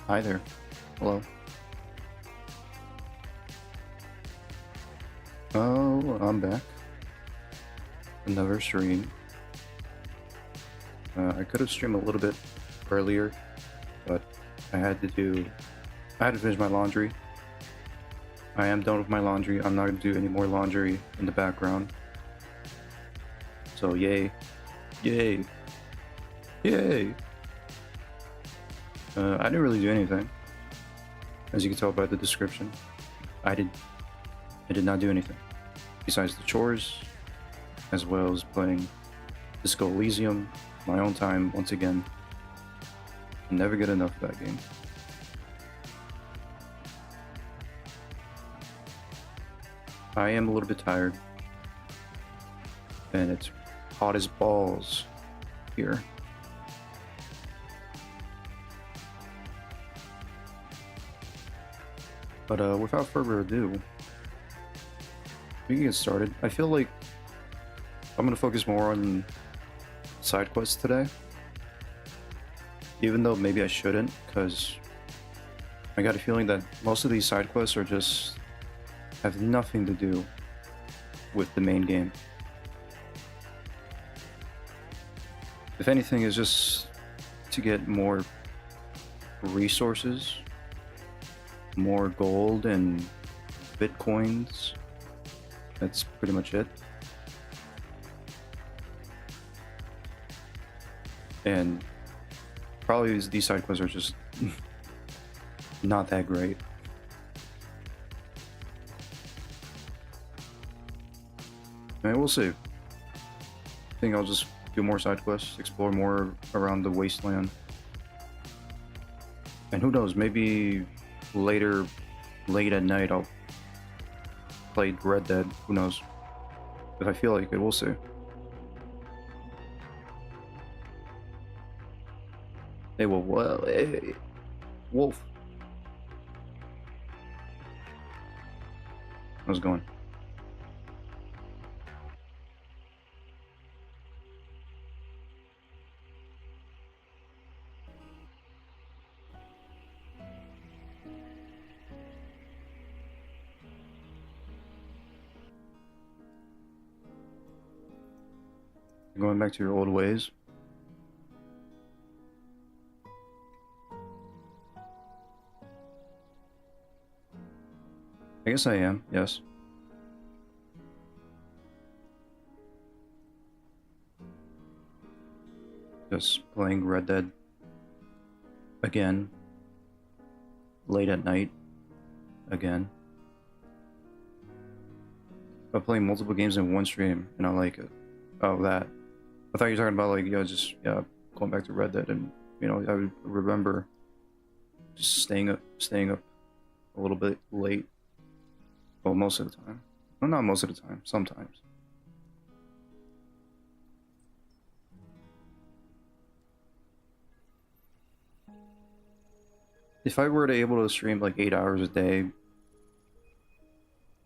Hi there. Hello. Oh, I'm back. Another stream. I could have streamed a little bit earlier, but I had to finish my laundry. I am done with my laundry. I'm not going to do any more laundry in the background. So yay. Yay. Yay. I didn't really do anything. As you can tell by the description. I did not do anything. Besides the chores, as well as playing Disco Elysium, my own time, once again. I never get enough of that game. I am a little bit tired. And it's hot as balls here. But without further ado, we can get started. I feel like I'm going to focus more on side quests today. Even though maybe I shouldn't, because I got a feeling that most of these side quests are just have nothing to do with the main game. If anything, it's just to get more resources, more gold and bitcoins. That's pretty much it. And probably these side quests are just not that great. I mean, we'll see. I think I'll just do more side quests, explore more around the wasteland. And who knows, maybe late at night I'll play Red Dead. Who knows? If I feel like it, we'll see. Hey, well, hey, Wolf. How's it going? Going back to your old ways? I guess I am, yes. Just playing Red Dead again, late at night again. But playing multiple games in one stream, and I like it. Oh, that. I thought you were talking about like, just going back to Red Dead, and I would remember just staying up a little bit late. Well, most of the time. Well, not most of the time. Sometimes. If I were to able to stream like 8 hours a day,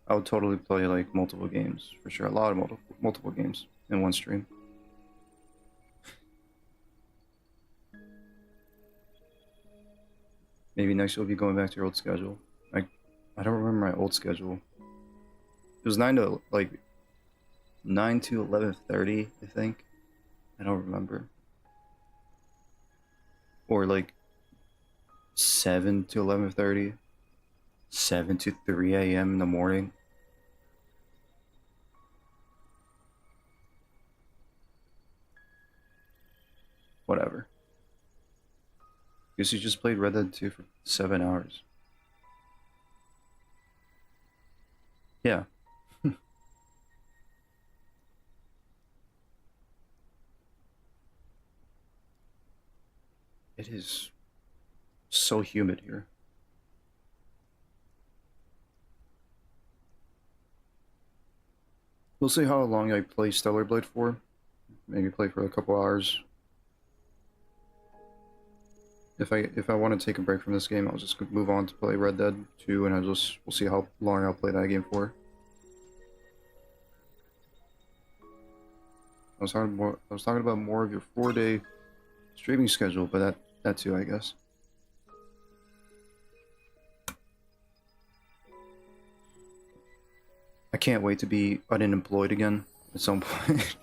I would totally play like multiple games for sure. A lot of multiple games in one stream. Maybe next you'll be going back to your old schedule. I don't remember my old schedule. It was 9 to 11:30, I think. I don't remember. Or like 7 to 11:30. 7 to 3 a.m. in the morning. Whatever. Guess you just played Red Dead 2 for 7 hours. Yeah. It is so humid here. We'll see how long I play Stellar Blade for. Maybe play for a couple hours. If I want to take a break from this game, I'll just move on to play Red Dead 2, and we'll see how long I'll play that game for. I was talking about more of your 4-day streaming schedule, but that too, I guess. I can't wait to be unemployed again at some point.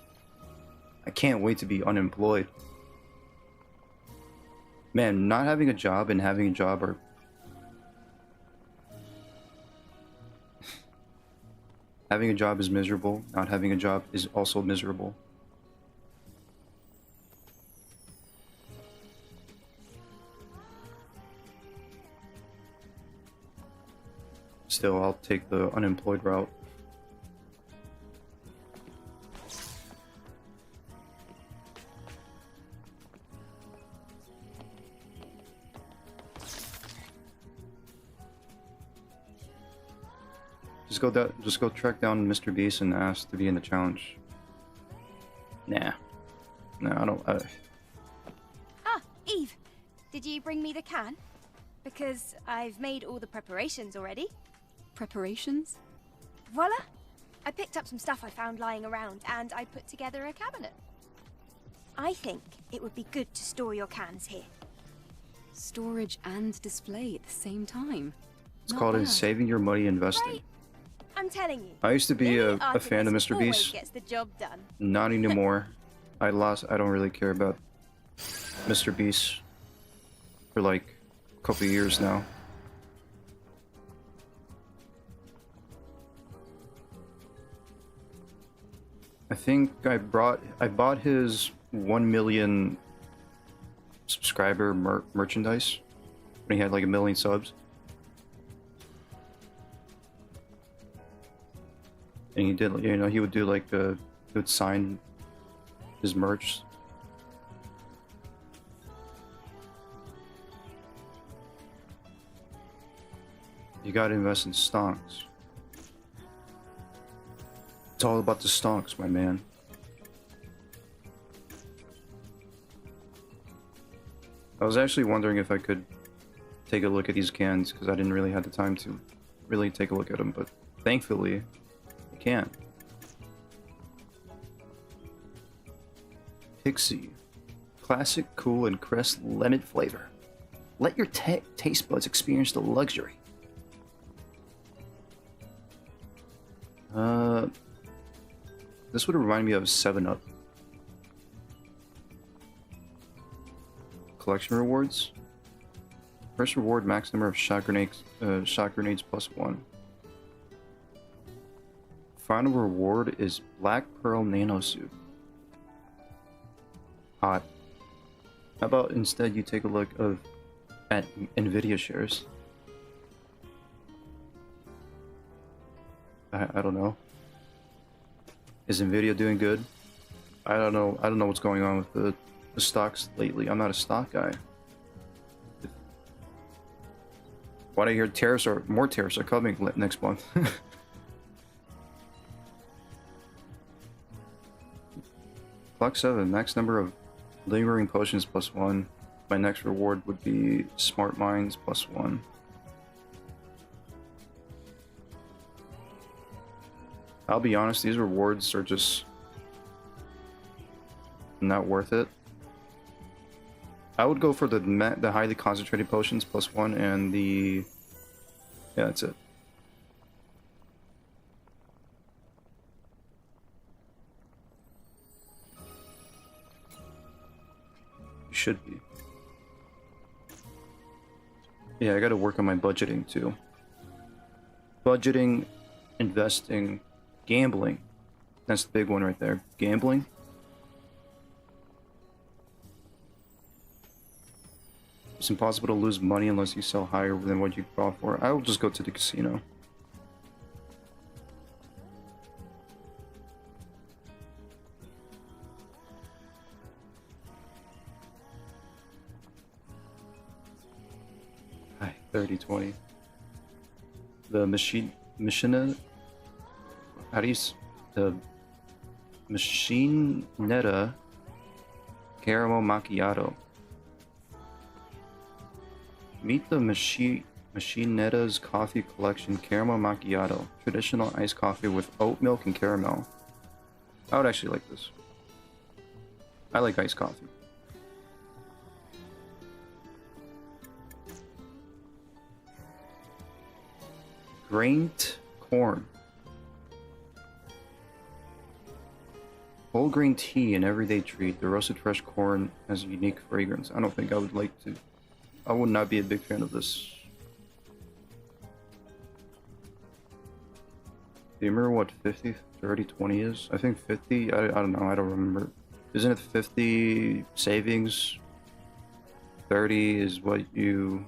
I can't wait to be unemployed. Man, not having a job and having a job are... Having a job is miserable. Not having a job is also miserable. Still, I'll take the unemployed route. Just go track down Mr. Beast and ask to be in the challenge. Nah. No, I don't... Ah, Eve! Did you bring me the can? Because I've made all the preparations already. Preparations? Voila! I picked up some stuff I found lying around, and I put together a cabinet. I think it would be good to store your cans here. Storage and display at the same time. It's called saving your money investing. Right? I'm telling you. I used to be a fan of Mr. Always Beast. gets the job done. Not anymore. I don't really care about Mr. Beast for like a couple of years now. I think I bought his 1 million subscriber merchandise when he had like 1 million subs. And he did, you know, he would do like he would sign his merch. You gotta invest in stocks. It's all about the stocks, my man. I was actually wondering if I could take a look at these cans, because I didn't really have the time to really take a look at them, but thankfully I can. Pixie. Classic, cool, and crisp lemon flavor. Let your taste buds experience the luxury. This would remind me of 7-Up. Collection rewards. First reward, max number of shot grenades +1. Final reward is Black Pearl Nano Suit. Hot. How about instead you take a look at Nvidia shares? I don't know. Is Nvidia doing good? I don't know. I don't know what's going on with the stocks lately. I'm not a stock guy. Why do I hear more tariffs are coming next month? Clock 7, max number of lingering potions +1. My next reward would be smart minds +1. I'll be honest, these rewards are just not worth it. I would go for the highly concentrated potions +1 and the... yeah, that's it. You should be. Yeah, I gotta work on my budgeting too. Budgeting, investing, gambling. That's the big one right there. Gambling. It's impossible to lose money unless you sell higher than what you bought for. I will just go to the casino. Hi, 30-20. The machine. How do you... the Machine Netta Caramel Macchiato. Meet the Machine Netta's coffee collection Caramel Macchiato. Traditional iced coffee with oat milk and caramel. I would actually like this. I like iced coffee. Grained corn. Whole grain tea, an everyday treat. The roasted fresh corn has a unique fragrance. I don't think I would like to. I would not be a big fan of this. Do you remember what 50, 30, 20 is? I think 50, I don't know, I don't remember. Isn't it 50 savings? 30 is what you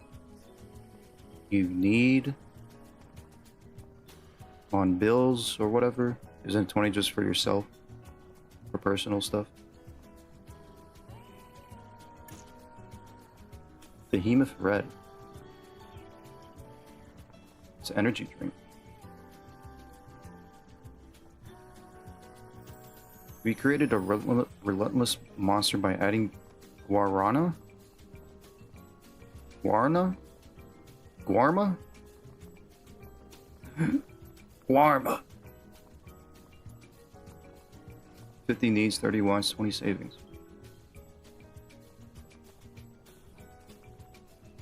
need on bills or whatever? Isn't 20 just for yourself? For personal stuff? Behemoth Red. It's an energy drink. We created a relentless monster by adding guarana? Guarna? Guarma? Guarma. 50 needs, 30 wants, 20 savings.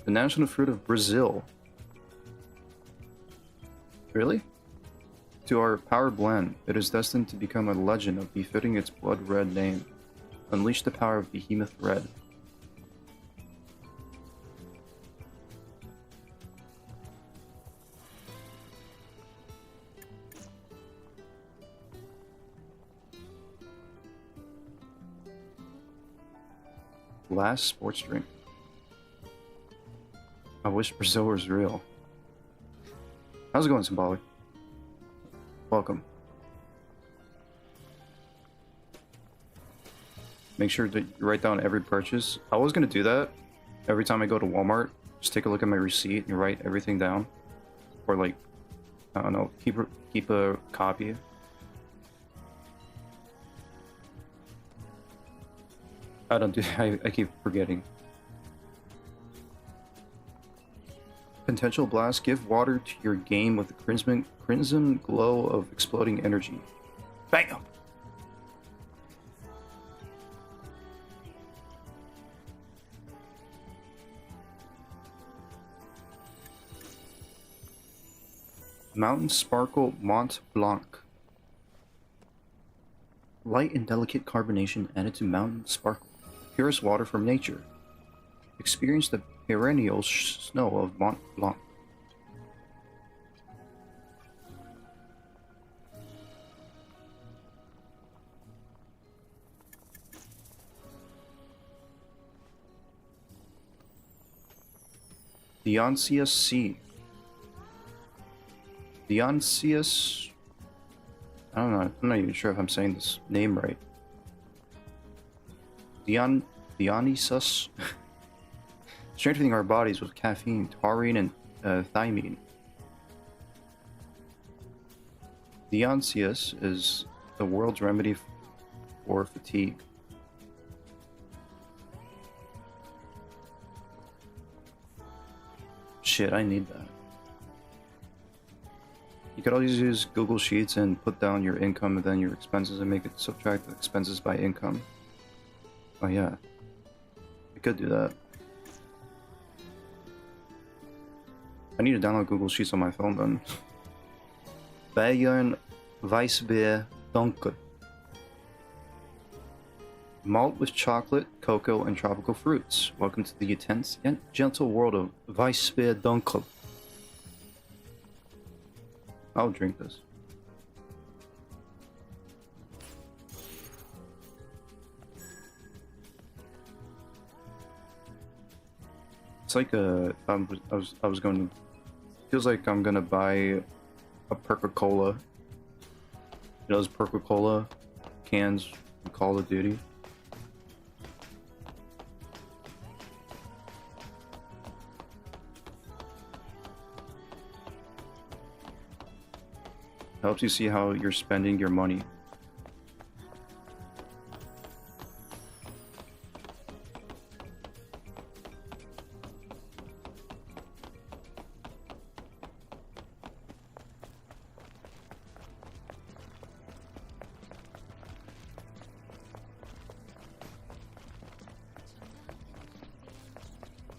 The national fruit of Brazil. Really? To our power blend, it is destined to become a legend of befitting its blood red name. Unleash the power of Behemoth Red. Last sports drink. I wish Brazil was real. How's it going, Symbolic? Welcome. Make sure that you write down every purchase. I was gonna do that every time I go to Walmart. Just take a look at my receipt and write everything down, or like, I don't know, keep a copy. I don't do. I keep forgetting. Potential blast. Give water to your game with the crimson glow of exploding energy. Bam! Mountain Sparkle Mont Blanc. Light and delicate carbonation added to Mountain Sparkle. Purest water from nature. Experience the perennial snow of Mont Blanc. Dionysius Sea. Dionysius. I don't know. I'm not even sure if I'm saying this name right. Dionysus. Strengthening our bodies with caffeine, taurine, and thymine. Dionysius is the world's remedy for fatigue. Shit, I need that. You could always use Google Sheets and put down your income and then your expenses and make it subtract the expenses by income. Oh yeah, I could do that. I need to download Google Sheets on my phone then. Bayern Weissbier Dunkel. Malt with chocolate, cocoa, and tropical fruits. Welcome to the intense yet gentle world of Weissbier Dunkel. I'll drink this. It's like I was going to. Feels like I'm gonna buy a Coca-Cola. You know those Coca-Cola cans from Call of Duty? Helps you see how you're spending your money.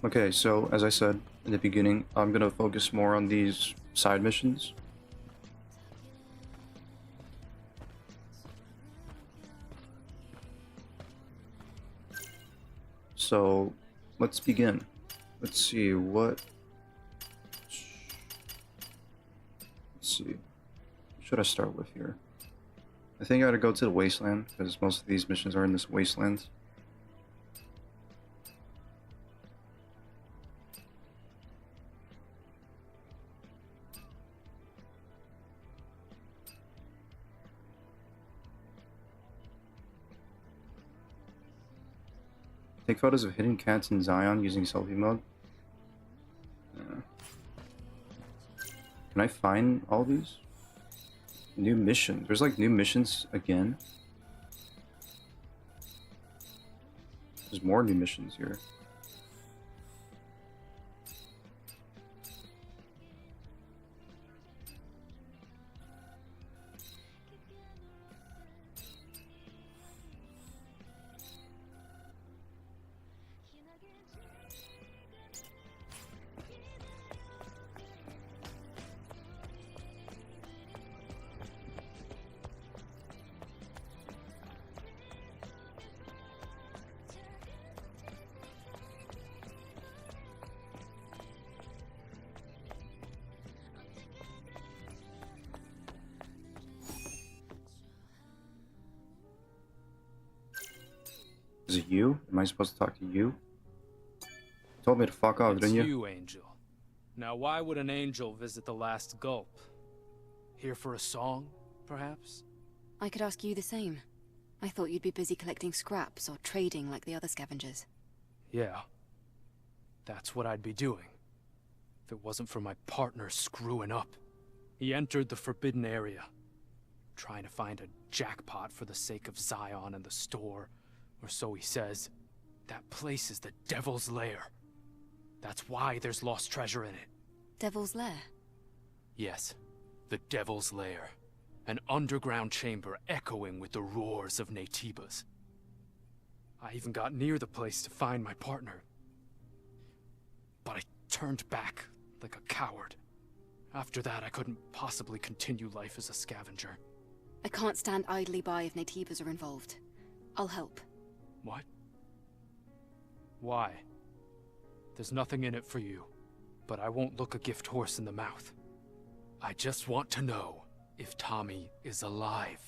Okay, so as I said in the beginning, I'm gonna focus more on these side missions. So, let's begin. Let's see what. Let's see. What should I start with here? I think I gotta go to the wasteland because most of these missions are in this wasteland. Take photos of hidden cats in Zion using selfie mode. Can I find all these? New mission. There's like new missions again. There's more new missions here. Is it you? Am I supposed to talk to you? You told me to fuck off, didn't you? It's you, Angel. Now, why would an angel visit the last gulp? Here for a song, perhaps? I could ask you the same. I thought you'd be busy collecting scraps or trading like the other scavengers. Yeah. That's what I'd be doing. If it wasn't for my partner screwing up. He entered the forbidden area. Trying to find a jackpot for the sake of Zion and the store. Or so he says. That place is the Devil's Lair. That's why there's lost treasure in it. Devil's Lair? Yes, the Devil's Lair. An underground chamber echoing with the roars of Natibas. I even got near the place to find my partner. But I turned back like a coward. After that, I couldn't possibly continue life as a scavenger. I can't stand idly by if Natibas are involved. I'll help. What? Why? There's nothing in it for you, but I won't look a gift horse in the mouth. I just want to know if Tommy is alive.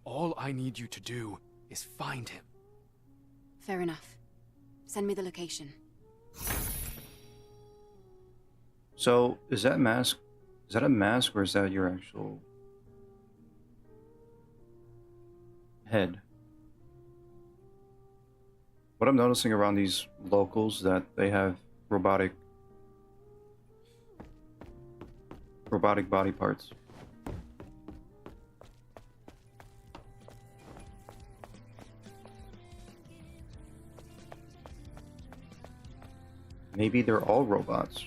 All I need you to do is find him. Fair enough. Send me the location. So, is that mask? Is that a mask or is that your actual head? What I'm noticing around these locals that they have robotic body parts. Maybe they're all robots.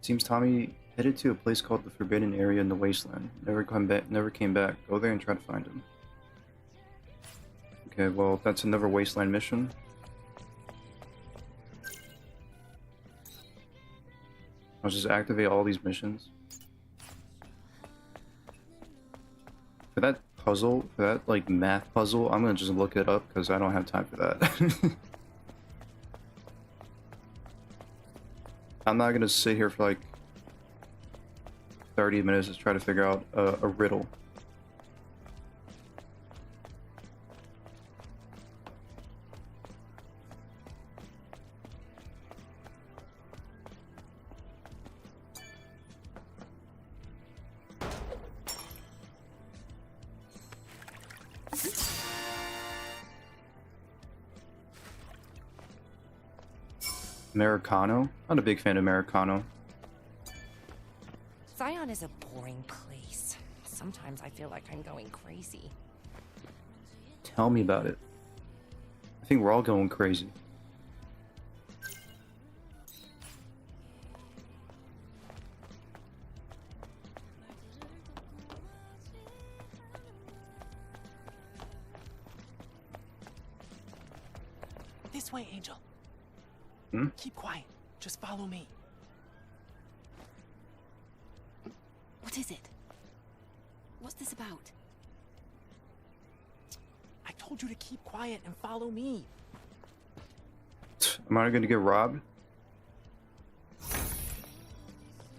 Seems Tommy headed to a place called the Forbidden Area in the Wasteland. Never came back. Go there and try to find him. Okay, well, that's another Wasteland mission. I'll just activate all these missions. For that puzzle, for that, like, math puzzle, I'm gonna just look it up because I don't have time for that. I'm not gonna sit here for like 30 minutes to try to figure out a riddle. Americano? Not a big fan of Americano. Zion is a boring place. Sometimes I feel like I'm going crazy. Tell me about it. I think we're all going crazy. This way, Angel. Hmm? Keep quiet. Just follow me. What is it? What's this about? I told you to keep quiet and follow me. Am I gonna get robbed?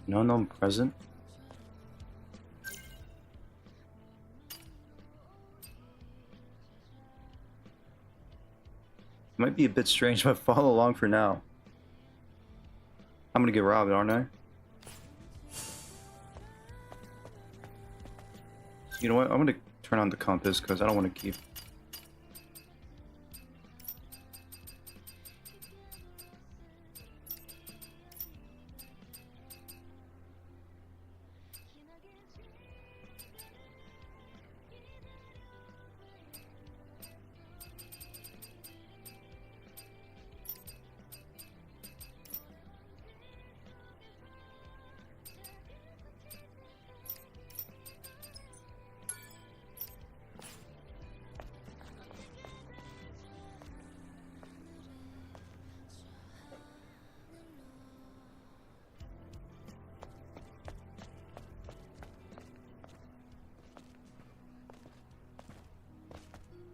No unknown present? Might be a bit strange, but follow along for now. I'm gonna get robbed, aren't I? You know what? I'm gonna turn on the compass because I don't want to keep.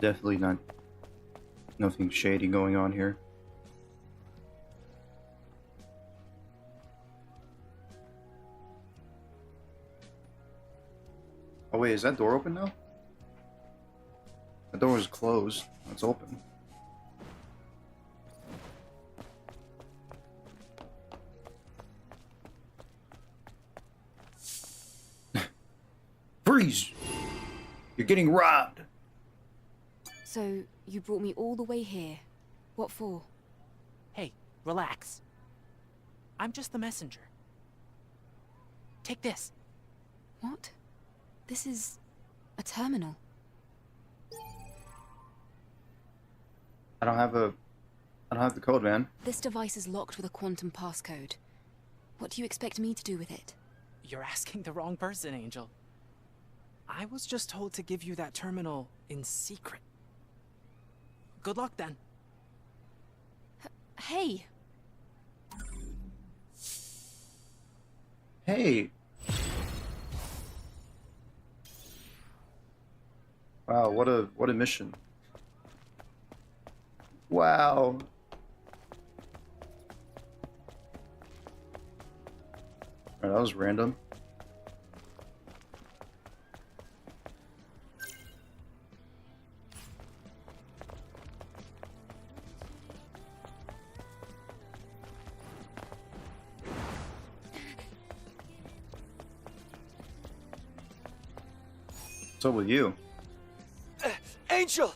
Definitely not. Nothing shady going on here. Oh wait, is that door open now? The door was closed. It's open. Freeze! You're getting robbed! So, you brought me all the way here. What for? Hey, relax. I'm just the messenger. Take this. What? This is a terminal. I don't have the code, man. This device is locked with a quantum passcode. What do you expect me to do with it? You're asking the wrong person, Angel. I was just told to give you that terminal in secret. Good luck, then. Hey! Hey! Wow, what a mission. Wow. Alright, that was random. What's up with you? Angel!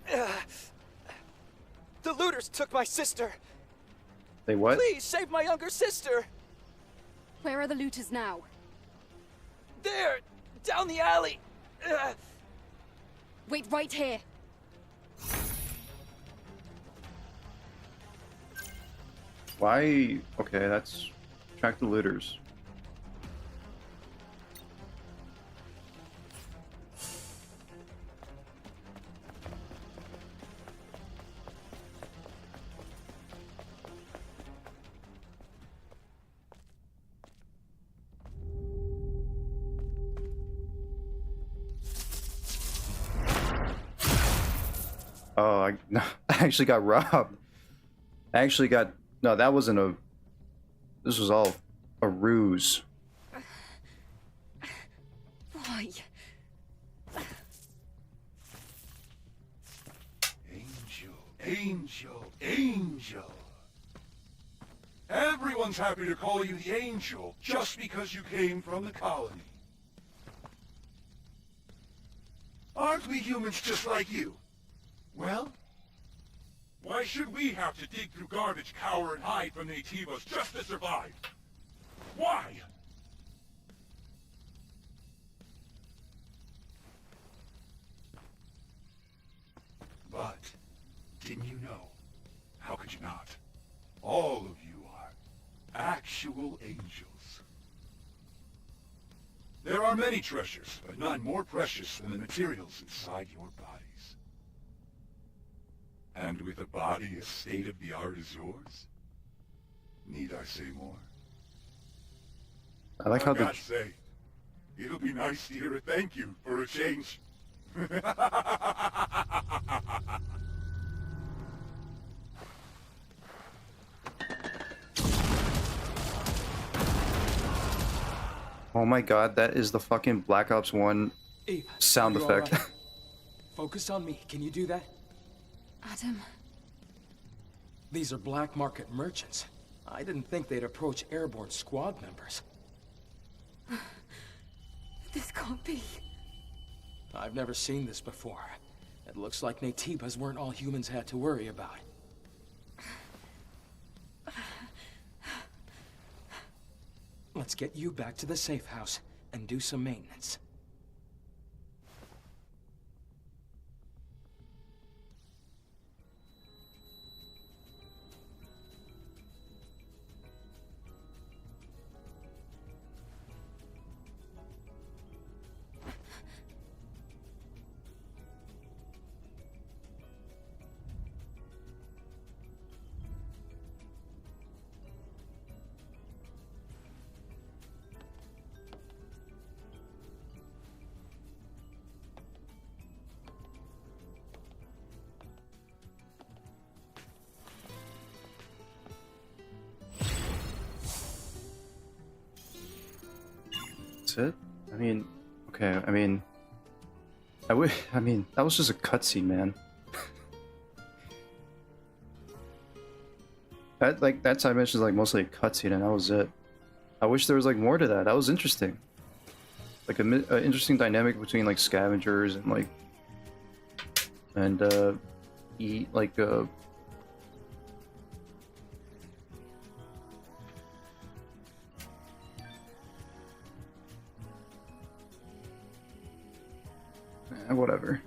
The looters took my sister. They what? Please save my younger sister. Where are the looters now? There, down the alley. Wait right here! Why? Okay, that's track the looters. Oh, no, I actually got robbed. I actually got... No, that wasn't a... This was all a ruse. Why? Angel. Everyone's happy to call you the Angel just because you came from the colony. Aren't we humans just like you? Well, why should we have to dig through garbage, cower, and hide from nativos just to survive? Why? But, didn't you know? How could you not? All of you are actual angels. There are many treasures, but none more precious than the materials inside your bodies. And with a body as state-of-the-art as yours, need I say more? I like how I've the... got to say, It'll be nice to hear a thank you for a change. Oh my god, that is the fucking Black Ops 1 Eve, sound are you effect. all right? Focus on me. Can you do that? Adam, These are black market merchants. I didn't think they'd approach airborne squad members. this can't be. I've never seen this before. It looks like Naytibas weren't all humans had to worry about. Let's get you back to the safe house and do some maintenance. That's it? I mean, okay, I mean, I mean, that was just a cutscene, man. That side mission is like mostly a cutscene, and that was it. I wish there was like more to that. That was interesting. Like a interesting dynamic between like scavengers and like eat like whatever.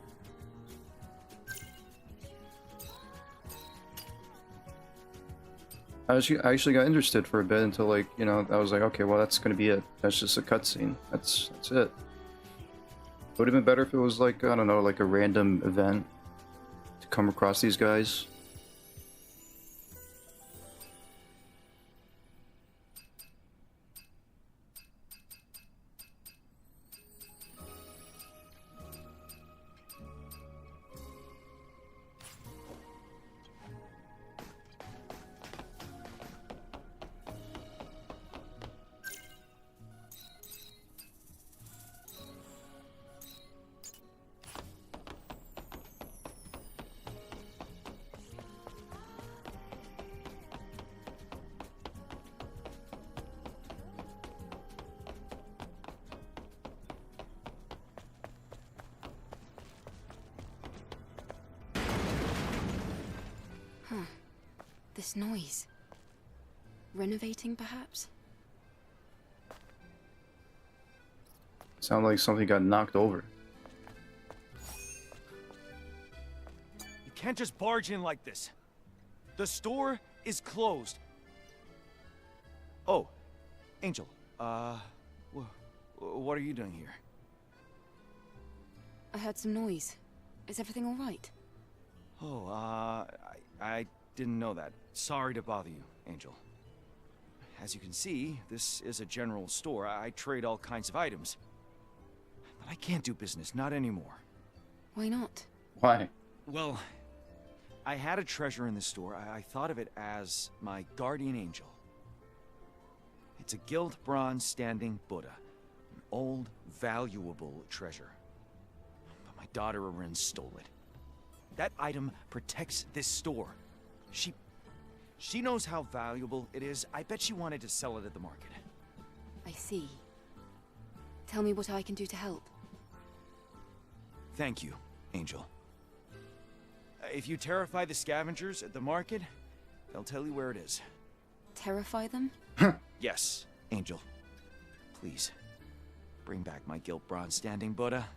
I actually got interested for a bit until, like, you know, I was like, okay, well, that's gonna be it. That's just a cutscene. That's it. It would have been better if it was like, I don't know, like a random event to come across these guys. This noise. Renovating, perhaps? Sound like something got knocked over. You can't just barge in like this. The store is closed. Oh, Angel, what are you doing here? I heard some noise. Is everything all right? Oh, I didn't know that. Sorry to bother you, Angel. As you can see, this is a general store. I trade all kinds of items. But I can't do business, not anymore. Why not? Why? Well, I had a treasure in the store. I thought of it as my guardian angel. It's a gilt bronze standing Buddha. An old, valuable treasure. But my daughter Errand stole it. That item protects this store. She knows how valuable it is. I bet she wanted to sell it at the market. I see. Tell me what I can do to help. Thank you, Angel. If you terrify the scavengers at the market, they'll tell you where it is. Terrify them? Yes, Angel. Please, bring back my gilt bronze standing Buddha.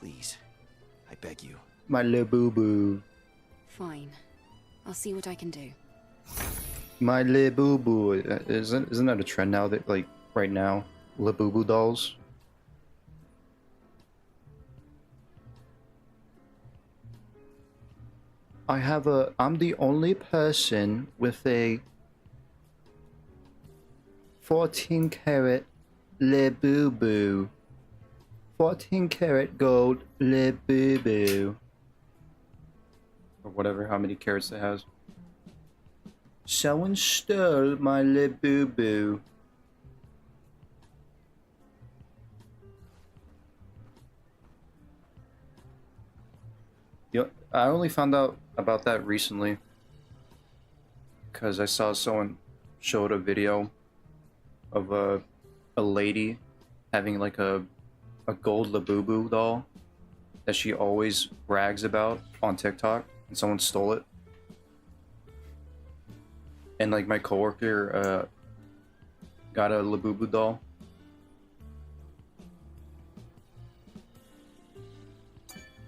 Please, I beg you. My little boo-boo. Fine. I'll see what I can do. My little boo-boo. Isn't that a trend now that, like, right now? Little boo-boo dolls? I'm the only person with a 14 karat Le Boo Boo. 14 karat gold, Le Boo Boo. Or whatever, how many carats it has. Someone stole my Le Boo Boo. Yeah, I only found out about that recently because I saw someone showed a video of a lady having like a gold Labubu doll that she always brags about on TikTok, and someone stole it. And like my coworker got a Labubu doll.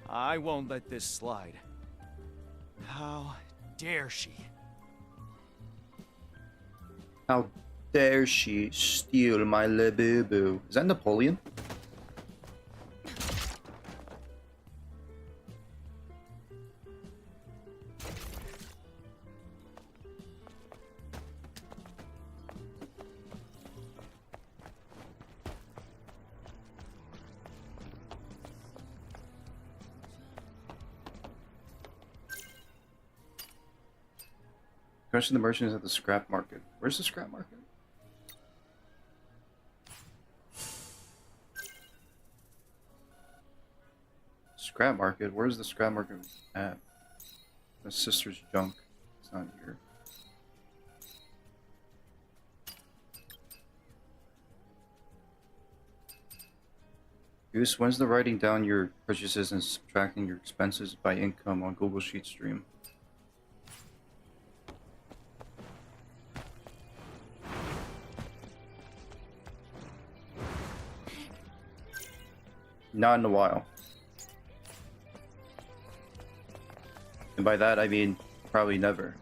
I won't let this slide. How dare she? How dare she steal my Labubu? Is that Napoleon? Question the merchants at the scrap market. Where's the scrap market? Scrap market? Where's the scrap market at? My sister's junk. It's not here. Goose, when's the writing down your purchases and subtracting your expenses by income on Google Sheets stream? Not in a while. And by that I mean probably never.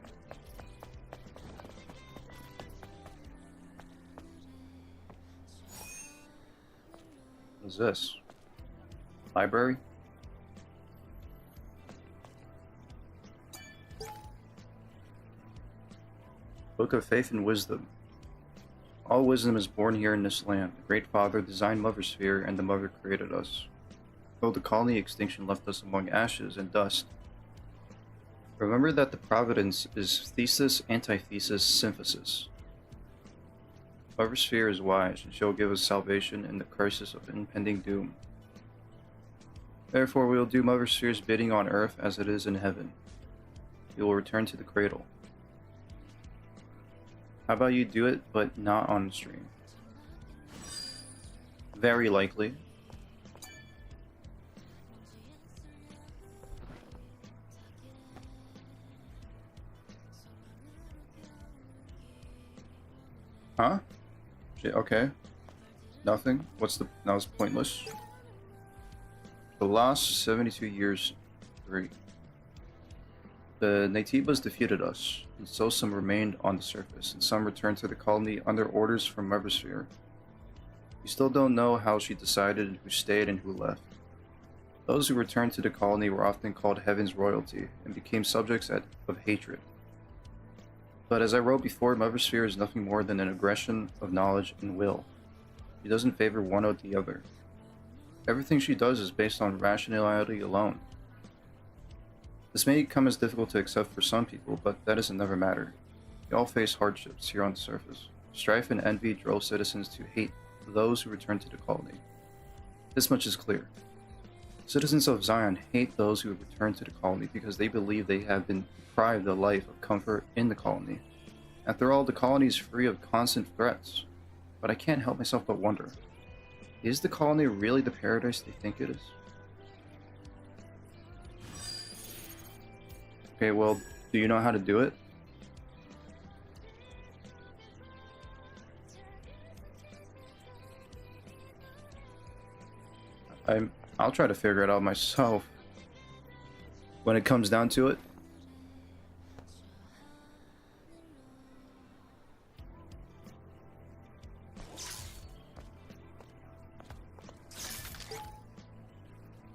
What's this? Library? Book of Faith and Wisdom. All wisdom is born here in this land. The Great Father designed Mother Sphere, and the Mother created us. Though the colony extinction left us among ashes and dust, remember that the providence is thesis, antithesis, synthesis. Mother Sphere is wise, and she will give us salvation in the crisis of impending doom. Therefore we will do Mother Sphere's bidding on earth as it is in heaven. We will return to the cradle. How about you do it, but not on stream? Very likely. Huh? Shit, okay. Nothing? What's the... That was pointless. The last 72 years... 3. The Naytibas defeated us, and so some remained on the surface, and some returned to the colony under orders from Mother Sphere. We still don't know how she decided who stayed and who left. Those who returned to the colony were often called Heaven's royalty, and became subjects of hatred. But as I wrote before, Mother Sphere is nothing more than an aggression of knowledge and will. She doesn't favor one or the other. Everything she does is based on rationality alone. This may come as difficult to accept for some people, but that doesn't never matter. We all face hardships here on the surface. Strife and envy drove citizens to hate those who returned to the colony. This much is clear. Citizens of Zion hate those who return to the colony because they believe they have been deprived of life of comfort in the colony. After all, the colony is free of constant threats. But I can't help myself but wonder, is the colony really the paradise they think it is? Okay, well, do you know how to do it? I'll try to figure it out myself when it comes down to it.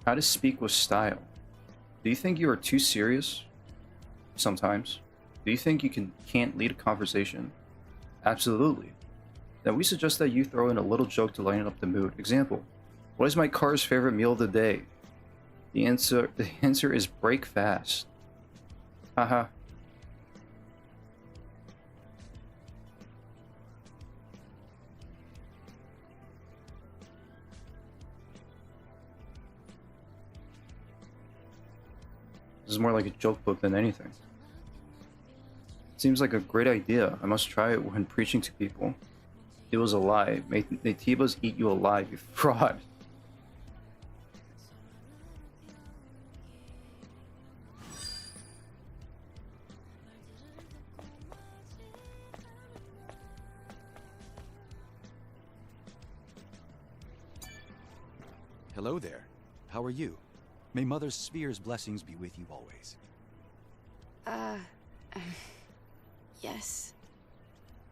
How to speak with style. Do you think you are too serious? Sometimes. Do you think you can't lead a conversation? Absolutely. Then we suggest that you throw in a little joke to lighten up the mood. Example, what is my car's favorite meal of the day? The answer is break fast. Haha. This is more like a joke book than anything. Seems like a great idea. I must try it when preaching to people. It was a lie. May Tebas eat you alive, you fraud. Hello there. How are you? May Mother Sphere's blessings be with you always. Yes.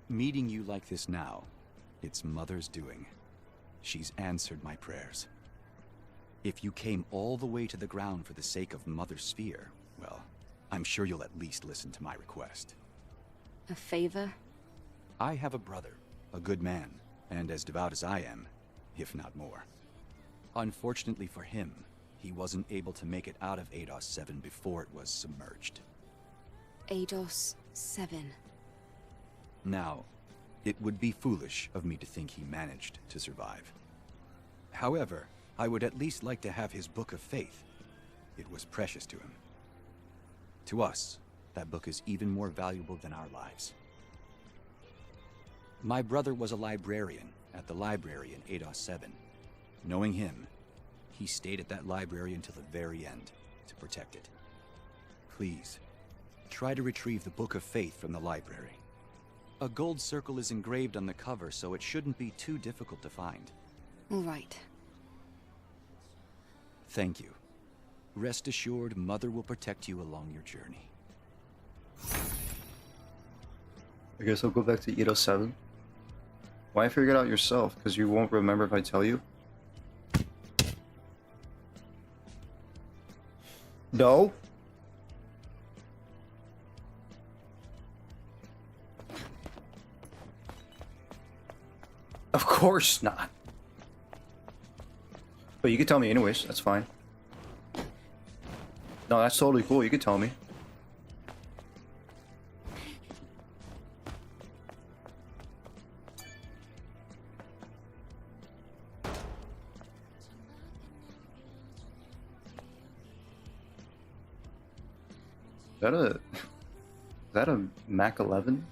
Meeting you like this now, it's Mother's doing. She's answered my prayers. If you came all the way to the ground for the sake of Mother Sphere, well, I'm sure you'll at least listen to my request. A favor? I have a brother, a good man, and as devout as I am, if not more. Unfortunately for him, he wasn't able to make it out of Eidos 7 before it was submerged. Eidos 7. Now, it would be foolish of me to think he managed to survive. However, I would at least like to have his Book of Faith. It was precious to him. To us, that book is even more valuable than our lives. My brother was a librarian at the library in Eidos 7. Knowing him, he stayed at that library until the very end to protect it. Please, try to retrieve the Book of Faith from the library. A gold circle is engraved on the cover, so it shouldn't be too difficult to find. All right. Thank you. Rest assured, Mother will protect you along your journey. I guess I'll go back to Eidos 7. Why figure it out yourself? Because you won't remember if I tell you? No? Of course not. But you can tell me anyways, that's fine. No, that's totally cool, you can tell me. Is that a Mac 11?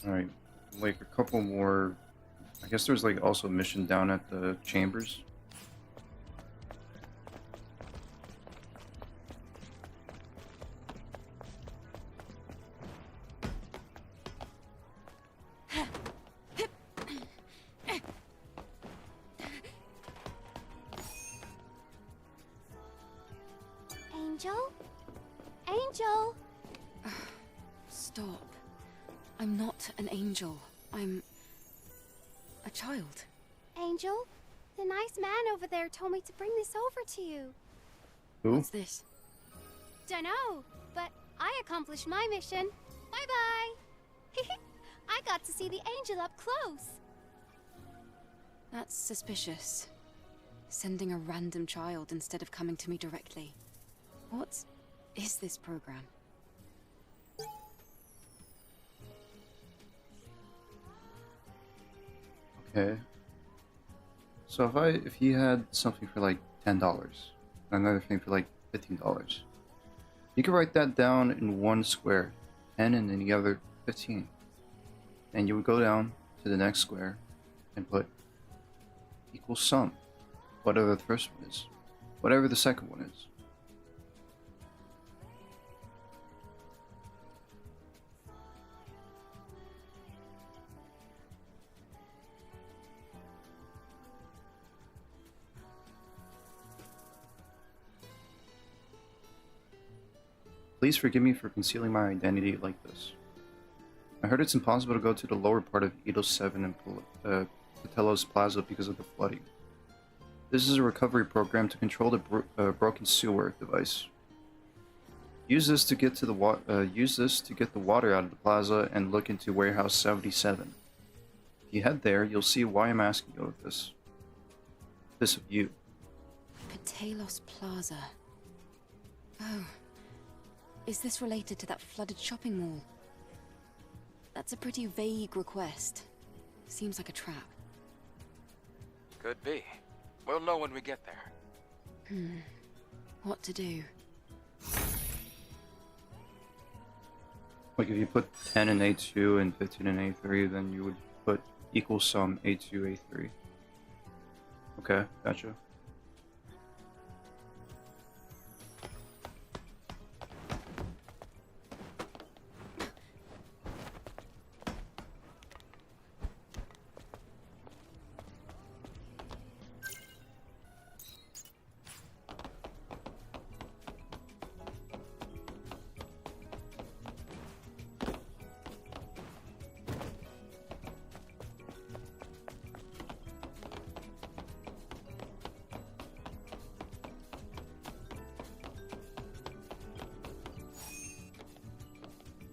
Alright, like a couple more. I guess there's like also a mission down at the chambers. Angel? Angel! Stop. I'm not an angel. I'm a child. Angel? The nice man over there told me to bring this over to you. Who? What's this? Dunno, but I accomplished my mission. Bye-bye. I got to see the angel up close. That's suspicious. Sending a random child instead of coming to me directly. What is this program? Okay. So if he had something for like $10, another thing for like $15, you could write that down in one square, 10 and then the other 15. And you would go down to the next square and put equal sum, whatever the first one is, whatever the second one is. Please forgive me for concealing my identity like this. I heard it's impossible to go to the lower part of 807 and Patello's Plaza because of the flooding. This is a recovery program to control the broken sewer device. Use this to get to the water out of the plaza and look into warehouse 77. If you head there, you'll see why I'm asking you of this. This of you. Patelos Plaza. Oh. Is this related to that flooded shopping mall? That's a pretty vague request. Seems like a trap. Could be. We'll know when we get there. What to do? Like if you put 10 in A2 and 15 in A3, then you would put equal sum A2, A3. Okay, gotcha.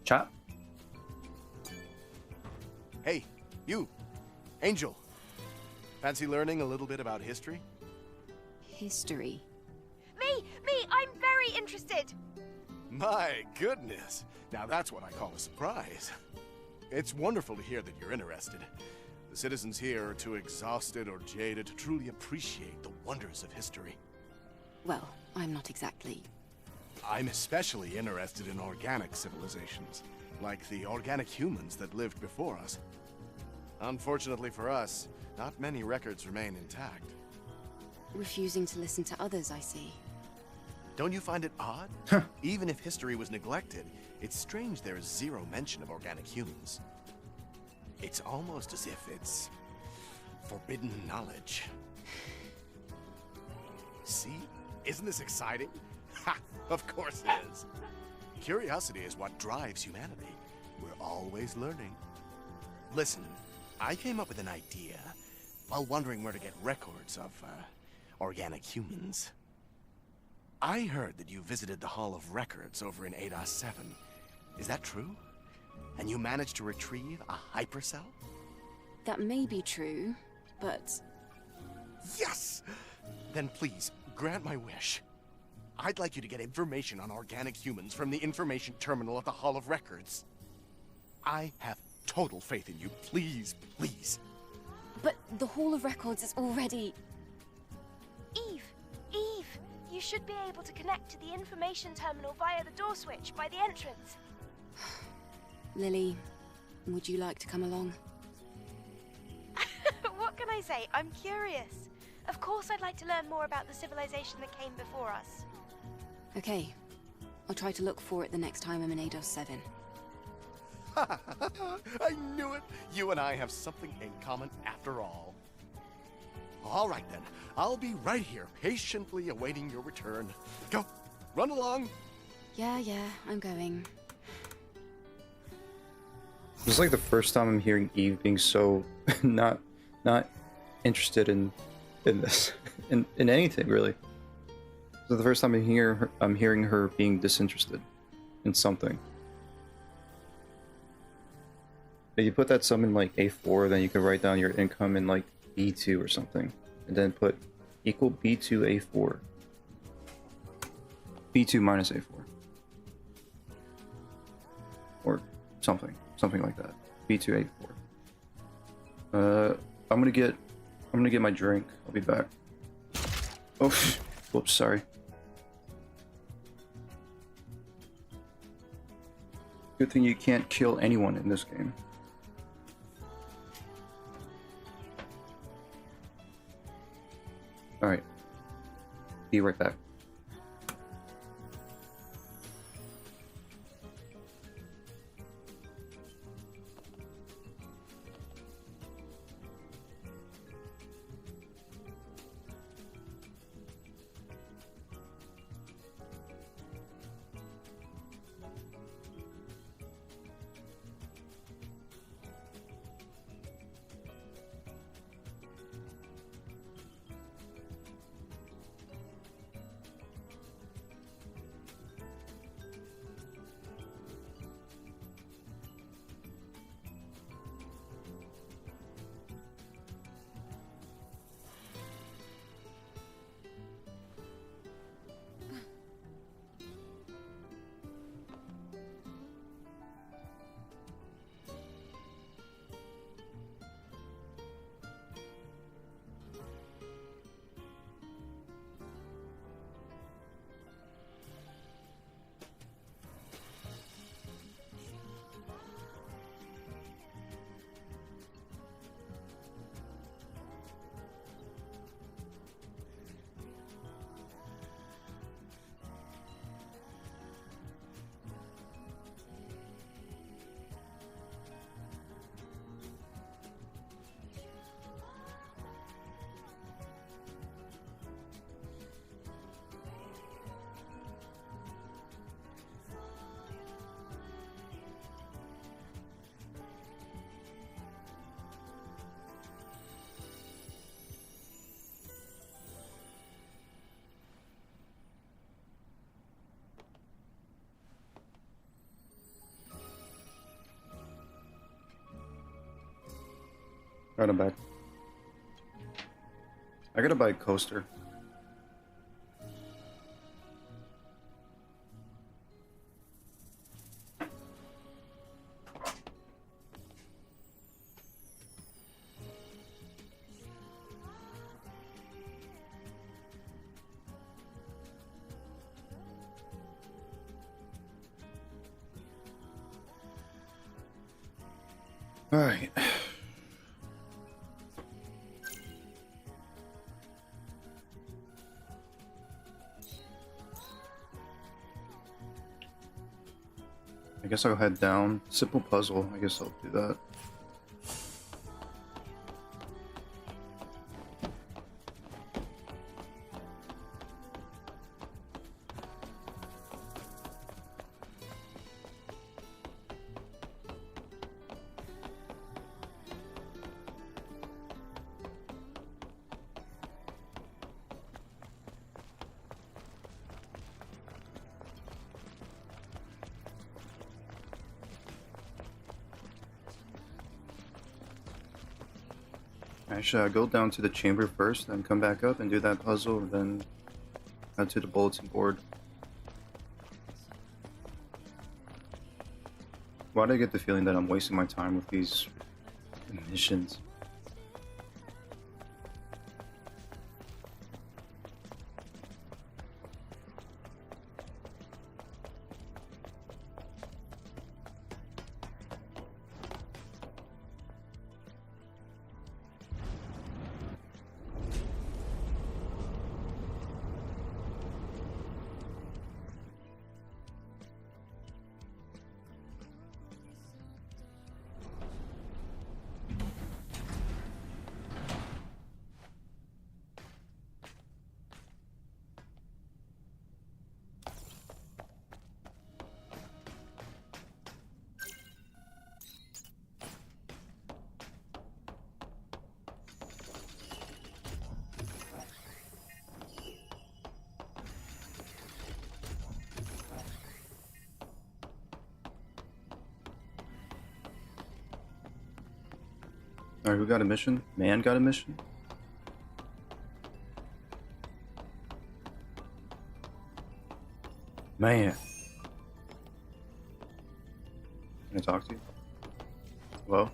Chat? Hey, you! Angel! Fancy learning a little bit about history? History. Me! I'm very interested! My goodness! Now that's what I call a surprise. It's wonderful to hear that you're interested. The citizens here are too exhausted or jaded to truly appreciate the wonders of history. Well, I'm not exactly. I'm especially interested in organic civilizations, like the organic humans that lived before us. Unfortunately for us, not many records remain intact. Refusing to listen to others, I see. Don't you find it odd? Even if history was neglected, it's strange there is zero mention of organic humans. It's almost as if it's forbidden knowledge. See? Isn't this exciting? Ha! Of course it is. Curiosity is what drives humanity. We're always learning. Listen, I came up with an idea while wondering where to get records of organic humans. I heard that you visited the Hall of Records over in 807. Is that true? And you managed to retrieve a hypercell? That may be true, but... Yes! Then please, grant my wish. I'd like you to get information on organic humans from the information terminal at the Hall of Records. I have total faith in you. Please, please. But the Hall of Records is already... Eve! You should be able to connect to the information terminal via the door switch by the entrance. Lily, would you like to come along? What can I say? I'm curious. Of course I'd like to learn more about the civilization that came before us. Okay. I'll try to look for it the next time I'm in Eidos 7. I knew it! You and I have something in common after all. All right then, I'll be right here, patiently awaiting your return. Go, run along. Yeah, I'm going. This is like the first time I'm hearing Eve being so not interested in this in anything really. This is the first time I'm hearing her being disinterested in something. If you put that sum in like A4, then you can write down your income in like B2 or something, and then put equal B2 A4. B2 minus A4. Or something like that. B2 A4. I'm gonna get my drink. I'll be back. Oh, whoops, sorry. Good thing you can't kill anyone in this game. Alright. Be right back. Right, I'm back. I gotta buy a coaster. All right. I guess I'll head down. Simple puzzle. I guess I'll do that. Actually, I'll go down to the chamber first, then come back up and do that puzzle, and then head to the bulletin board. Why do I get the feeling that I'm wasting my time with these missions? Alright, who got a mission? Man got a mission? Man. Can I talk to you? Hello?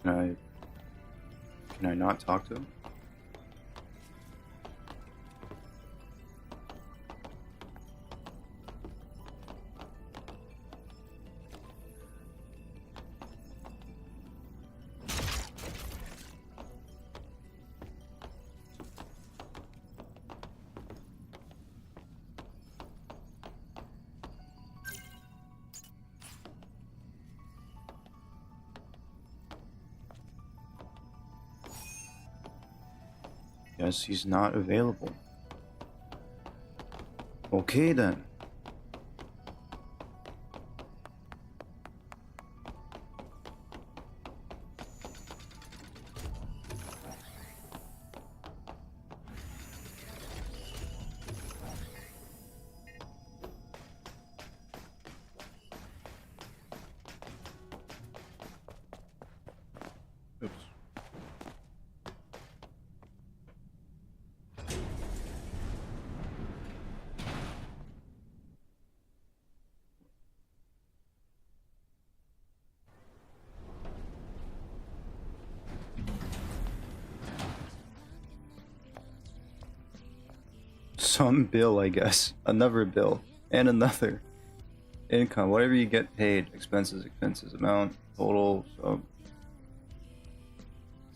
Can I not talk to him? Yes, he's not available. Okay then. Oops. Some bill, I guess. Another bill. And another. Income. Whatever you get paid. Expenses, amount, total, so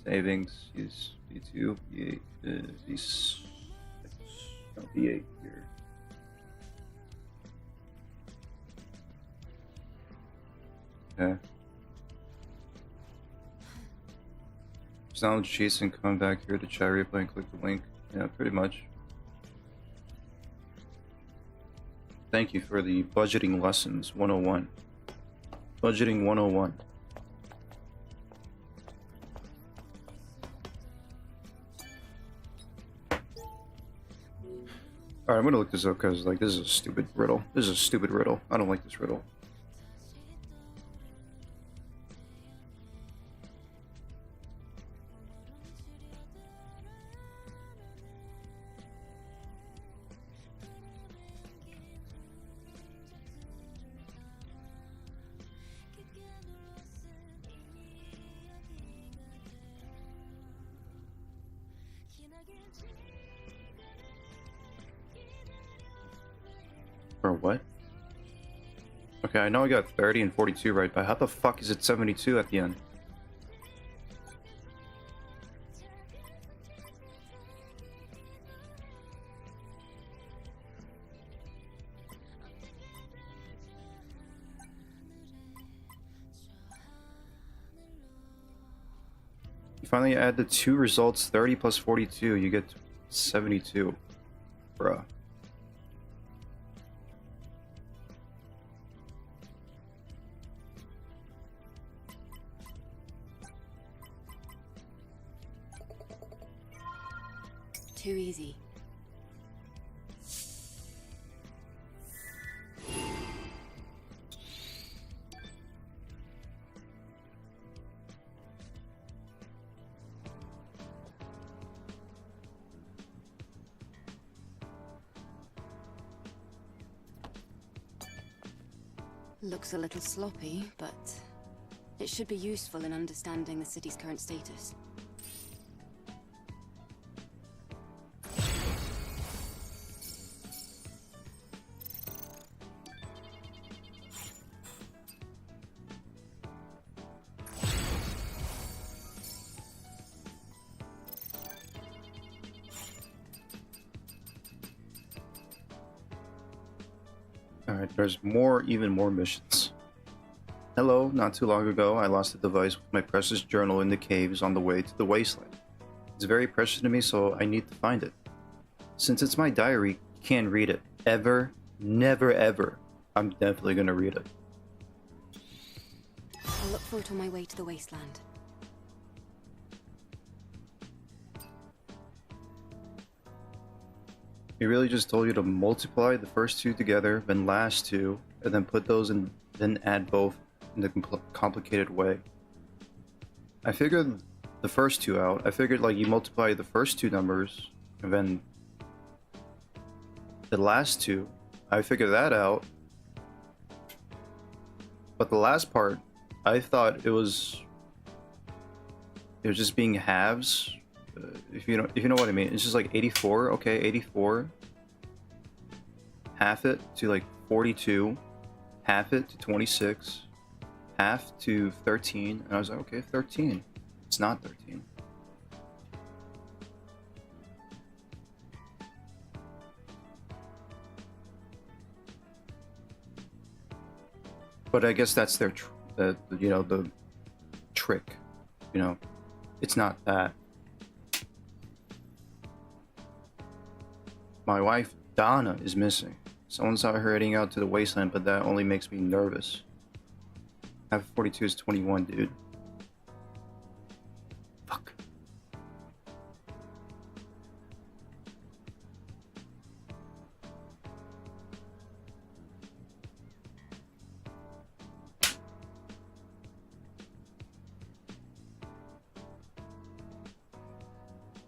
savings, use B2, B8, B6, no, B8 here. Okay. Sound chasing, come back here to chat replay and click the link. Yeah, pretty much. Thank you for the budgeting lessons 101. Budgeting 101. Alright, I'm gonna look this up because, like, this is a stupid riddle. This is a stupid riddle. I don't like this riddle. For what? Okay, I know I got 30 and 42 right, but how the fuck is it 72 at the end? You finally add the two results, 30 plus 42, you get 72. Bruh. Too easy. Looks a little sloppy, but it should be useful in understanding the city's current status. Alright, there's even more missions. Hello, not too long ago, I lost a device with my precious journal in the caves on the way to the wasteland. It's very precious to me, so I need to find it. Since it's my diary, you can't read it. Ever. Never ever. I'm definitely gonna read it. I'll look for it on my way to the wasteland. He really just told you to multiply the first two together, then last two, and then put those in, then add both in the complicated way. I figured the first two out. I figured like you multiply the first two numbers, and then the last two. I figured that out. But the last part, I thought it was just being halves. If you know what I mean, it's just like 84. Okay, 84. Half it to like 42. Half it to 26. Half to 13. And I was like, okay, 13. It's not 13. But I guess that's their, the trick. It's not that. My wife, Donna, is missing. Someone saw her heading out to the wasteland, but that only makes me nervous. Half of 42 is 21, dude. Fuck.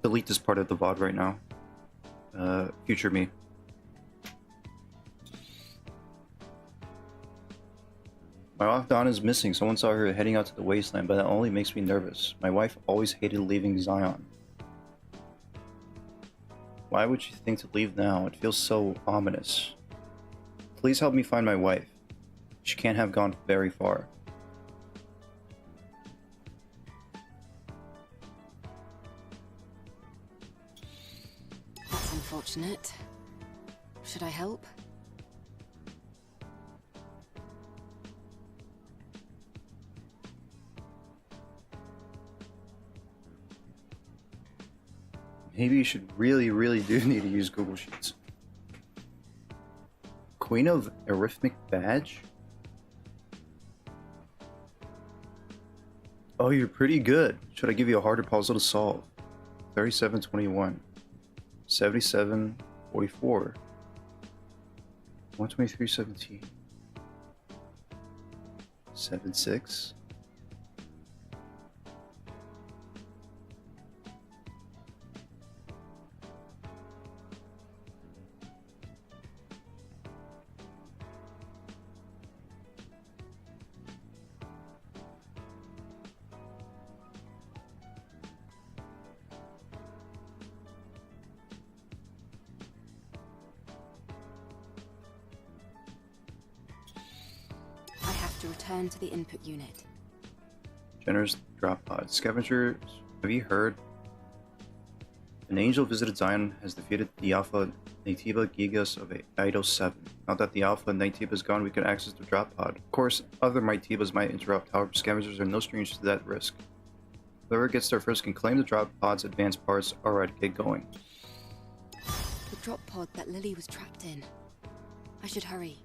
Delete this part of the VOD right now. Future me. My wife Donna is missing. Someone saw her heading out to the wasteland, but that only makes me nervous. My wife always hated leaving Zion. Why would she think to leave now? It feels so ominous. Please help me find my wife. She can't have gone very far. That's unfortunate. Should I help? Maybe you should really do need to use Google Sheets. Queen of Arithmetic Badge? Oh, you're pretty good. Should I give you a harder puzzle to solve? 3721. 7744. 12317. 76. to return to the input unit. Generous drop pod. Scavengers, have you heard? An angel visited Zion has defeated the Alpha Naytiba Gigas of Ido 7. Now that the Alpha Naytiba is gone, we can access the drop pod. Of course, other Naytibas might interrupt, however, scavengers are no strangers to that risk. Whoever gets there first can claim the drop pod's advanced parts. Alright, get going. The drop pod that Lily was trapped in. I should hurry.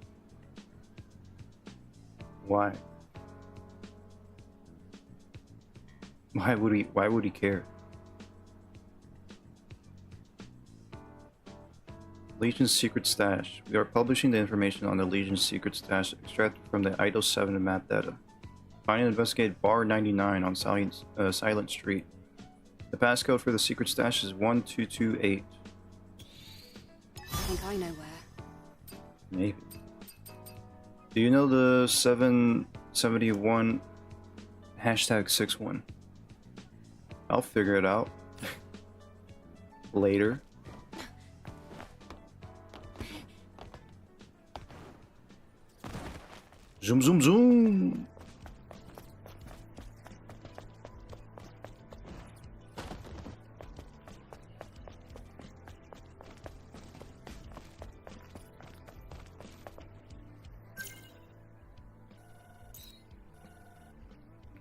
Why? Why would he care? Legion's secret stash. We are publishing the information on the Legion's secret stash extracted from the Ido 7 map data. Find and investigate bar 99 on Silent Street. The passcode for the secret stash is 1228. I think I know where. Maybe. Do you know the 771 #61? I'll figure it out. Later. Zoom, zoom, zoom!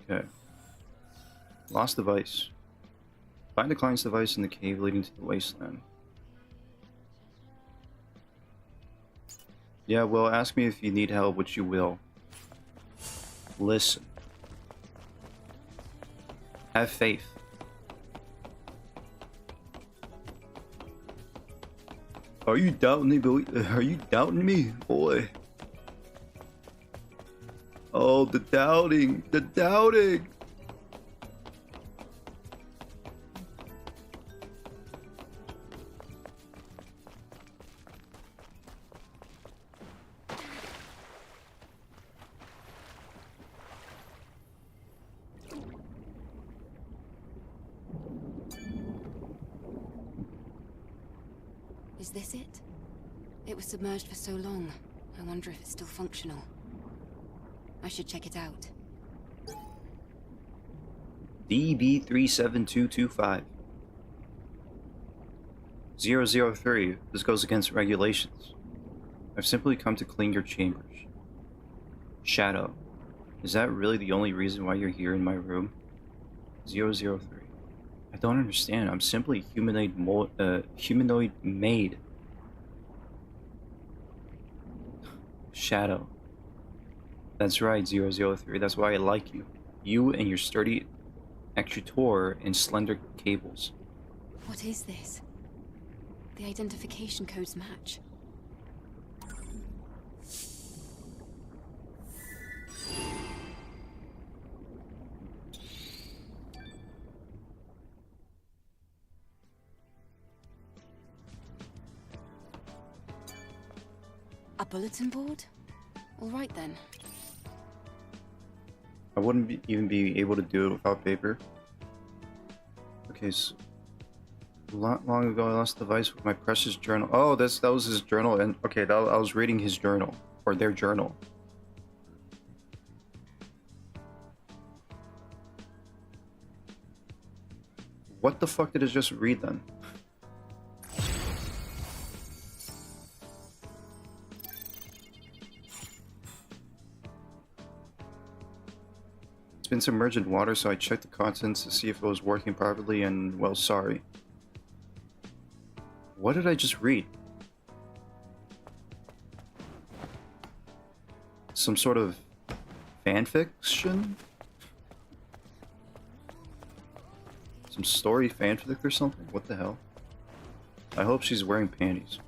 Okay. Lost device. Find the client's device in the cave leading to the wasteland. Yeah, well, ask me if you need help, which you will. Listen. Have faith. Are you doubting me, boy? Are you doubting me, boy? Oh, the doubting! The doubting! Is this it? It was submerged for so long. I wonder if it's still functional. I should check it out. DB37225 003. This goes against regulations. I've simply come to clean your chambers. Shadow. Is that really the only reason why you're here in my room? 003. I don't understand. I'm simply a humanoid maid. Shadow. That's right, 003. That's why I like you. You and your sturdy actuator and slender cables. What is this? The identification codes match. A bulletin board? All right then. I wouldn't even be able to do it without paper. Okay, so long ago I lost the device with my precious journal. Oh, that was his journal, and okay, I was reading his journal or their journal. What the fuck did it just read then? It's been submerged in water, so I checked the contents to see if it was working properly, and, well, sorry. What did I just read? Some sort of fanfiction? Some story fanfic or something? What the hell? I hope she's wearing panties.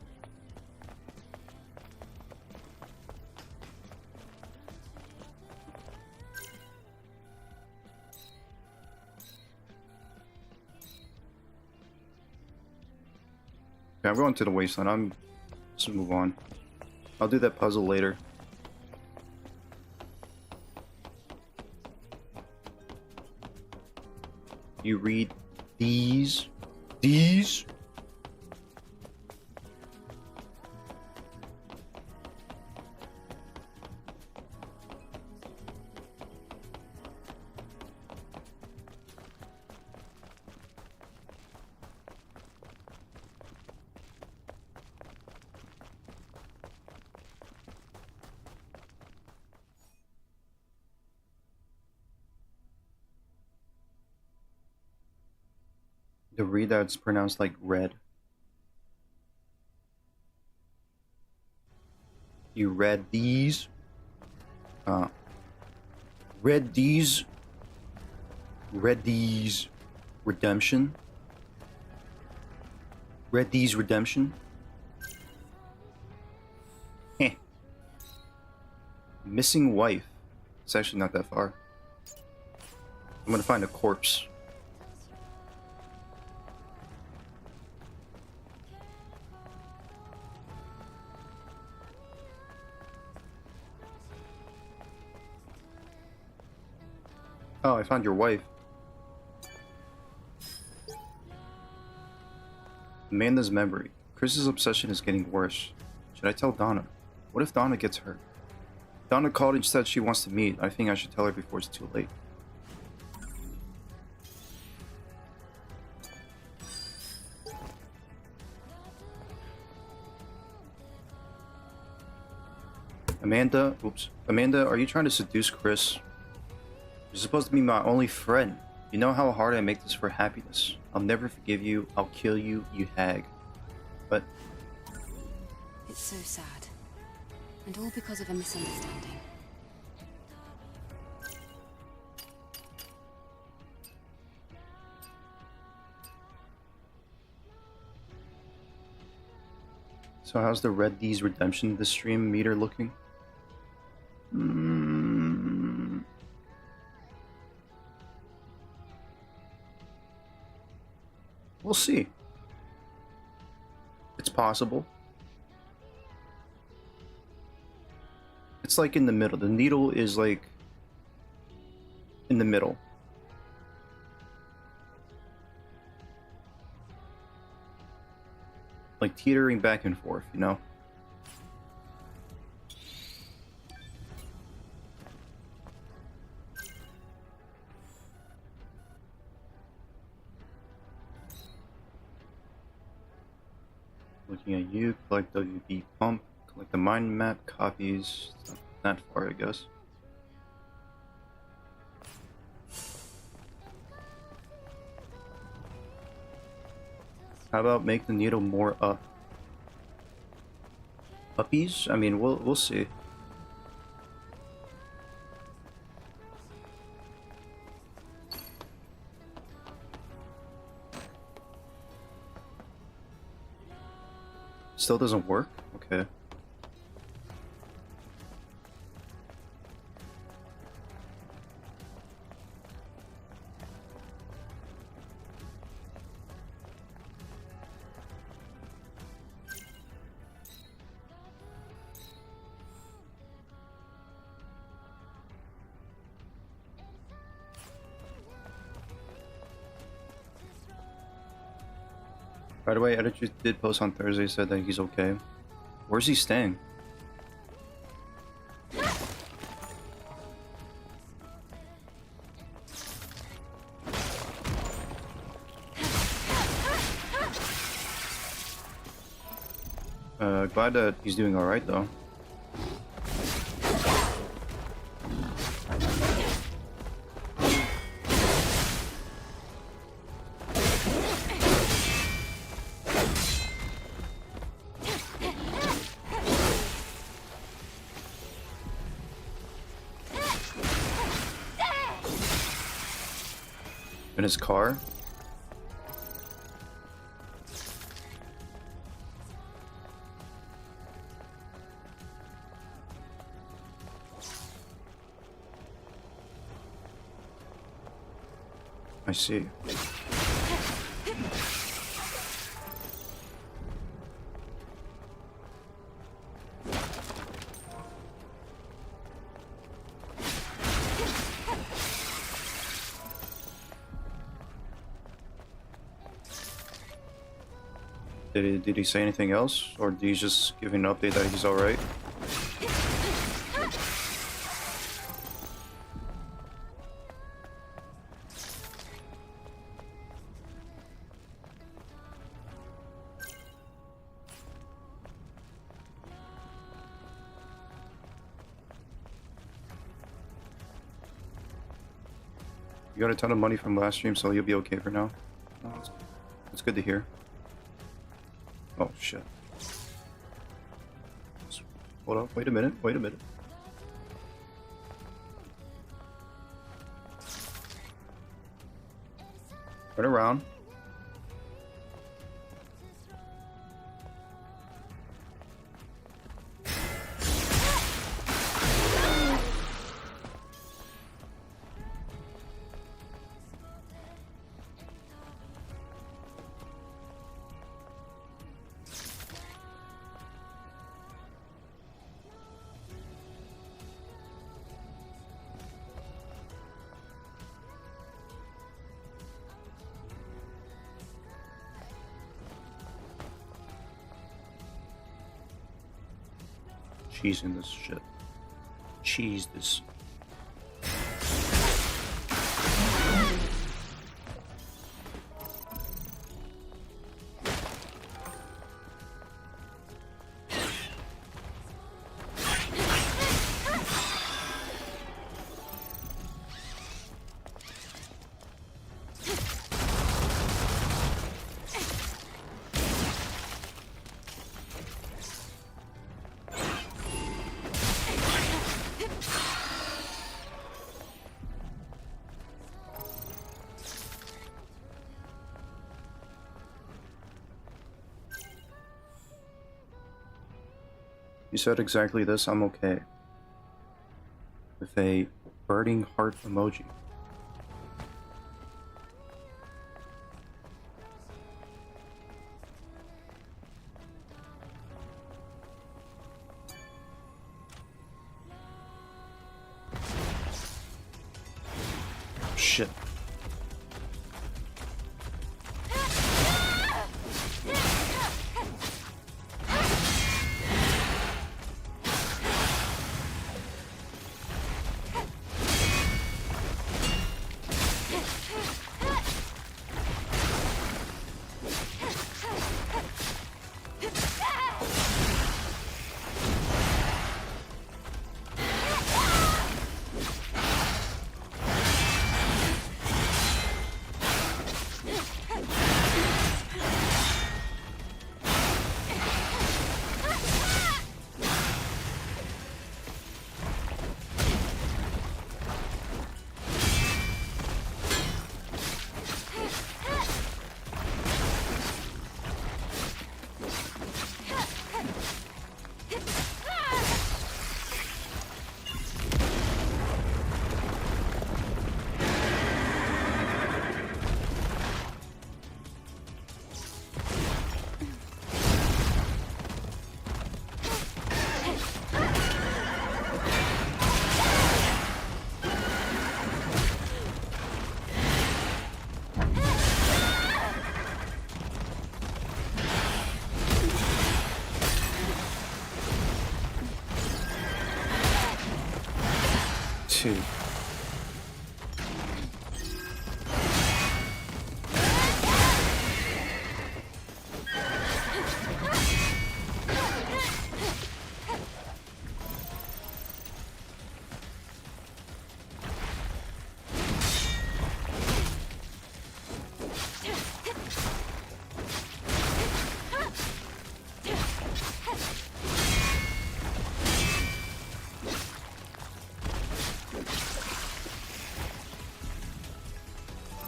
Okay, I'm going to the wasteland. Let's move on. I'll do that puzzle later. You read these? These? The read that's pronounced like red. You read these? Read these? Read these redemption? Read these redemption? Heh. Missing wife. It's actually not that far. I'm gonna find a corpse. Oh, I found your wife. Amanda's memory. Chris's obsession is getting worse. Should I tell Donna? What if Donna gets hurt? Donna called and said she wants to meet. I think I should tell her before it's too late. Amanda, oops. Amanda, are you trying to seduce Chris? You're supposed to be my only friend. You know how hard I make this for happiness. I'll never forgive you. I'll kill you, you hag. But... It's so sad. And all because of a misunderstanding. So how's the Red D's Redemption this stream meter looking? We'll see. It's possible. It's like in the middle. The needle is like in the middle. Like teetering back and forth, you know? Looking at you, collect WB pump, collect the mind map copies. It's not that far, I guess. How about make the needle more up? Puppies? I mean, we'll see. Still doesn't work? Okay. By the way, editor did post on Thursday, said that he's okay. Where's he staying? Glad that he's doing alright though. In his car? I see. Did he say anything else? Or did he just give an update that he's alright? You got a ton of money from last stream, so you'll be okay for now. Oh, that's good. good to hear. Oh shit. Hold on, wait a minute, wait a minute. Turn around. Cheese in this shit. Cheese this. You said exactly this, I'm okay. With a burning heart emoji. Shit. Two.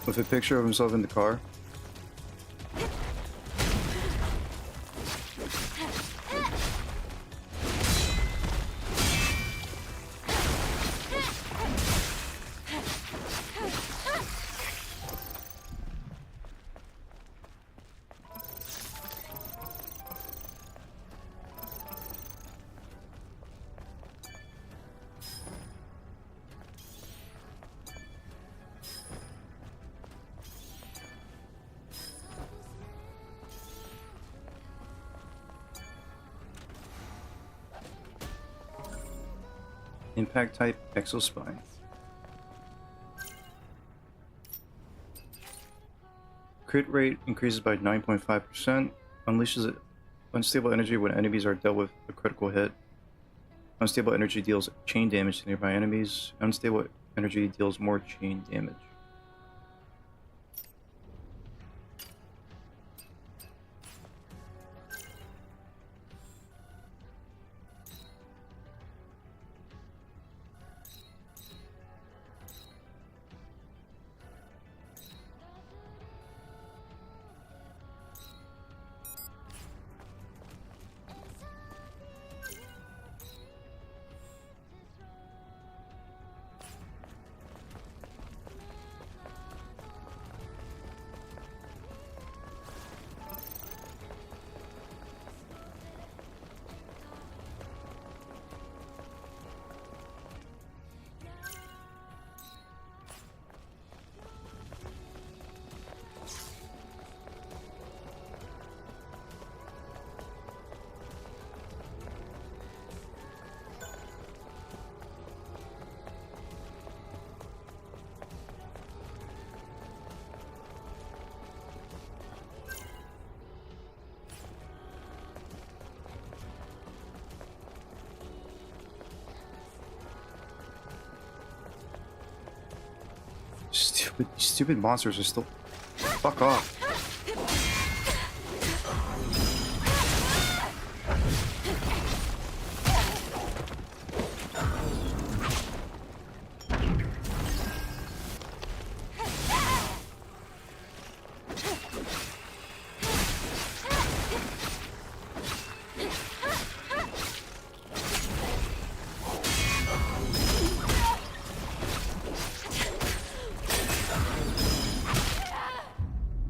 With a picture of himself in the car. Impact type exospine. Crit rate increases by 9.5%. Unleashes unstable energy when enemies are dealt with a critical hit. Unstable energy deals chain damage to nearby enemies. Unstable energy deals more chain damage. These stupid monsters are still... Fuck off.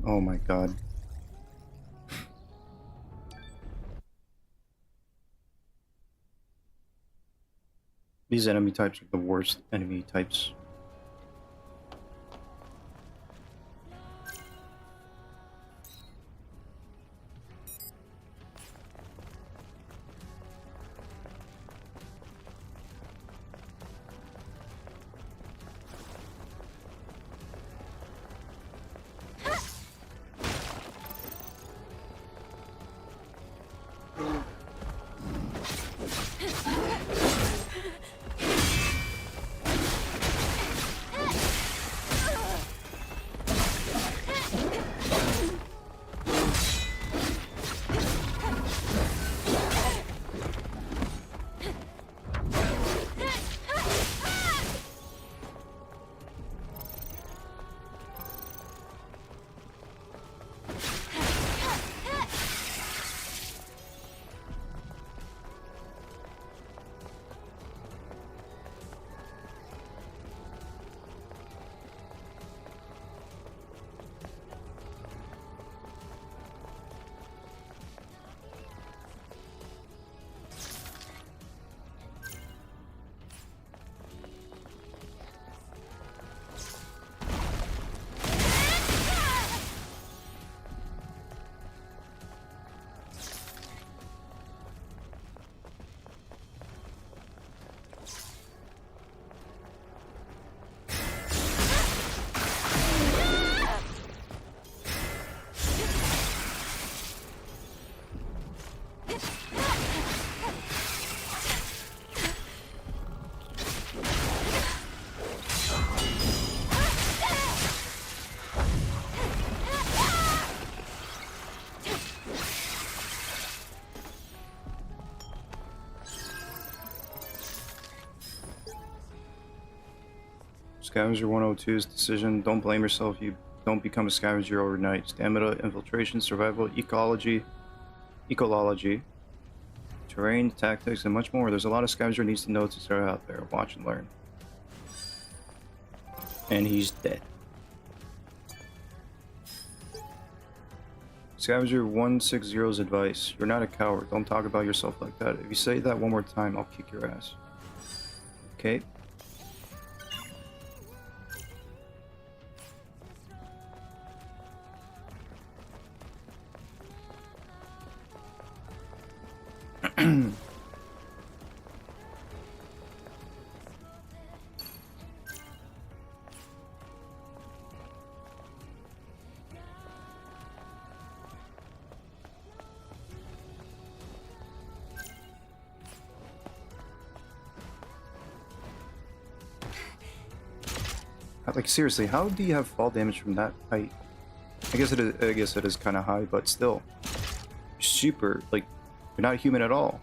Oh my god. These enemy types are the worst enemy types. Scavenger 102's decision. Don't blame yourself. You don't become a scavenger overnight. Stamina, infiltration, survival, ecology, terrain, tactics, and much more. There's a lot of scavenger needs to know to start out there. Watch and learn. And he's dead. Scavenger 160's advice. You're not a coward. Don't talk about yourself like that. If you say that one more time, I'll kick your ass. Okay? Like seriously, how do you have fall damage from that height? I guess it is kind of high, but still, super. Like, you're not human at all.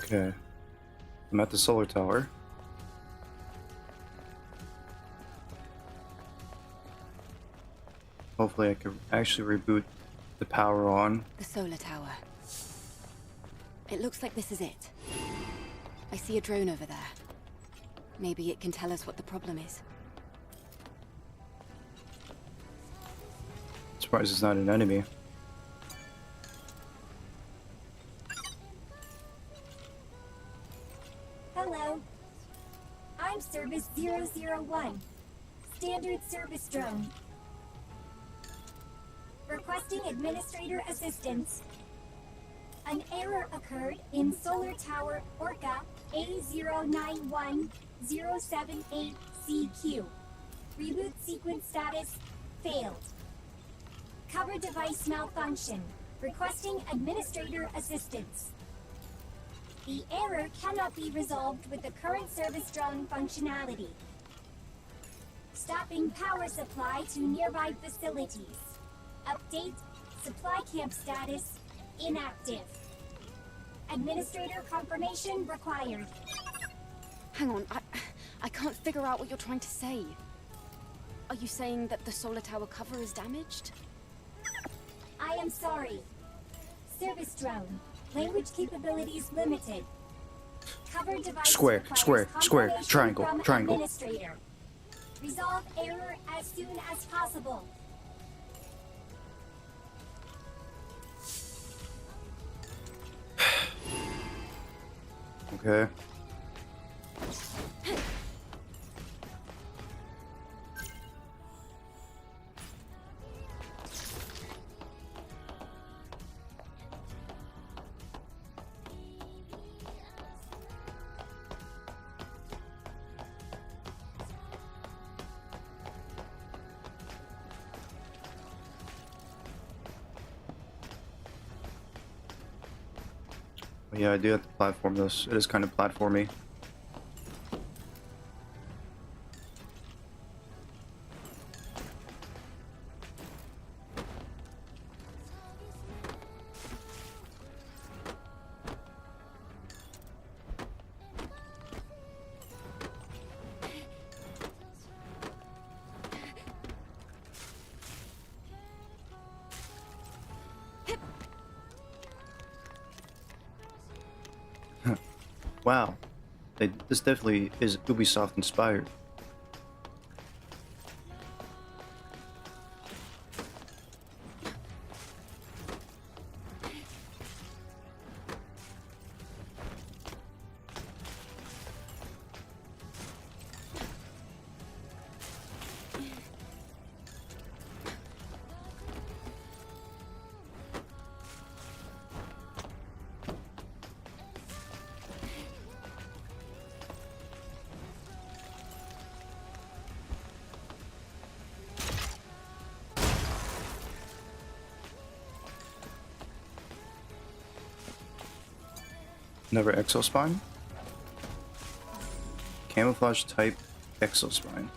Okay. I'm at the solar tower. Hopefully I can actually reboot the power on. The solar tower. It looks like this is it. I see a drone over there. Maybe it can tell us what the problem is. Surprised it's not an enemy. Hello. I'm Service 001. Standard service drone. Requesting administrator assistance. An error occurred in Solar Tower Orca A091078CQ. Reboot sequence status failed. Cover device malfunction. Requesting administrator assistance. The error cannot be resolved with the current service drone functionality. Stopping power supply to nearby facilities. Update, supply camp status, inactive. Administrator confirmation required. Hang on, I can't figure out what you're trying to say. Are you saying that the solar tower cover is damaged? I am sorry. Service drone. Language capabilities limited. Cover device Square, requires square, confirmation triangle, from triangle. Administrator. Resolve error as soon as possible. Okay. Yeah, I do have to platform this. It is kind of platformy. Wow, this definitely is Ubisoft inspired. Never exospine? Camouflage type exospine.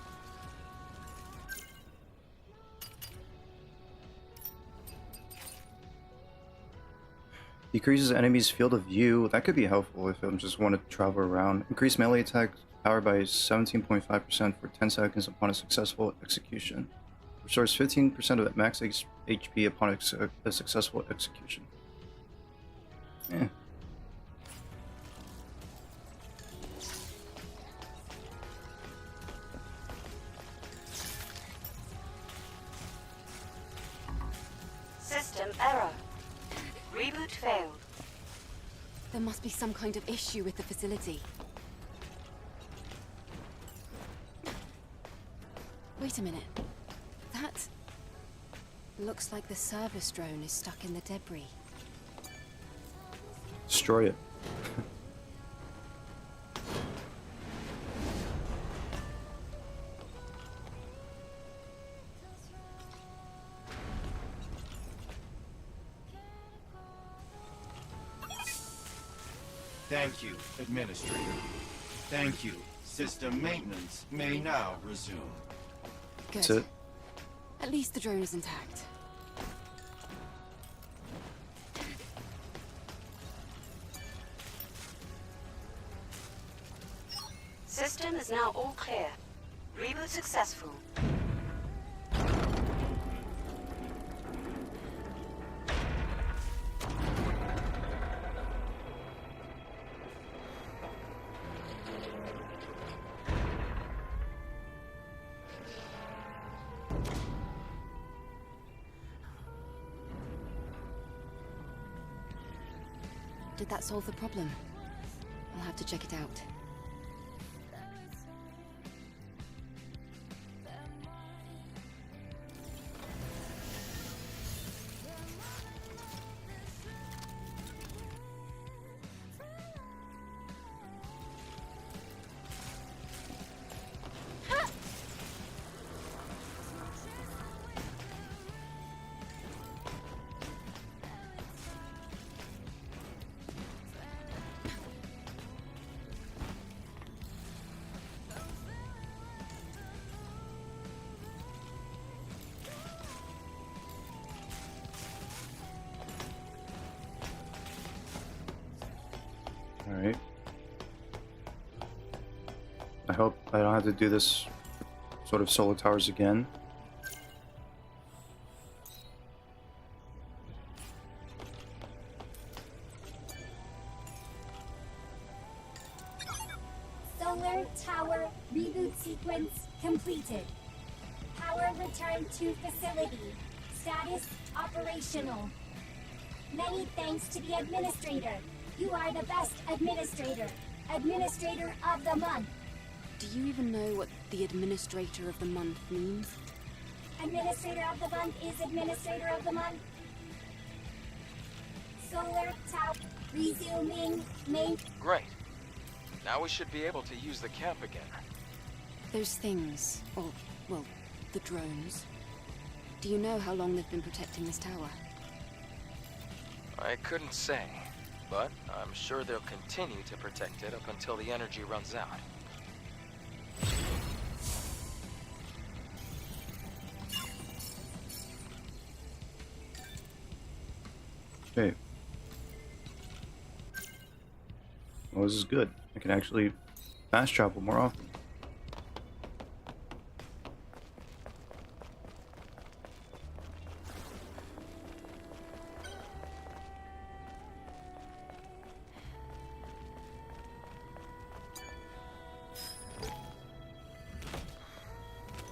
Decreases enemies' field of view. That could be helpful if I just want to travel around. Increase melee attack power by 17.5% for 10 seconds upon a successful execution. Restores 15% of max HP upon a successful execution. Eh. System error. Reboot failed. There must be some kind of issue with the facility. Wait a minute. That looks like the service drone is stuck in the debris. Destroy it. Thank you, Administrator. Thank you. System maintenance may now resume. Good. That's it. At least the drone is intact. System is now all clear. Reboot successful. Did that solve the problem? I'll have to check it out. Alright. I hope I don't have to do this sort of solar towers again. Solar tower reboot sequence completed. Power returned to facility. Status operational. Many thanks to the administrator. You are the best administrator. Administrator of the month. Do you even know what the Administrator of the Month means? Administrator of the month is administrator of the month. Solar tower resuming main. Great. Now we should be able to use the camp again. Those things, or, well, the drones. Do you know how long they've been protecting this tower? I couldn't say, but I'm sure they'll continue to protect it up until the energy runs out. Okay. Well, this is good. I can actually fast travel more often.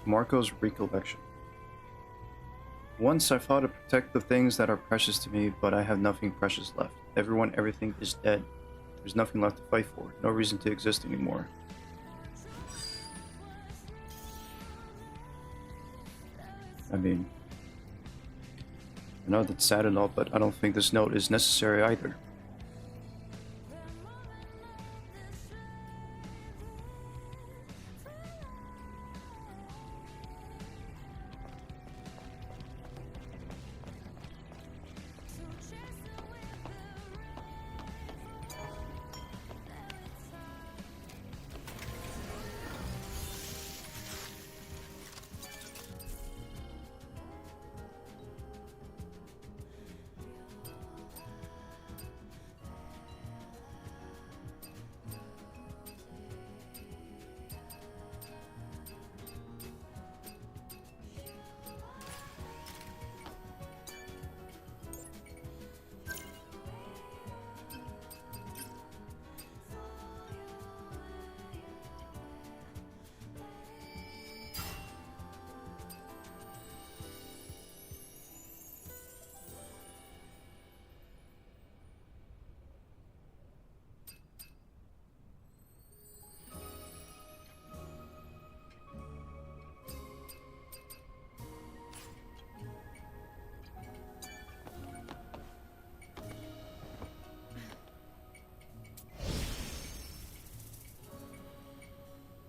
Marco's recollection. Once I fought to protect the things that are precious to me, but I have nothing precious left. Everyone, everything is dead. There's nothing left to fight for. No reason to exist anymore. I mean, I know that's sad and all, but I don't think this note is necessary either.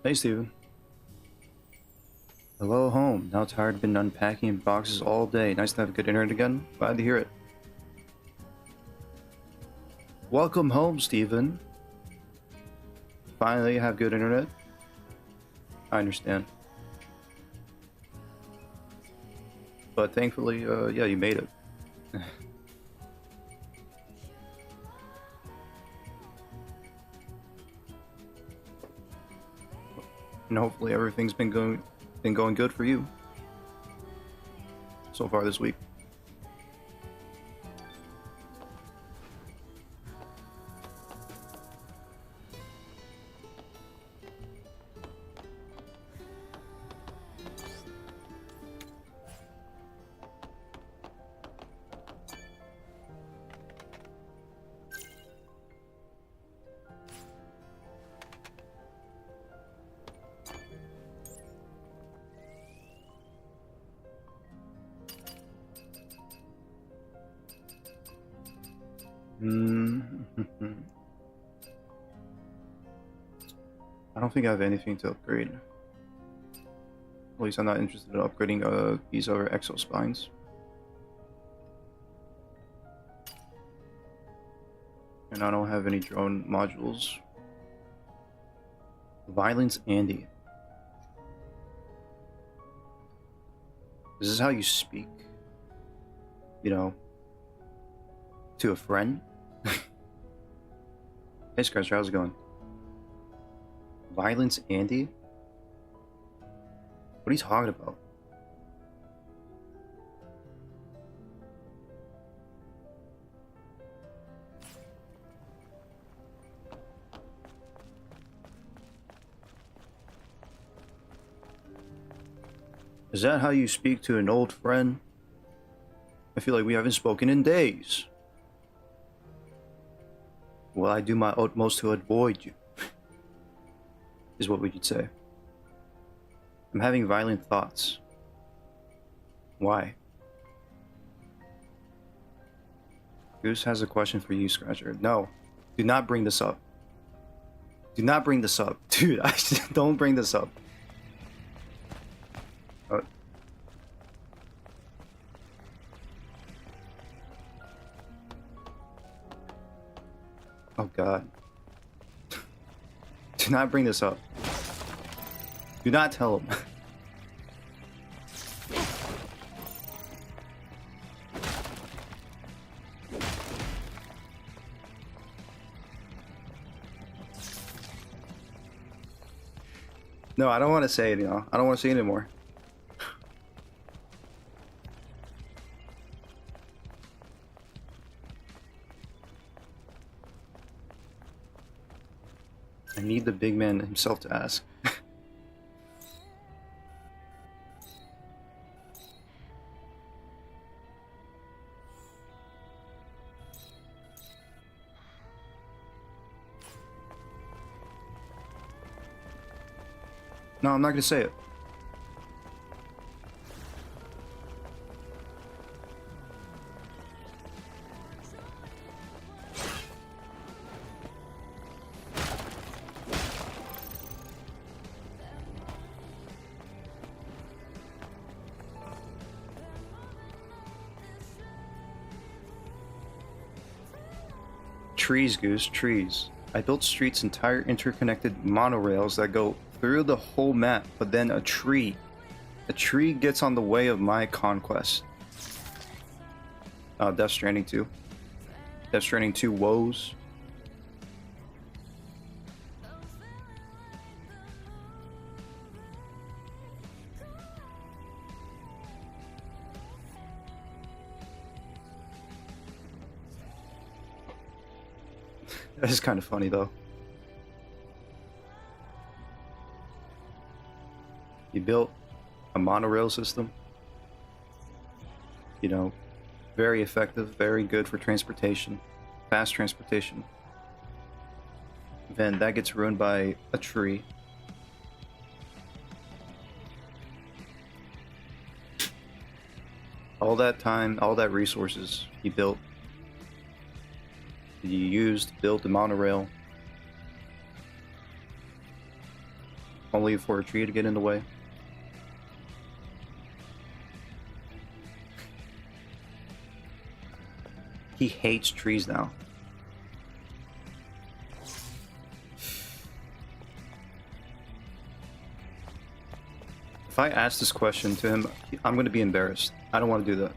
Hey, Steven. Hello, home. Now tired, been unpacking boxes all day. Nice to have good internet again. Glad to hear it. Welcome home, Steven. Finally have good internet. I understand. But thankfully, yeah, you made it. And hopefully everything's been going good for you so far this week. I don't think I have anything to upgrade. At least I'm not interested in upgrading these other exospines. And I don't have any drone modules. Violence Andy. This is how you speak, you know, to a friend. Hey Scratcher, how's it going? Violence Andy? What are you talking about? Is that how you speak to an old friend? I feel like we haven't spoken in days. Well, I do my utmost to avoid you, is what we could say. I'm having violent thoughts. Why? Goose has a question for you, Scratcher. No, do not bring this up. Do not bring this up. Dude, don't bring this up. Oh God. Do not bring this up. Do not tell him. No, I don't want to say it, you know. I don't want to say it anymore. I need the big man himself to ask. No, I'm not gonna say it. Trees, Goose, trees. I built streets, entire interconnected monorails that go through the whole map, but then a tree gets on the way of my conquest. Death Stranding 2. Death Stranding 2 woes. That is kind of funny though. You built a monorail system, you know, very effective, very good for transportation, fast transportation. Then that gets ruined by a tree. All that time, all that resources you built, you used to build the monorail, only for a tree to get in the way. He hates trees now. If I ask this question to him, I'm going to be embarrassed. I don't want to do that.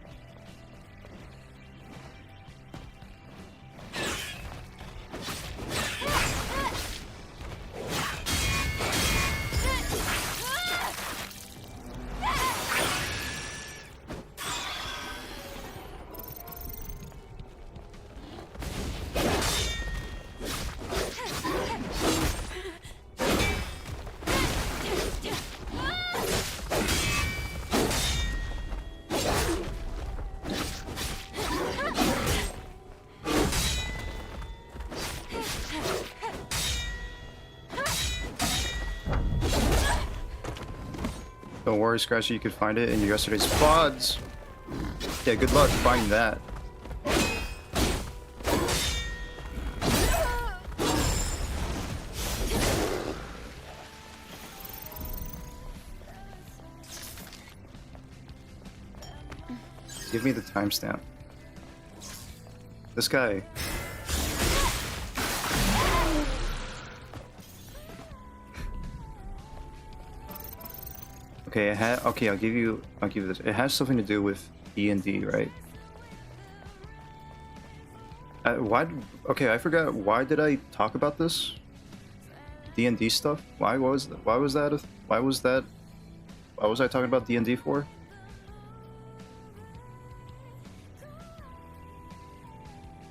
Don't worry, Scratchy, you could find it in yesterday's pods. Yeah, good luck finding that. Give me the timestamp. This guy. Okay, okay, I'll give you this. It has something to do with D&D, right? Okay, I forgot. Why did I talk about this? D&D stuff? Why was I talking about D&D for?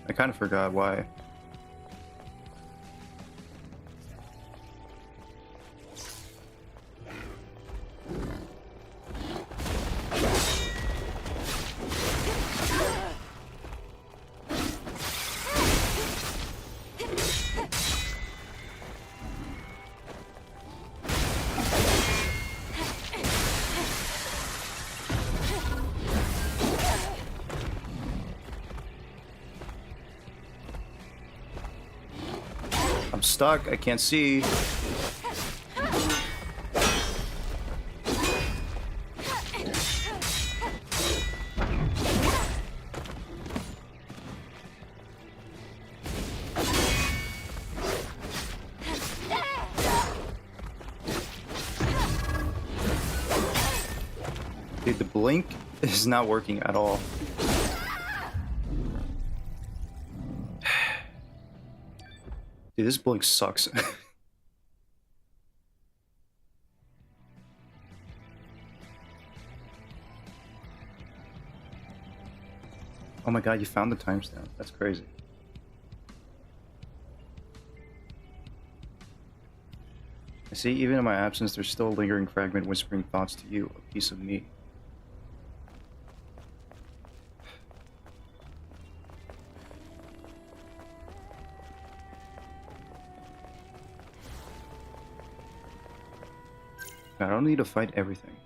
I kind of forgot why. I'm stuck. I can't see. Dude, the blink is not working at all. Dude, this blink sucks. Oh my god, you found the timestamp. That's crazy. I see, even in my absence, there's still a lingering fragment whispering thoughts to you, a piece of me. I don't need to fight everything.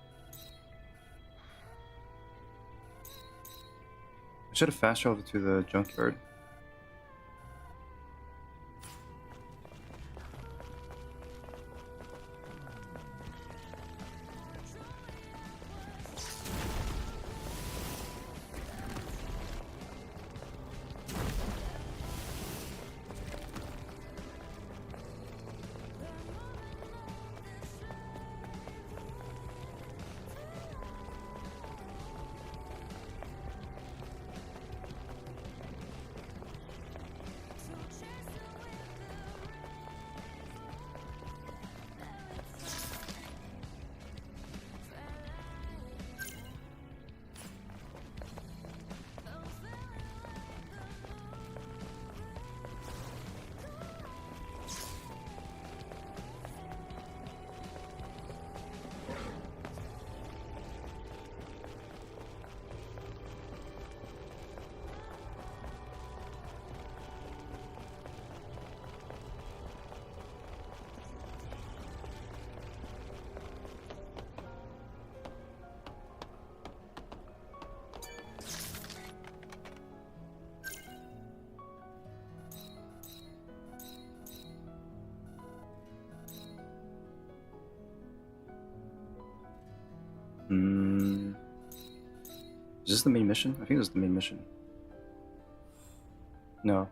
I should have fast traveled to the junkyard. Is this the main mission? I think this is the main mission. No.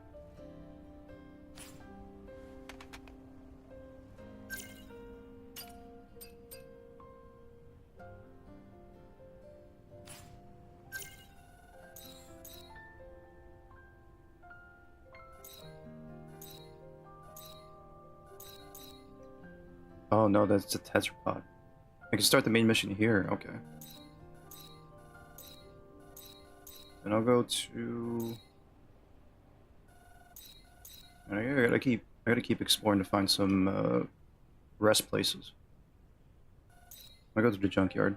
Oh no, that's a tetrapod. I can start the main mission here. Okay. Then I'll go to. I gotta keep exploring to find some rest places. I'll go to the junkyard.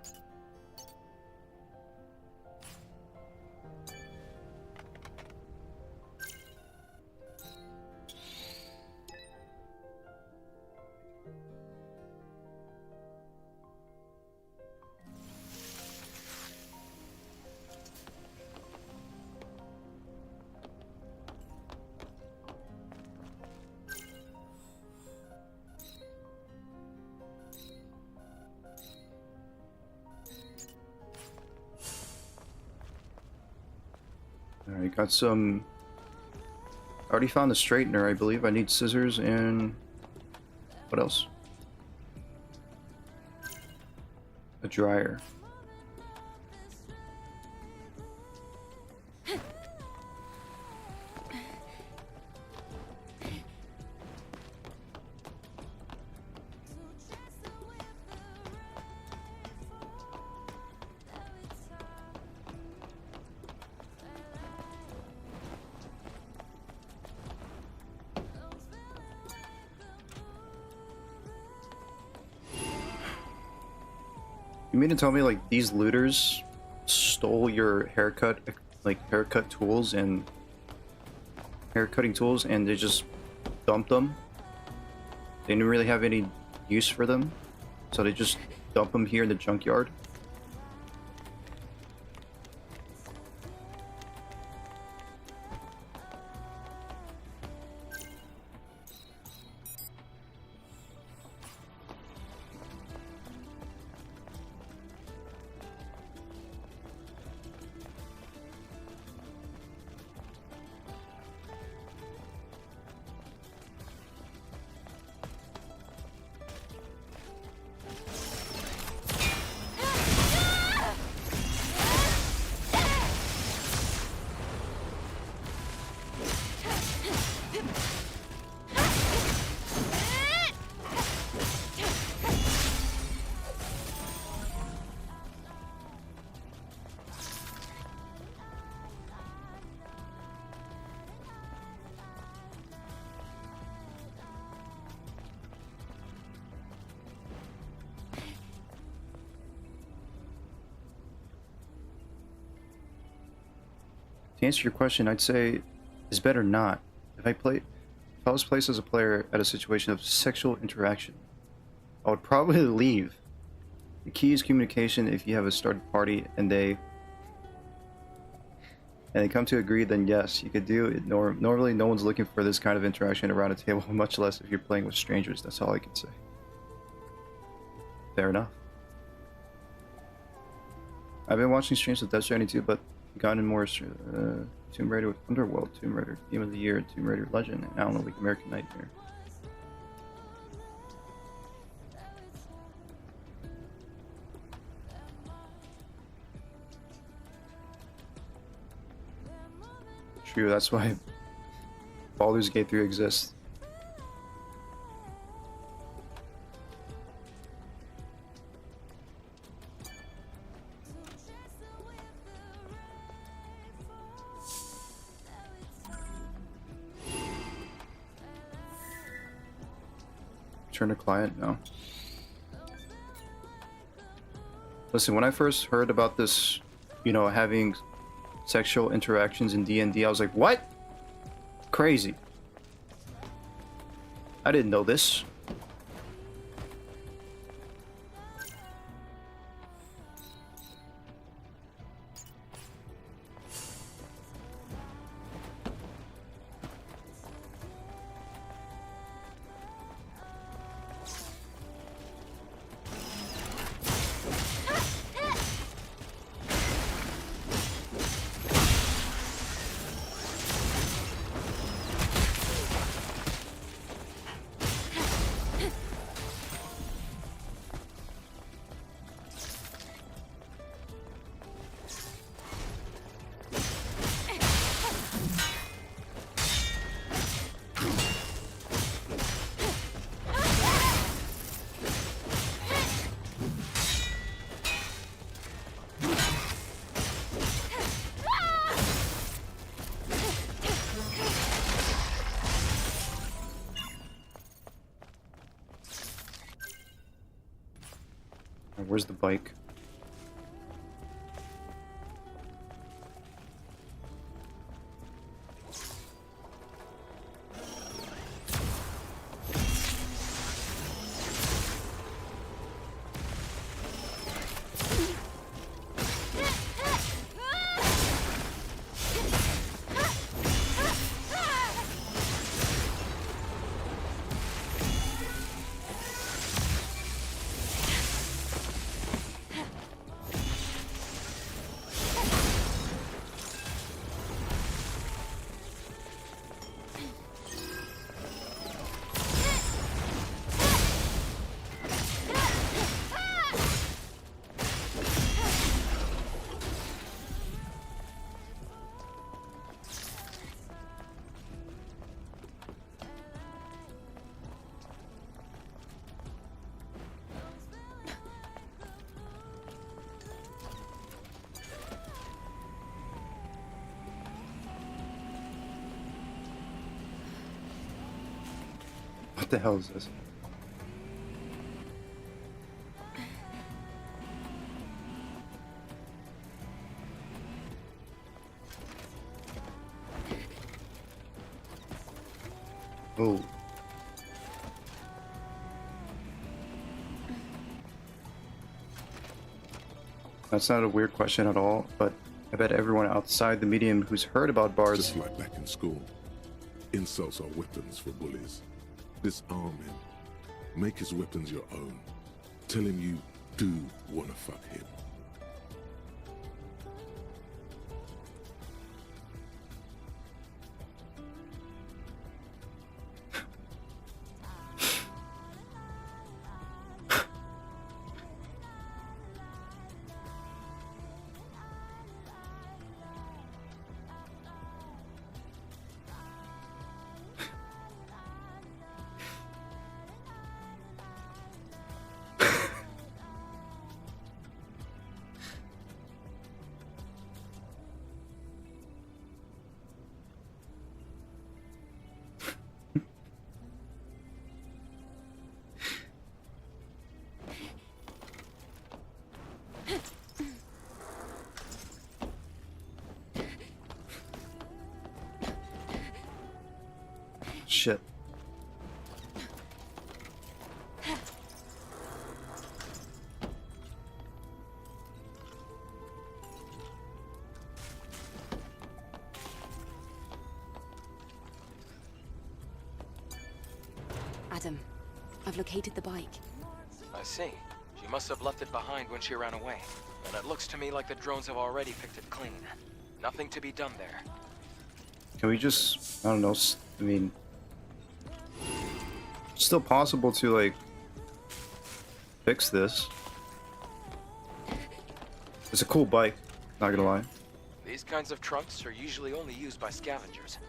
I got some. I already found the straightener, I believe. I need scissors and what else? A dryer. You mean to tell me, like, these looters stole your haircut, like, haircut tools and haircutting tools, and they just dumped them? They didn't really have any use for them, so they just dump them here in the junkyard? To answer your question, I'd say it's better not. If I was placed as a player at a situation of sexual interaction, I would probably leave. The key is communication. If you have a started party and they come to agree, then yes, you could do it. Normally, no one's looking for this kind of interaction around a table, much less if you're playing with strangers. That's all I can say. Fair enough. I've been watching streams of Death Stranding too, but gotten more Tomb Raider with Underworld, Tomb Raider Game of the Year, Tomb Raider Legend, and I don't know, like American Nightmare. True, that's why Baldur's Gate 3 exists. Turn to client? No. Listen, when I first heard about this, you know, having sexual interactions in D&D, I was like, what? Crazy. I didn't know this. Where's the bike? What the hell is this? Oh. That's not a weird question at all, but I bet everyone outside the medium who's heard about bards. Just like back in school, insults are weapons for bullies. Disarm him. Make his weapons your own. Tell him you do want to fuck him. Shit. Adam, I've located the bike. I see. She must have left it behind when she ran away. And it looks to me like the drones have already picked it clean. Nothing to be done there. Can we just, I don't know, I mean, it's still possible to, like, fix this. It's a cool bike, not gonna lie. These kinds of trunks are usually only used by scavengers.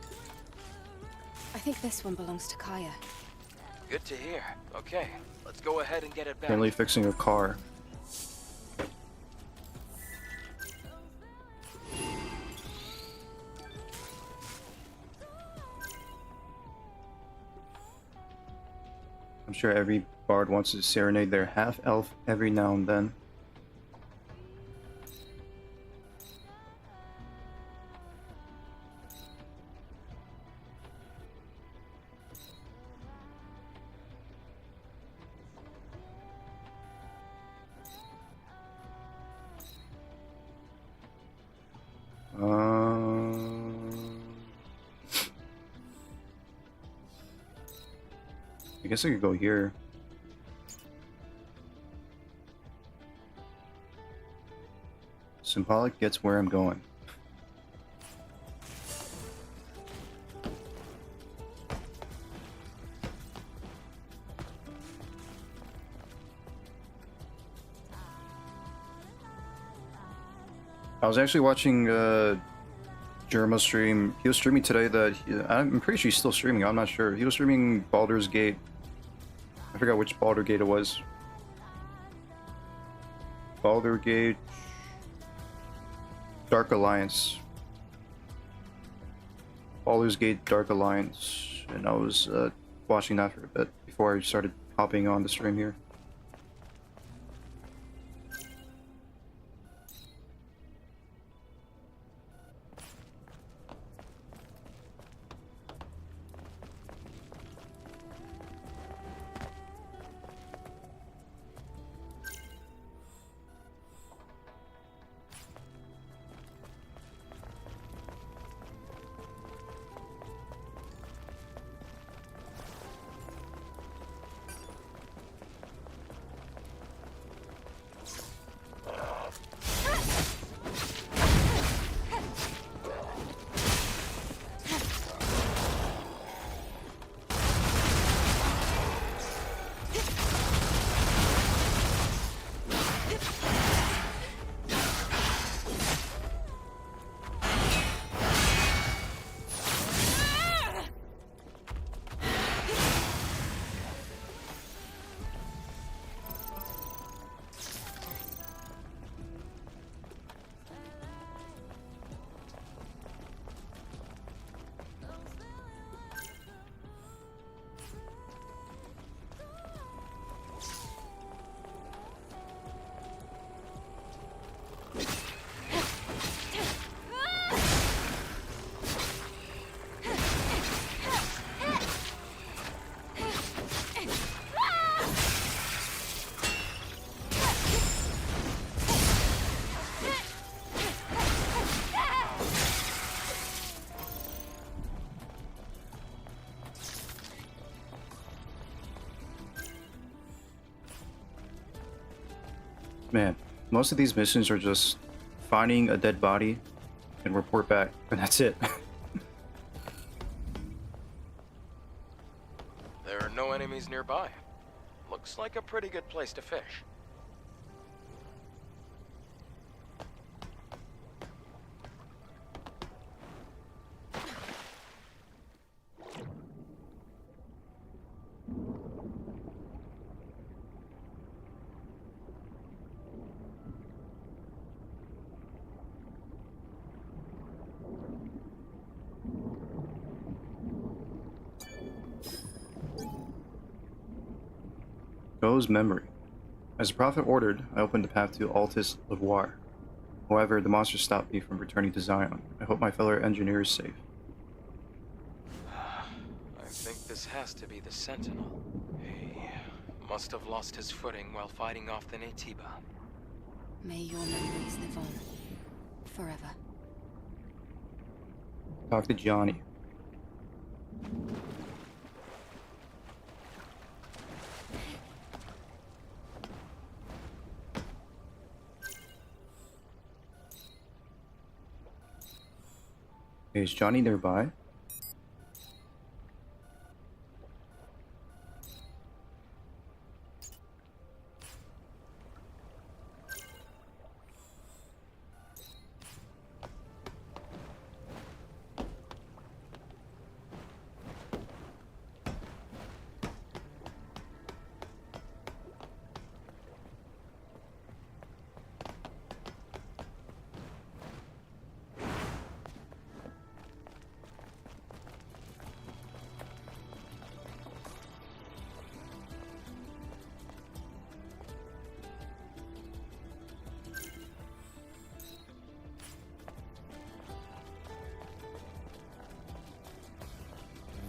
I think this one belongs to Kaya. Good to hear. Okay, let's go ahead and get it back. Apparently fixing a car. I'm sure every bard wants to serenade their half-elf every now and then. I guess I could go here. Symbolic gets where I'm going. I was actually watching Jerma stream. He was streaming today that I'm pretty sure he's still streaming. I'm not sure. He was streaming Baldur's Gate. I forgot which Baldur Gate it was. Baldur Gate Dark Alliance. Baldur's Gate Dark Alliance. And I was watching that for a bit before I started hopping on the stream here. Man, most of these missions are just finding a dead body and report back, and that's it. There are no enemies nearby. Looks like a pretty good place to fish. Go's memory. As the Prophet ordered, I opened the path to Altus Lavoir. However, the monster stopped me from returning to Zion. I hope my fellow engineer is safe. I think this has to be the Sentinel. He must have lost his footing while fighting off the Natiba. May your memories live on. Forever. Talk to Johnny. Hey, is Johnny nearby?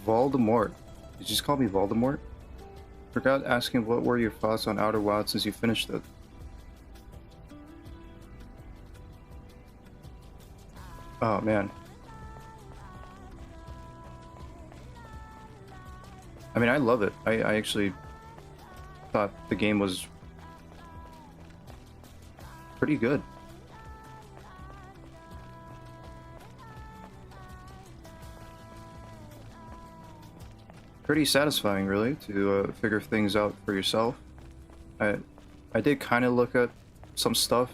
Voldemort. Did you just call me Voldemort? Forgot asking what were your thoughts on Outer Wilds since you finished it. Oh man. I mean, I love it. I actually thought the game was pretty good. Pretty satisfying, really, to figure things out for yourself. I did kind of look at some stuff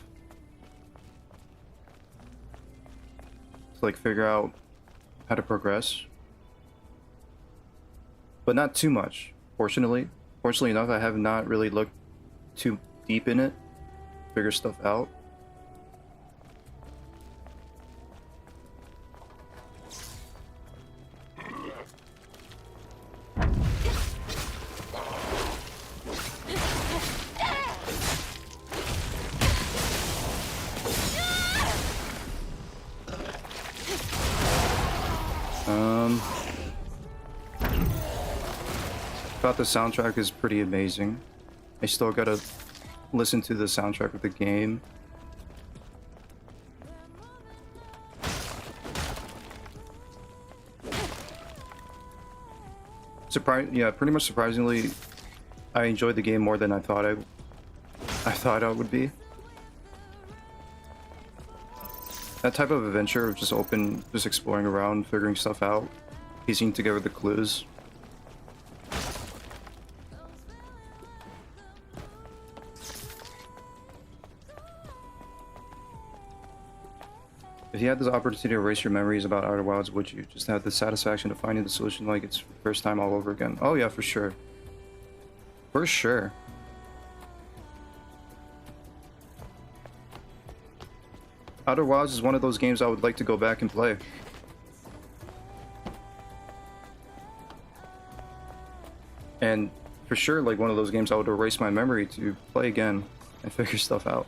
to like figure out how to progress, but not too much. Fortunately enough, I have not really looked too deep in it, figure stuff out. Thought the soundtrack is pretty amazing. I still gotta listen to the soundtrack of the game. Yeah, pretty much surprisingly, I enjoyed the game more than I thought I would be. That type of adventure of just exploring around, figuring stuff out, piecing together the clues. If you had this opportunity to erase your memories about Outer Wilds, would you? Just have the satisfaction of finding the solution like it's first time all over again. Oh yeah, for sure. For sure. Outer Wilds is one of those games I would like to go back and play. And for sure, like one of those games I would erase my memory to play again and figure stuff out.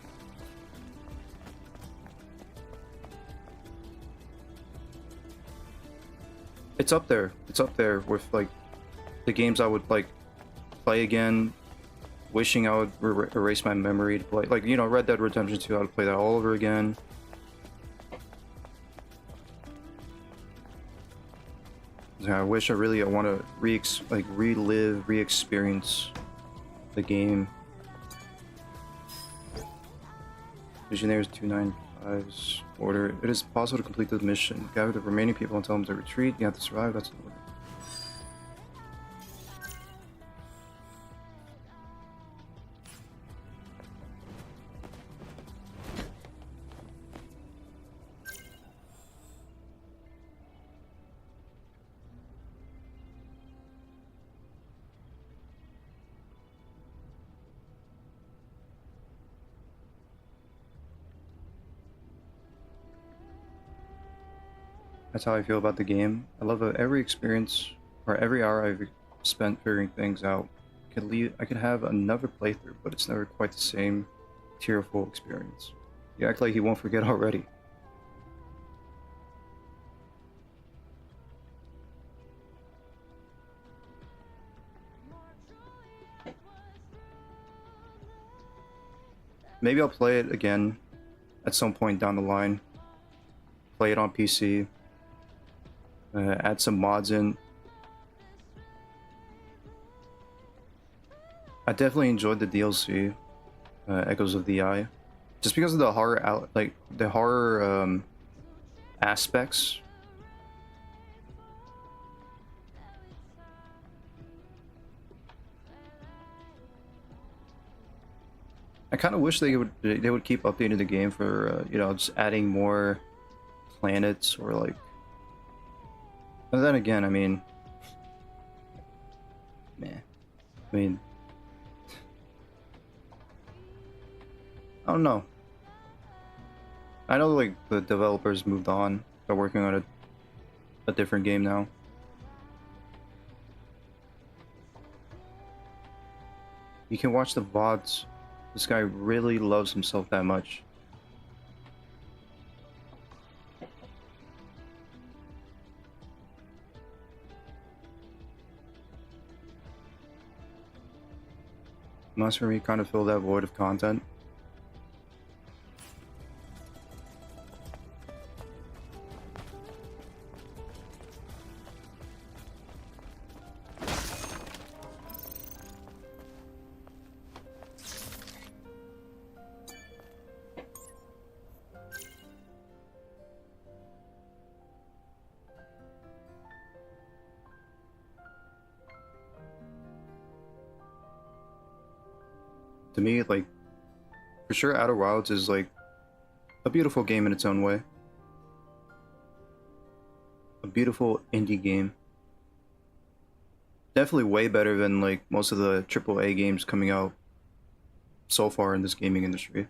It's up there. It's up there with like the games I would like play again, wishing I would erase my memory to play. Like, you know, Red Dead Redemption 2, I would play that all over again. I wish I want to relive, re-experience the game. Legionnaires 295's order. It is possible to complete the mission. Gather the remaining people and tell them to retreat. You have to survive. That's an order. That's how I feel about the game. I love that every experience, or every hour I've spent figuring things out, I could have another playthrough, but it's never quite the same tearful experience. You act like you won't forget already. Maybe I'll play it again at some point down the line. Play it on PC. Add some mods in. I definitely enjoyed the DLC, Echoes of the Eye, just because of the horror, aspects. I kind of wish they would keep updating the game for you know, just adding more planets or like. But then again, I mean, man, I mean, I don't know. I know like the developers moved on. They're working on a different game now. You can watch the VODs. This guy really loves himself that much. Must for me kind of fill that void of content. To me, like, for sure Outer Wilds is like a beautiful game in its own way. A beautiful indie game. Definitely way better than like most of the AAA games coming out so far in this gaming industry.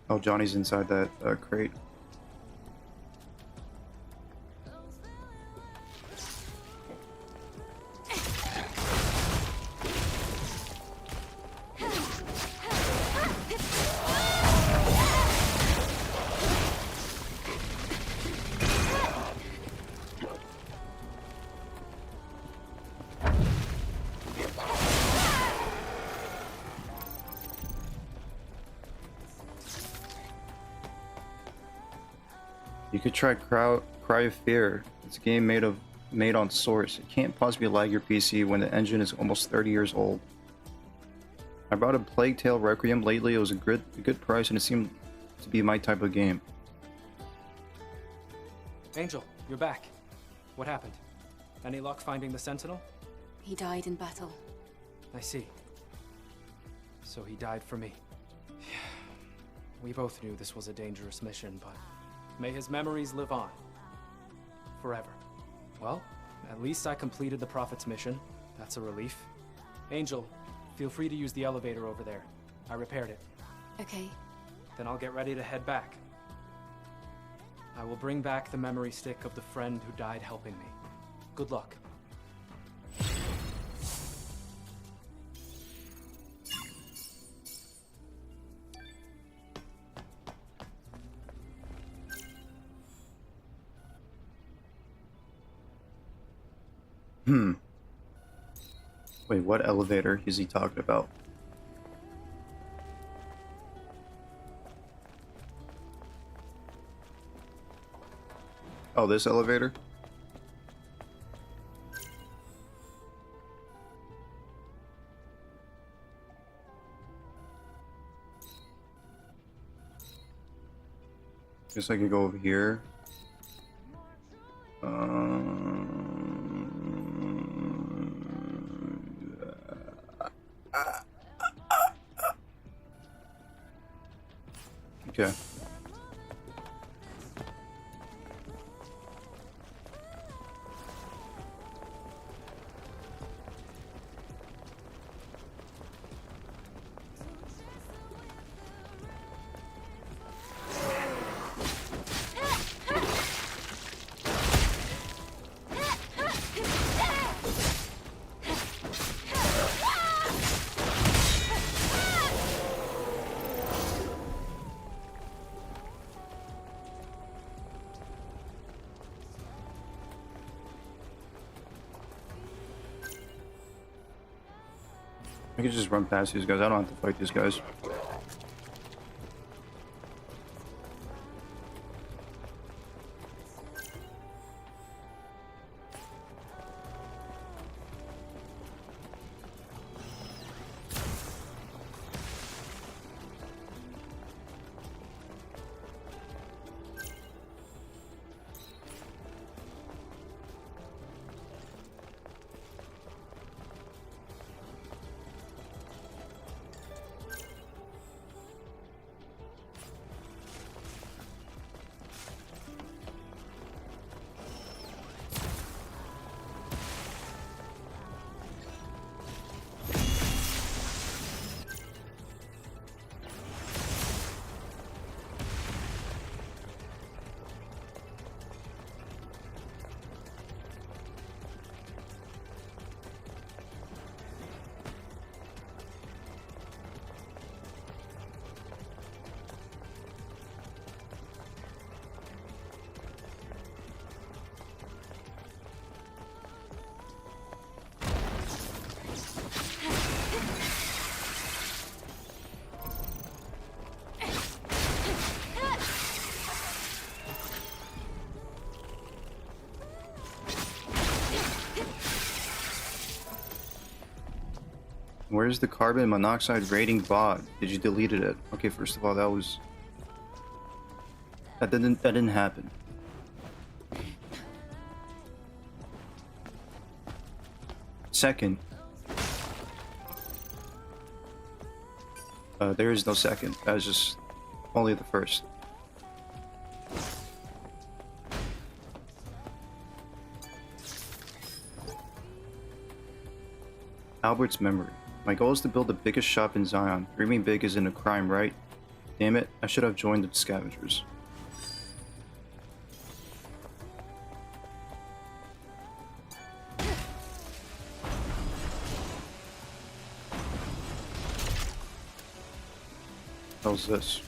Oh, Johnny's inside that crate. You could try Cry of Fear. It's a game made on Source. It can't possibly lag your PC when the engine is almost 30 years old. I bought a Plague Tale Requiem lately. It was a good price and it seemed to be my type of game. Angel, you're back. What happened? Any luck finding the Sentinel? He died in battle. I see. So he died for me. We both knew this was a dangerous mission, but may his memories live on. Forever. Well, at least I completed the Prophet's mission. That's a relief. Angel, feel free to use the elevator over there. I repaired it. Okay. Then I'll get ready to head back. I will bring back the memory stick of the friend who died helping me. Good luck. Wait, what elevator is he talking about? Oh, this elevator? Guess I could go over here. Okay. I could just run past these guys. I don't have to fight these guys. Where's the carbon monoxide rating bot? Did you deleted it? Okay, first of all, that didn't happen. Second, there is no second. That was just only the first. Albert's memory. My goal is to build the biggest shop in Zion. Dreaming big isn't a crime, right? Damn it, I should have joined the scavengers. How's this?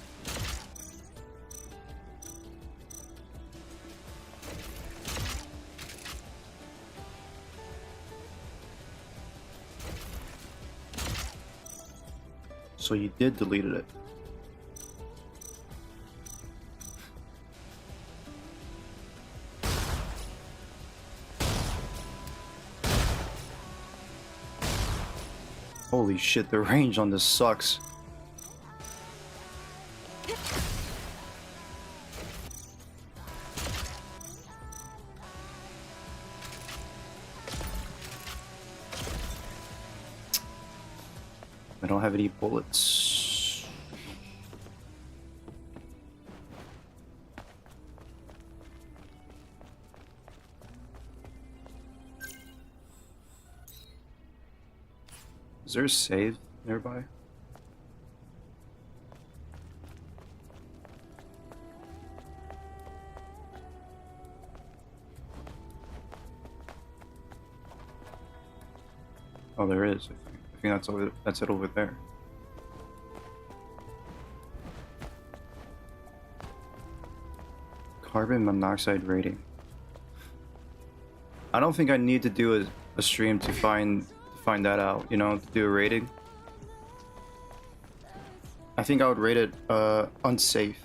So you did deleted it. Holy shit, the range on this sucks. I don't have any bullets. Is there a save nearby? Oh, there is. I think that's over. That's it over there. Carbon monoxide rating. I don't think I need to do a stream to find that out. You know, to do a rating. I think I would rate it unsafe.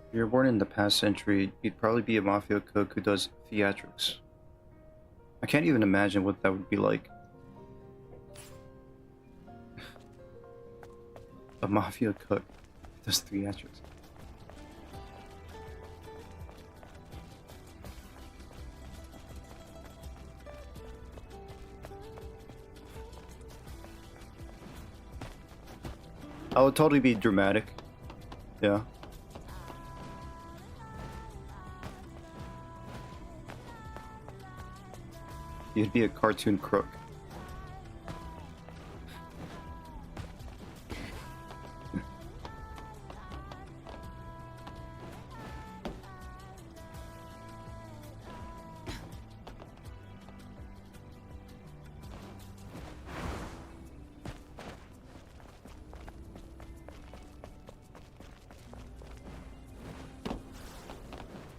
If you're born in the past century, you'd probably be a mafia cook who does theatrics. I can't even imagine what that would be like. A mafia cook who does theatrics. I would totally be dramatic. Yeah. You'd be a cartoon crook.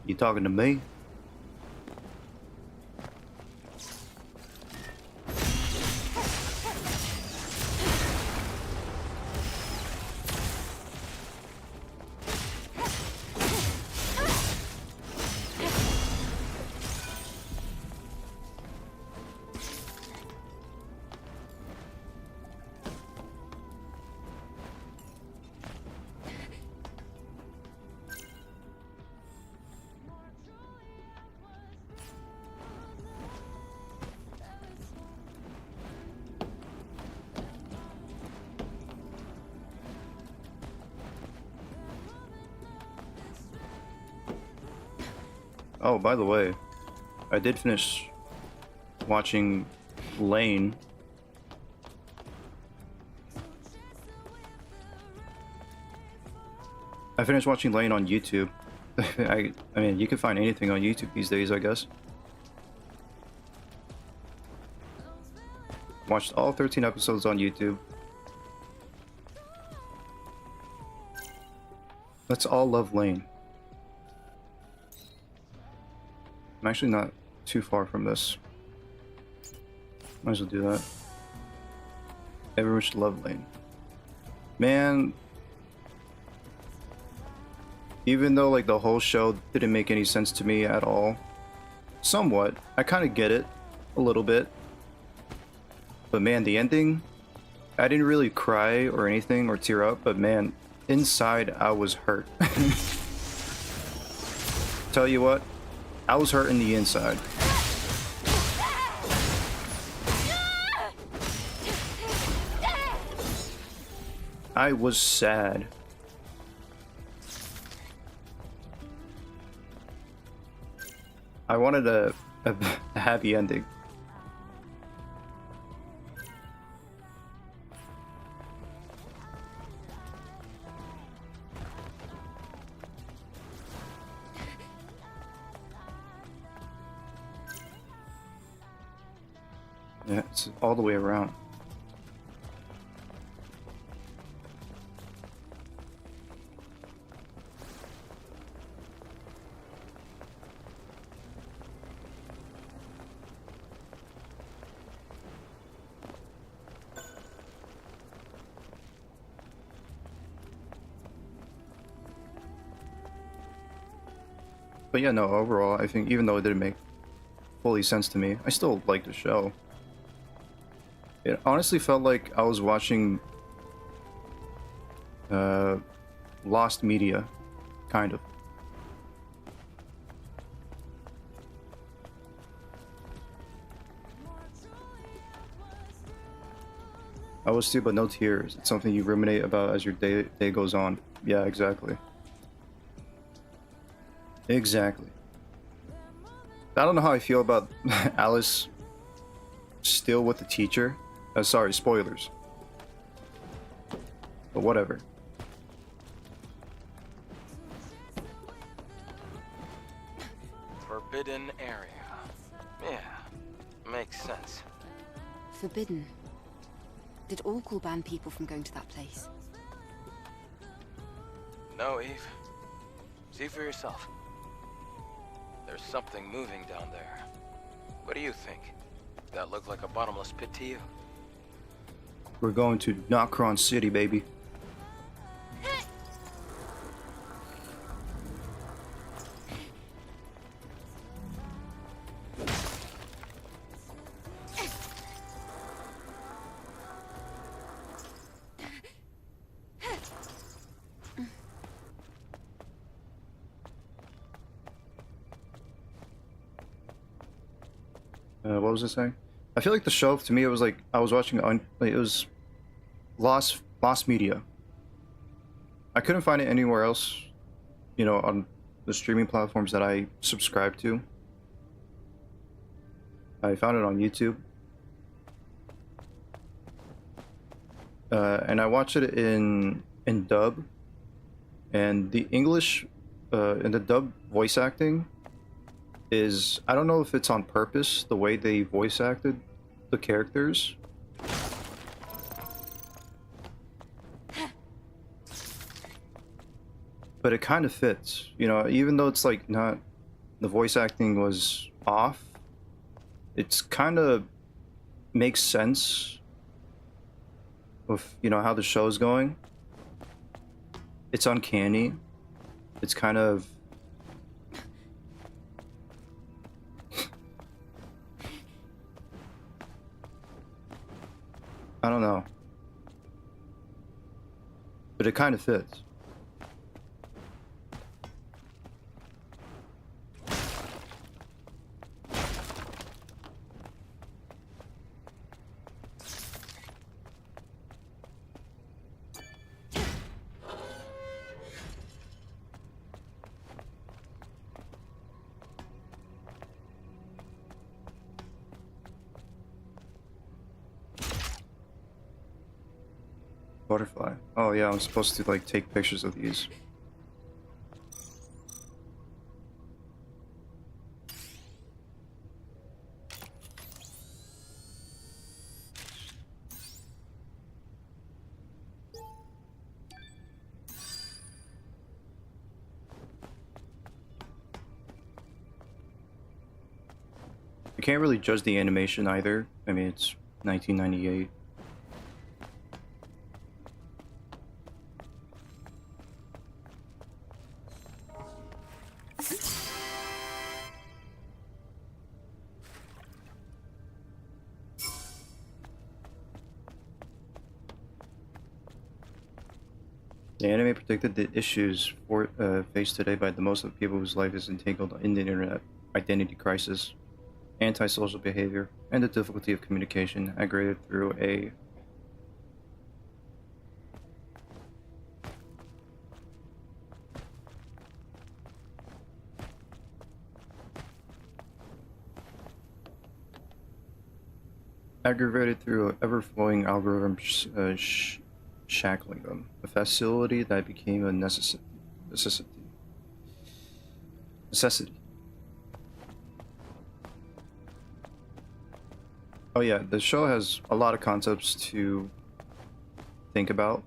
You talking to me? Oh, by the way, I did finish watching Lane. I finished watching Lane on YouTube. I mean, you can find anything on YouTube these days, I guess. Watched all 13 episodes on YouTube. Let's all love Lane. I'm actually not too far from this. Might as well do that. Everyone should love Lane. Man, even though like the whole show didn't make any sense to me at all, somewhat, I kind of get it a little bit. But man, the ending, I didn't really cry or anything or tear up, but man, inside I was hurt. Tell you what, I was hurt in the inside. I was sad. I wanted a happy ending. Yeah, it's all the way around. But yeah, no, overall, I think even though it didn't make fully sense to me, I still liked the show. It honestly felt like I was watching lost media, kind of. I was too, but no tears. It's something you ruminate about as your day goes on. Yeah, exactly. Exactly. I don't know how I feel about Alice still with the teacher. Sorry, spoilers. But whatever. Forbidden area. Yeah, makes sense. Forbidden. Did Orcal ban people from going to that place? No, Eve. See for yourself. There's something moving down there. What do you think? That look like a bottomless pit to you? We're going to Nokron City, baby. What was I saying? I feel like the show, to me, it was like I was watching like, it was lost media. I couldn't find it anywhere else, you know, on the streaming platforms that I subscribe to. I found it on YouTube. And I watched it in dub. And the English and the dub voice acting is, I don't know if it's on purpose, the way they voice acted the characters. But it kind of fits, you know, even though it's like not, the voice acting was off, it's kind of makes sense with, you know, how the show's going. It's uncanny. It's kind of I don't know. But it kind of fits. Butterfly. Oh yeah, I'm supposed to like take pictures of these. You can't really judge the animation either. I mean, it's 1998. The anime predicted the issues faced today by the most of the people whose life is entangled in the internet: identity crisis, antisocial behavior, and the difficulty of communication, aggravated through a ever-flowing algorithm shackling them, a facility that became a necessity. Oh yeah, the show has a lot of concepts to think about.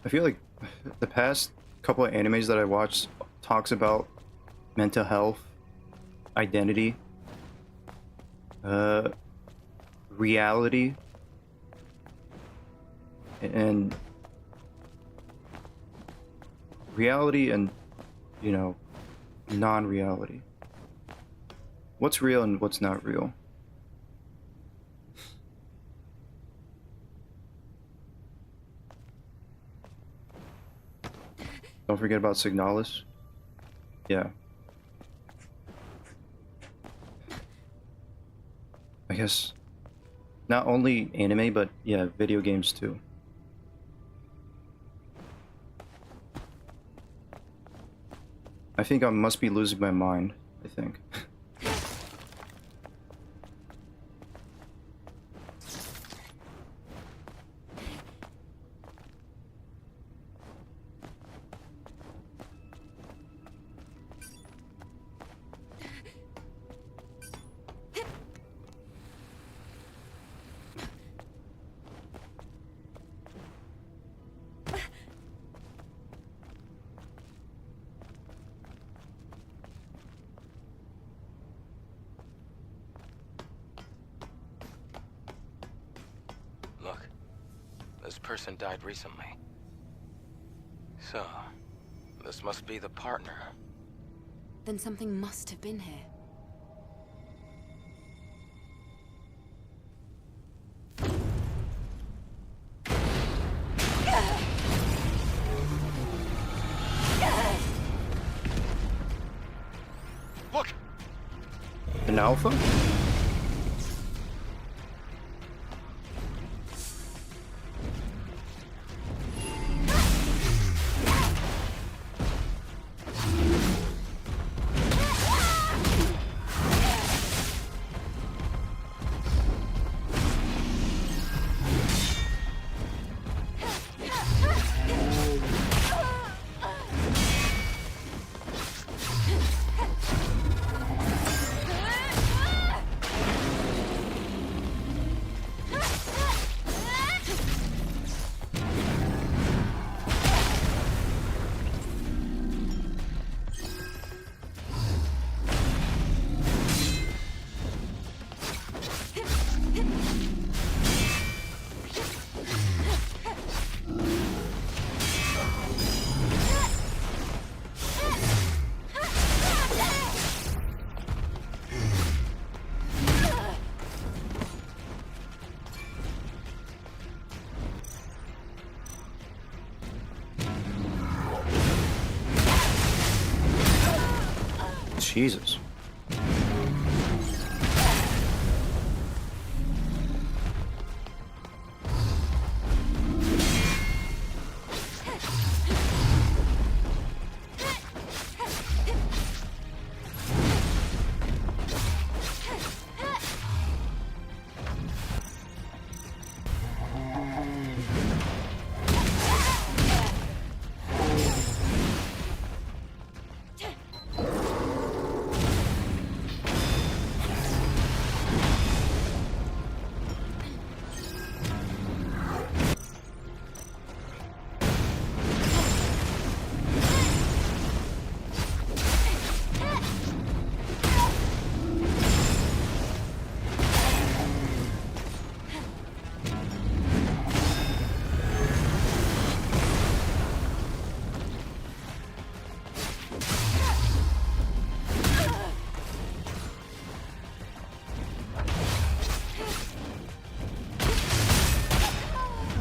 I feel like the past couple of animes that I watched talks about mental health, identity, reality, and you know, non-reality. What's real and what's not real. Don't forget about Signalis. Yeah. I guess not only anime, but yeah, video games too. I think I must be losing my mind, I think. Look, this person died recently. So, this must be the partner. Then something must have been here. Look! An alpha? Jesus.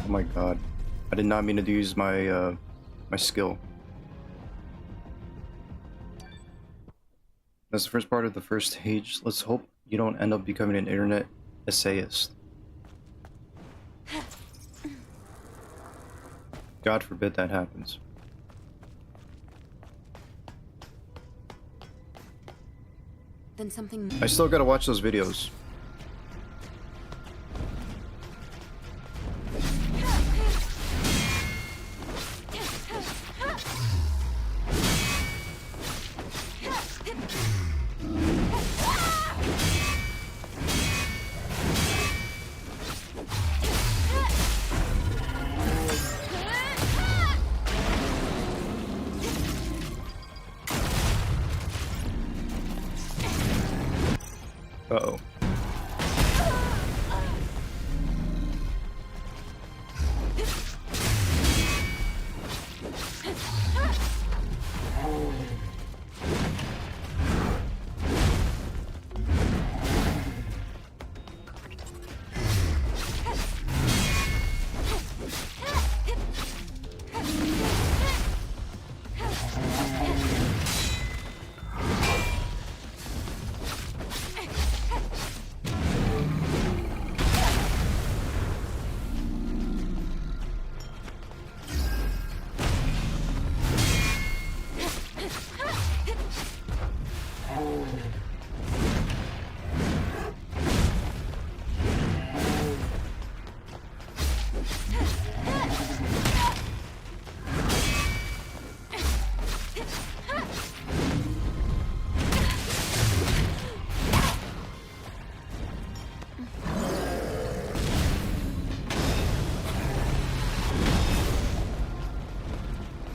Oh my god. I did not mean to use my my skill. That's the first part of the first stage. Let's hope you don't end up becoming an internet essayist. God forbid that happens. Then something... I still gotta watch those videos. Uh-oh.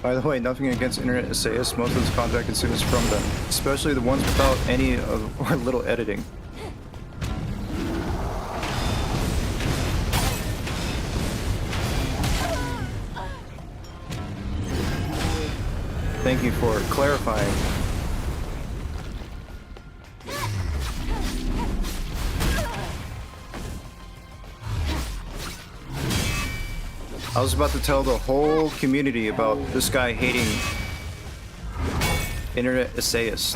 By the way, nothing against internet essayists, most of this content consumes from them, especially the ones without any or little editing. Thank you for clarifying. I was about to tell the whole community about this guy hating internet essayists.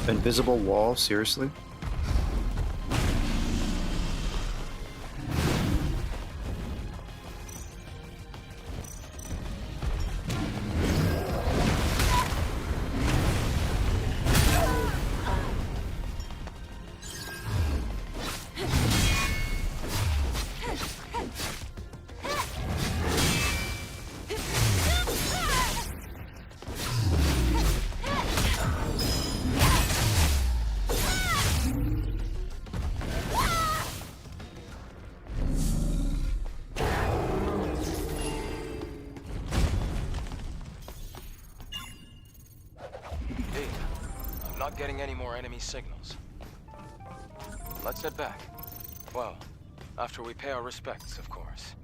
Invisible wall? Seriously? Not getting any more enemy signals. Let's head back. Well, after we pay our respects, of course.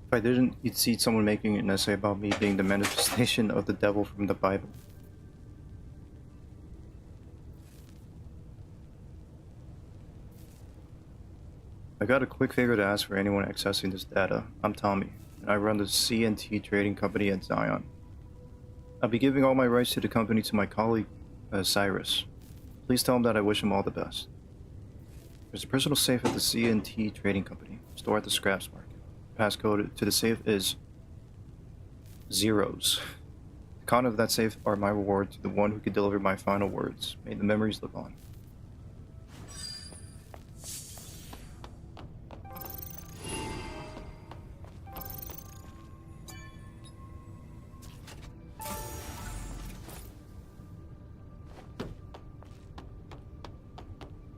If I didn't, you'd see someone making an essay about me being the manifestation of the devil from the Bible. I got a quick favor to ask for anyone accessing this data. I'm Tommy, and I run the CNT trading company at Zion. I'll be giving all my rights to the company to my colleague, Cyrus. Please tell him that I wish him all the best. There's a personal safe at the CNT trading company, stored at the scraps market. Passcode to the safe is zeros. The content of that safe are my reward to the one who could deliver my final words. May the memories live on.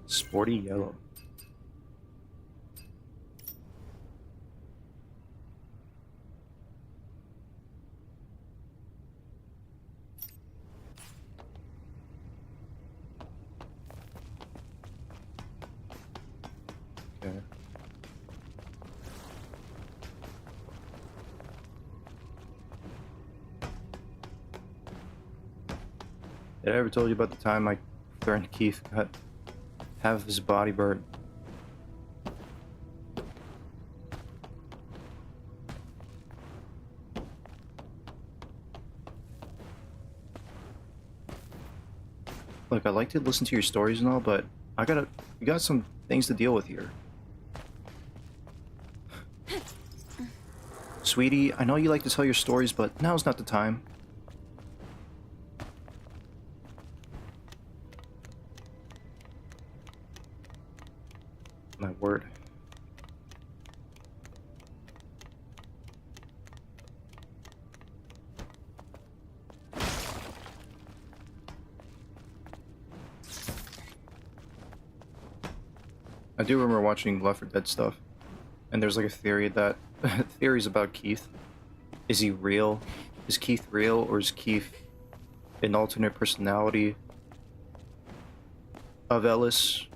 Sporty yellow. Okay. Did I ever told you about the time I threatened Keith got half of his body burned. Look, I like to listen to your stories and all, but we got some things to deal with here. Sweetie, I know you like to tell your stories, but now's not the time. My word. I do remember watching Left 4 Dead stuff, and there's like a theory that theories about Keith. Is he real? Is Keith real, or is Keith an alternate personality of Ellis?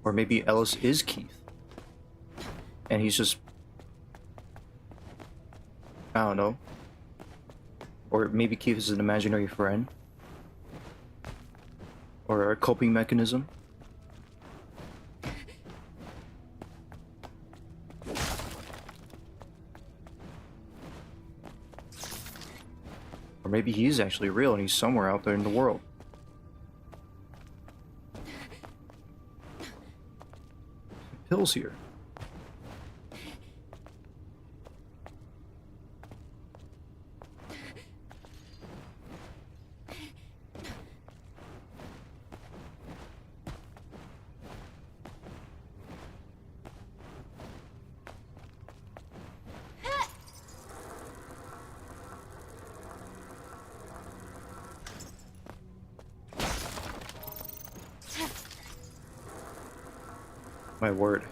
Or maybe Ellis is Keith, and he's just, I don't know. Or maybe Keith is an imaginary friend, or a coping mechanism. Or maybe he's actually real and he's somewhere out there in the world. Pills here. My word.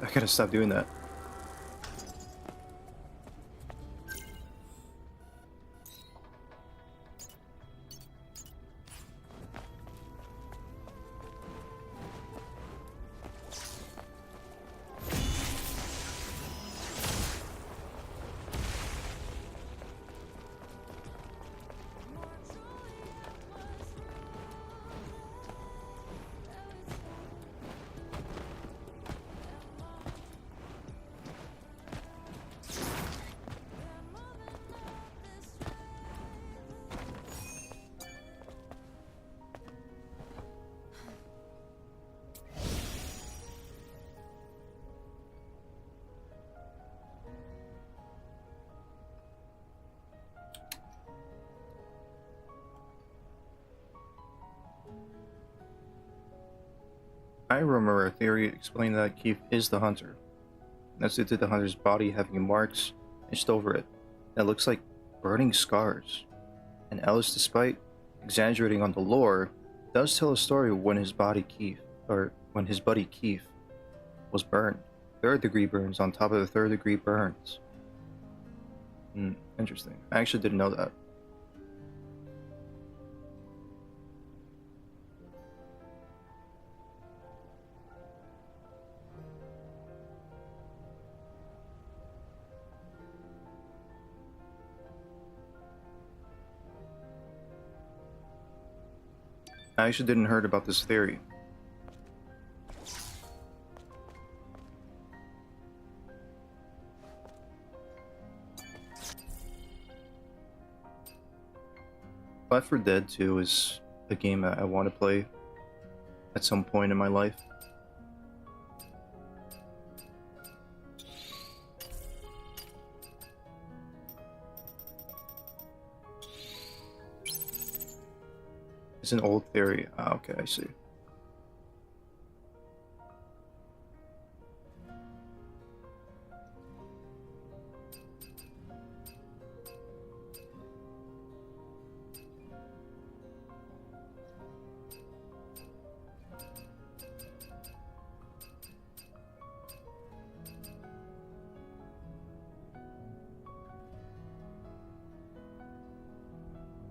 I gotta stop doing that. I remember a theory explaining that Keith is the hunter. That's due to the hunter's body having marks etched over it that looks like burning scars. And Ellis, despite exaggerating on the lore, does tell a story of when his buddy Keith was burned. Third degree burns on top of the third degree burns. Interesting. I actually didn't know that. I actually didn't heard about this theory. Left 4 Dead 2 is a game that I want to play at some point in my life. It's an old theory. Ah, okay, I see.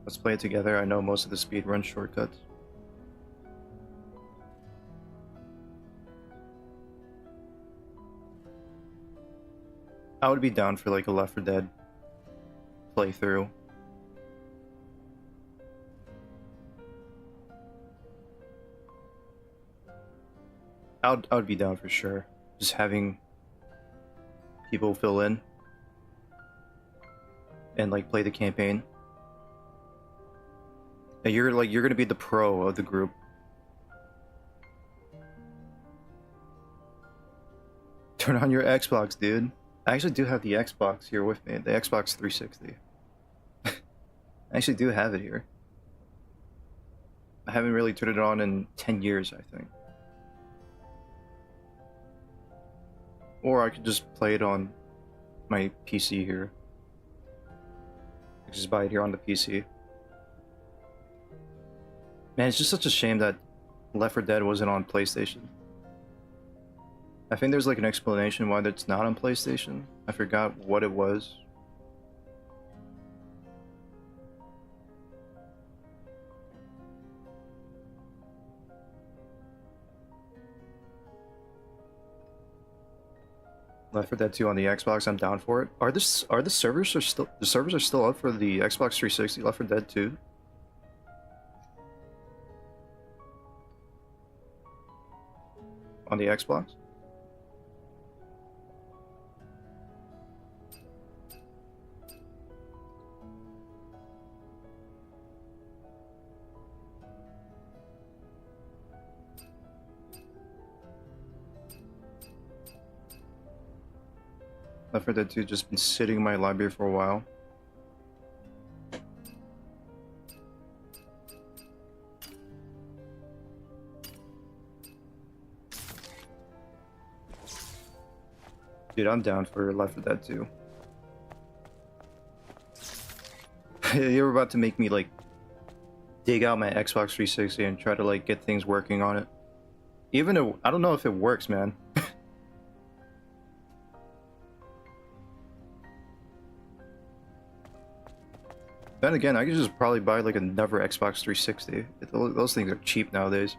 Let's play it together. I know most of the speedrun shortcuts. I would be down for like a Left 4 Dead playthrough. I would be down for sure. Just having people fill in and like play the campaign. And you're gonna be the pro of the group. Turn on your Xbox, dude. I actually do have the Xbox here with me, the Xbox 360. I actually do have it here. I haven't really turned it on in 10 years, I think. Or I could just play it on my PC here. I could just buy it here on the PC. Man, it's just such a shame that Left 4 Dead wasn't on PlayStation. I think there's like an explanation why that's not on PlayStation. I forgot what it was. Left 4 Dead 2 on the Xbox, I'm down for it. Are the servers still up for the Xbox 360 Left 4 Dead 2? On the Xbox? Left 4 Dead 2 just been sitting in my library for a while. Dude, I'm down for Left 4 Dead 2. You're about to make me like dig out my Xbox 360 and try to like get things working on it. Even though I don't know if it works, man. Then again, I could just probably buy like another Xbox 360. Those things are cheap nowadays.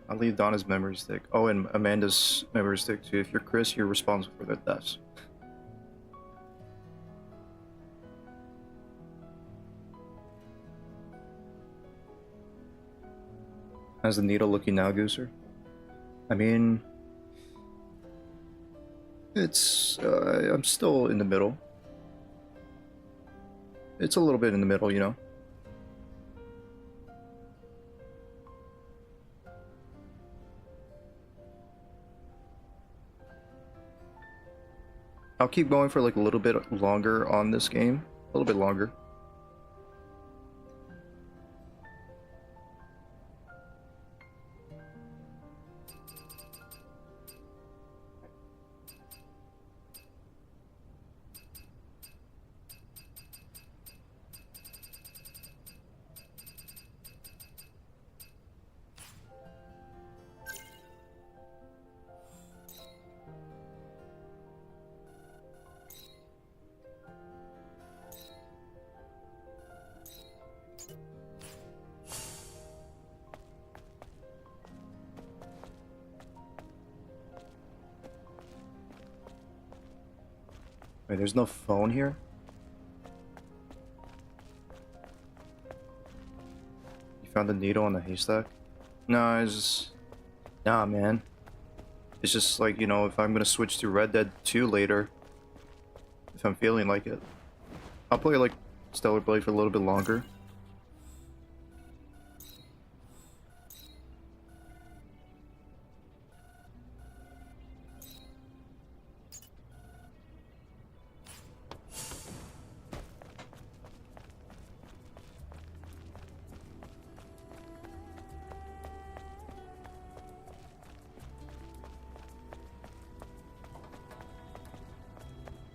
I'll leave Donna's memory stick. Oh, and Amanda's memory stick too. If you're Chris, you're responsible for their deaths. How's the needle looking now, Gooser? I mean, it's I'm still in the middle. It's a little bit in the middle, you know. I'll keep going for like a little bit longer on this game. A little bit longer. Wait, there's no phone here? You found the needle on the haystack? No, it's just... Nah, man. It's just like, you know, if I'm gonna switch to Red Dead 2 later, if I'm feeling like it, I'll play like Stellar Blade for a little bit longer.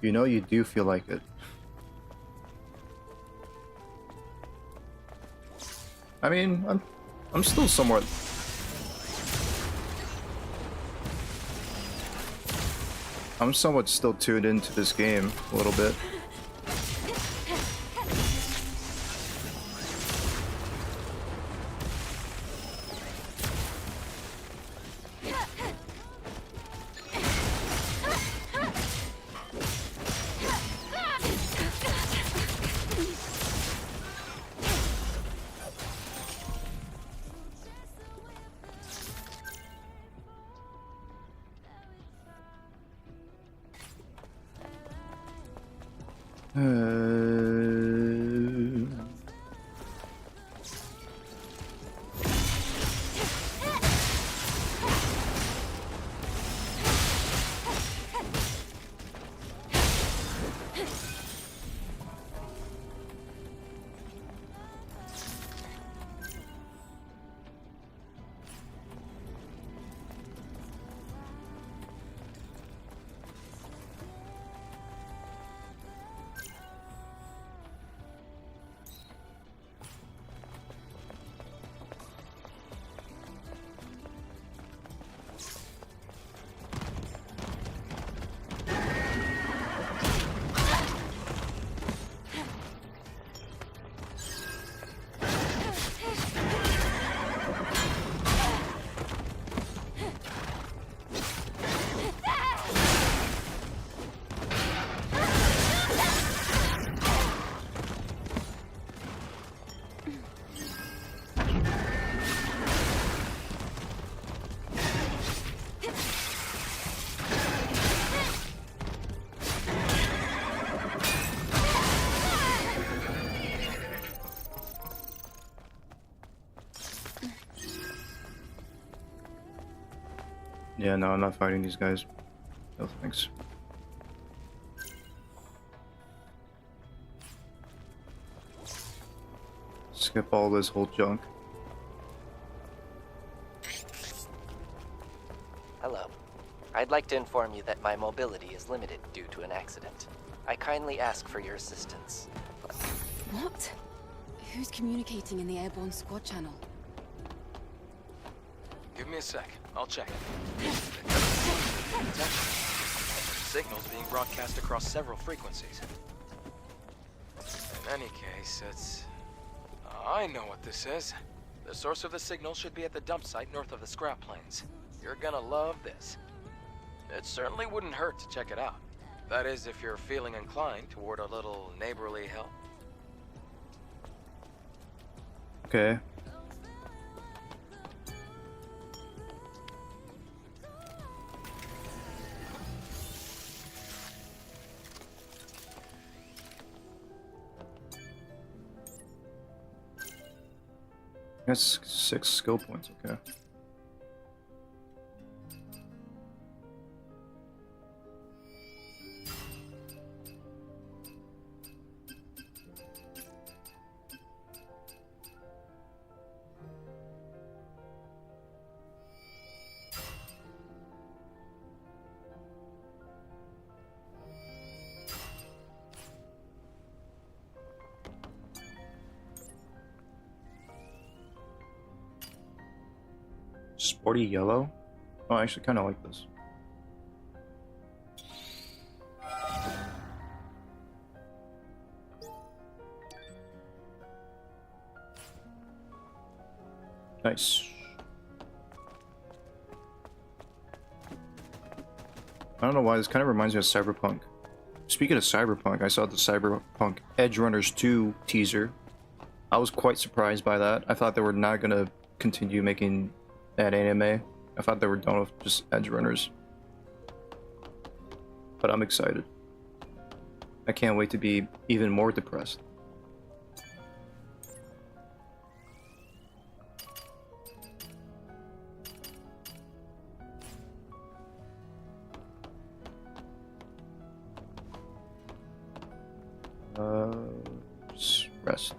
You know you do feel like it. I mean, I'm still somewhat. I'm somewhat still tuned into this game a little bit. Yeah, no, I'm not fighting these guys. No thanks. Skip all this whole junk. Hello. I'd like to inform you that my mobility is limited due to an accident. I kindly ask for your assistance. What? Who's communicating in the airborne squad channel? Give me a sec. I'll check. Signals being broadcast across several frequencies. In any case, it's... I know what this is. The source of the signal should be at the dump site north of the scrap plains. You're gonna love this. It certainly wouldn't hurt to check it out. That is, if you're feeling inclined toward a little neighborly help. Okay. That's 6 skill points, okay. Sporty yellow? Oh, I actually kind of like this. Nice. I don't know why, this kind of reminds me of Cyberpunk. Speaking of Cyberpunk, I saw the Cyberpunk Edge Runners 2 teaser. I was quite surprised by that. I thought they were not going to continue making that anime. I thought they were done with just Edge Runners. But I'm excited. I can't wait to be even more depressed. Just rest.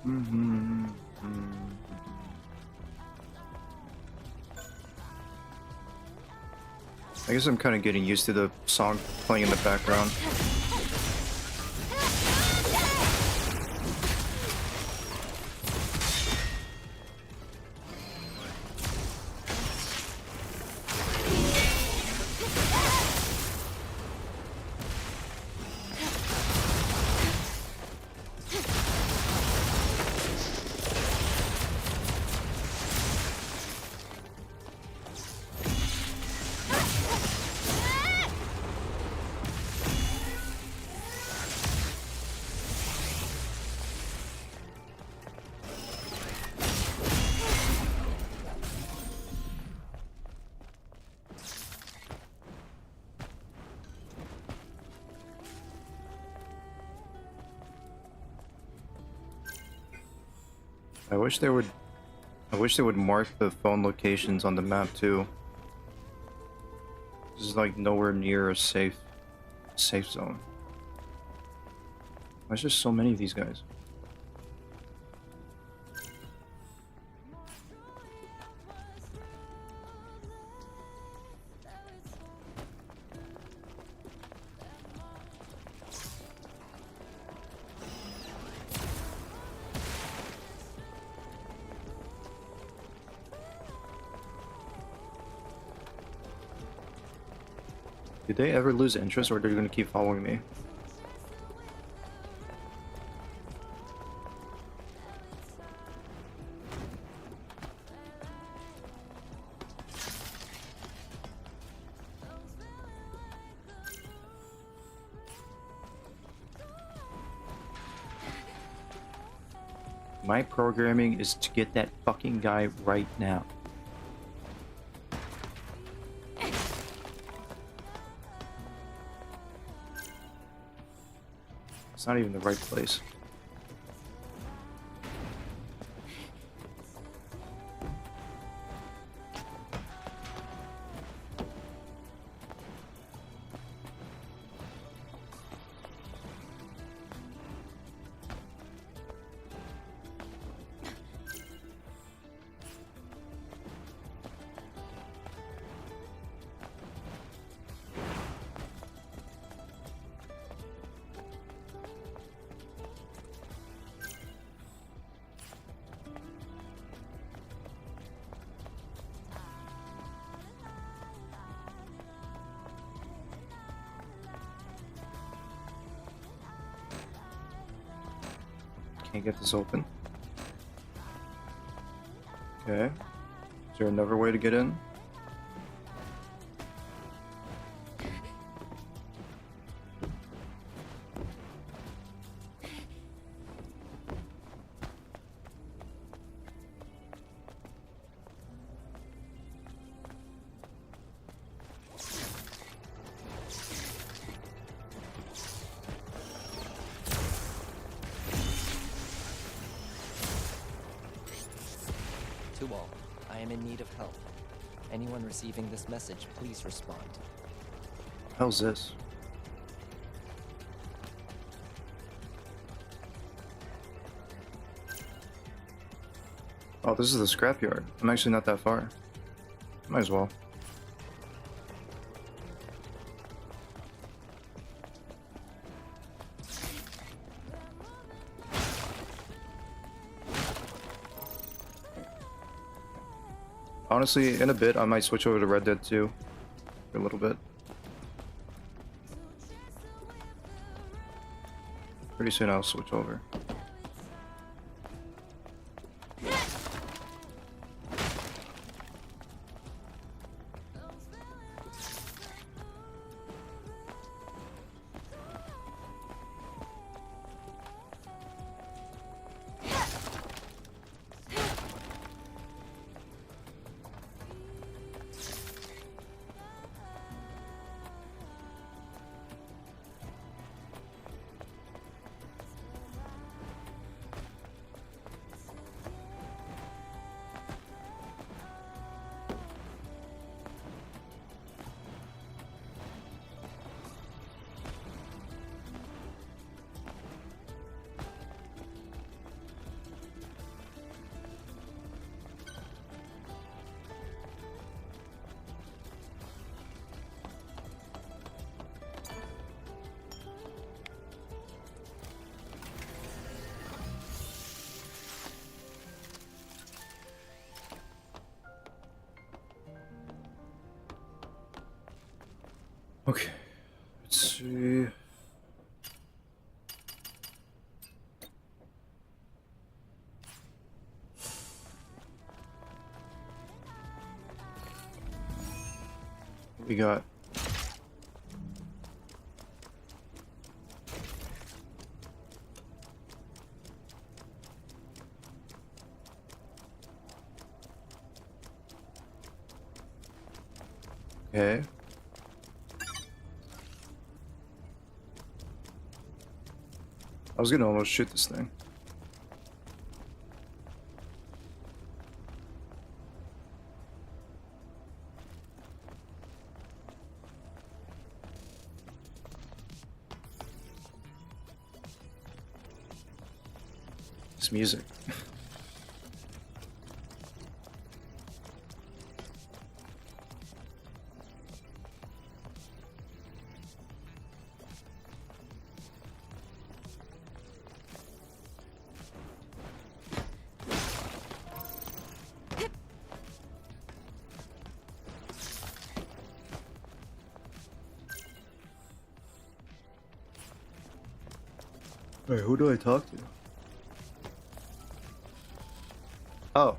Mm-hmm. I guess I'm kind of getting used to the song playing in the background. I wish they would mark the phone locations on the map too. This is like nowhere near a safe zone. There's just so many of these guys. Did they ever lose interest, or are they going to keep following me? My programming is to get that fucking guy right now. It's not even the right place. Can't get this open. Okay. Is there another way to get in? To all, I am in need of help. Anyone receiving this message, please respond. How's this? Oh, this is the scrapyard. I'm actually not that far. Might as well. Honestly, in a bit, I might switch over to Red Dead 2 for a little bit. Pretty soon I'll switch over. Okay, let's see. We got okay. I was gonna almost shoot this thing. This music. Wait, who do I talk to? Oh.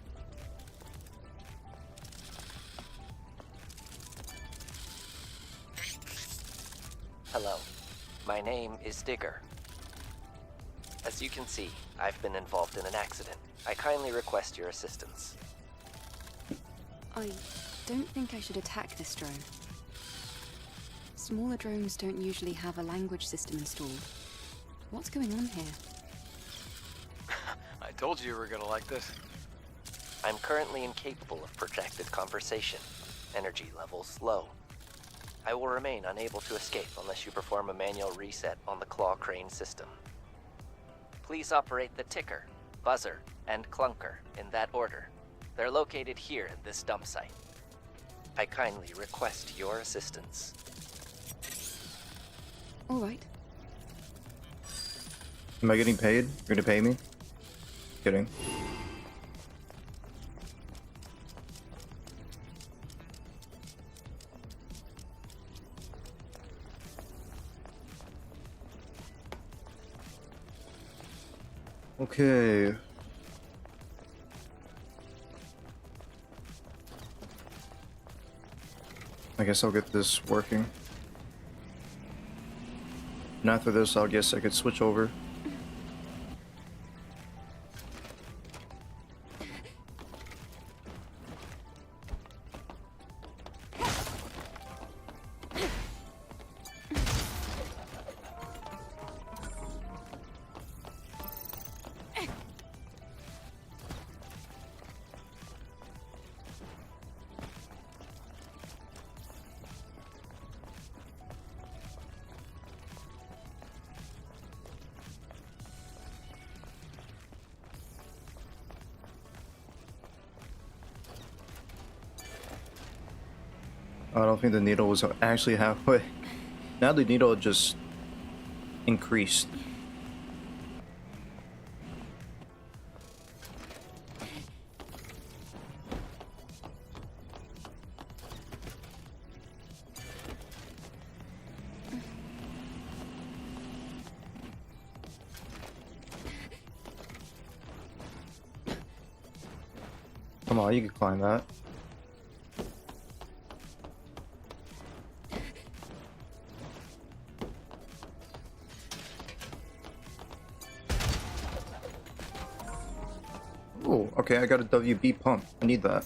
Hello. My name is Digger. As you can see, I've been involved in an accident. I kindly request your assistance. I don't think I should attack this drone. Smaller drones don't usually have a language system installed. What's going on here? I told you were gonna like this. I'm currently incapable of protracted conversation. Energy levels low. I will remain unable to escape unless you perform a manual reset on the claw crane system. Please operate the ticker, buzzer, and clunker in that order. They're located here at this dump site. I kindly request your assistance. All right. Am I getting paid? You're gonna pay me? Kidding. Okay. I guess I'll get this working. And after this, I'll guess I could switch over. I don't think the needle was actually halfway. Now the needle just increased. Come on, you can climb that. Oh, okay, I got a WB pump. I need that.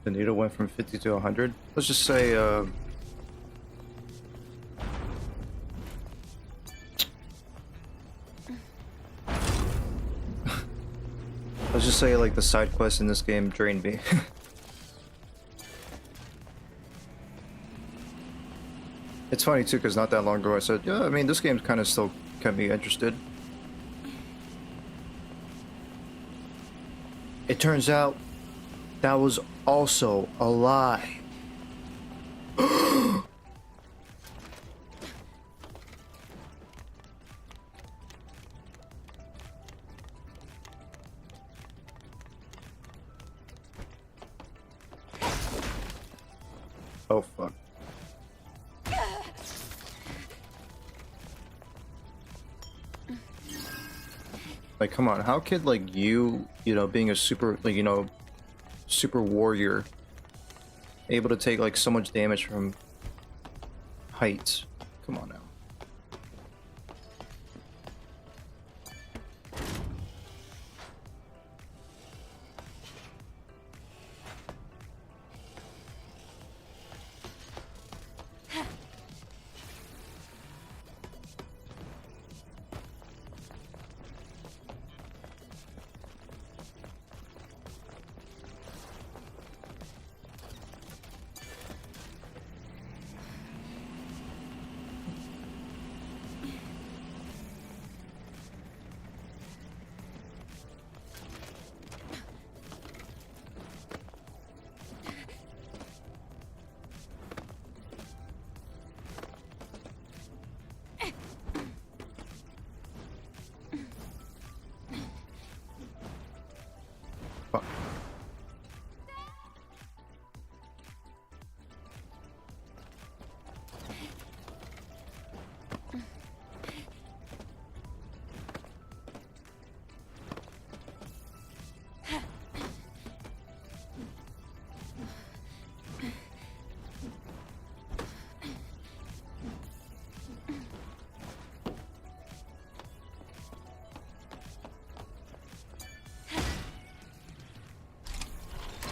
The needle went from 50 to 100. Let's just say, let's just say like the side quests in this game drained me. It's funny too, because not that long ago I said, yeah, I mean, this game kind of still kept me interested. It turns out that was also a lie. Oh, fuck. Like, come on, how could, like, you know, being a super, like, you know, super warrior, able to take, like, so much damage from heights? Come on now.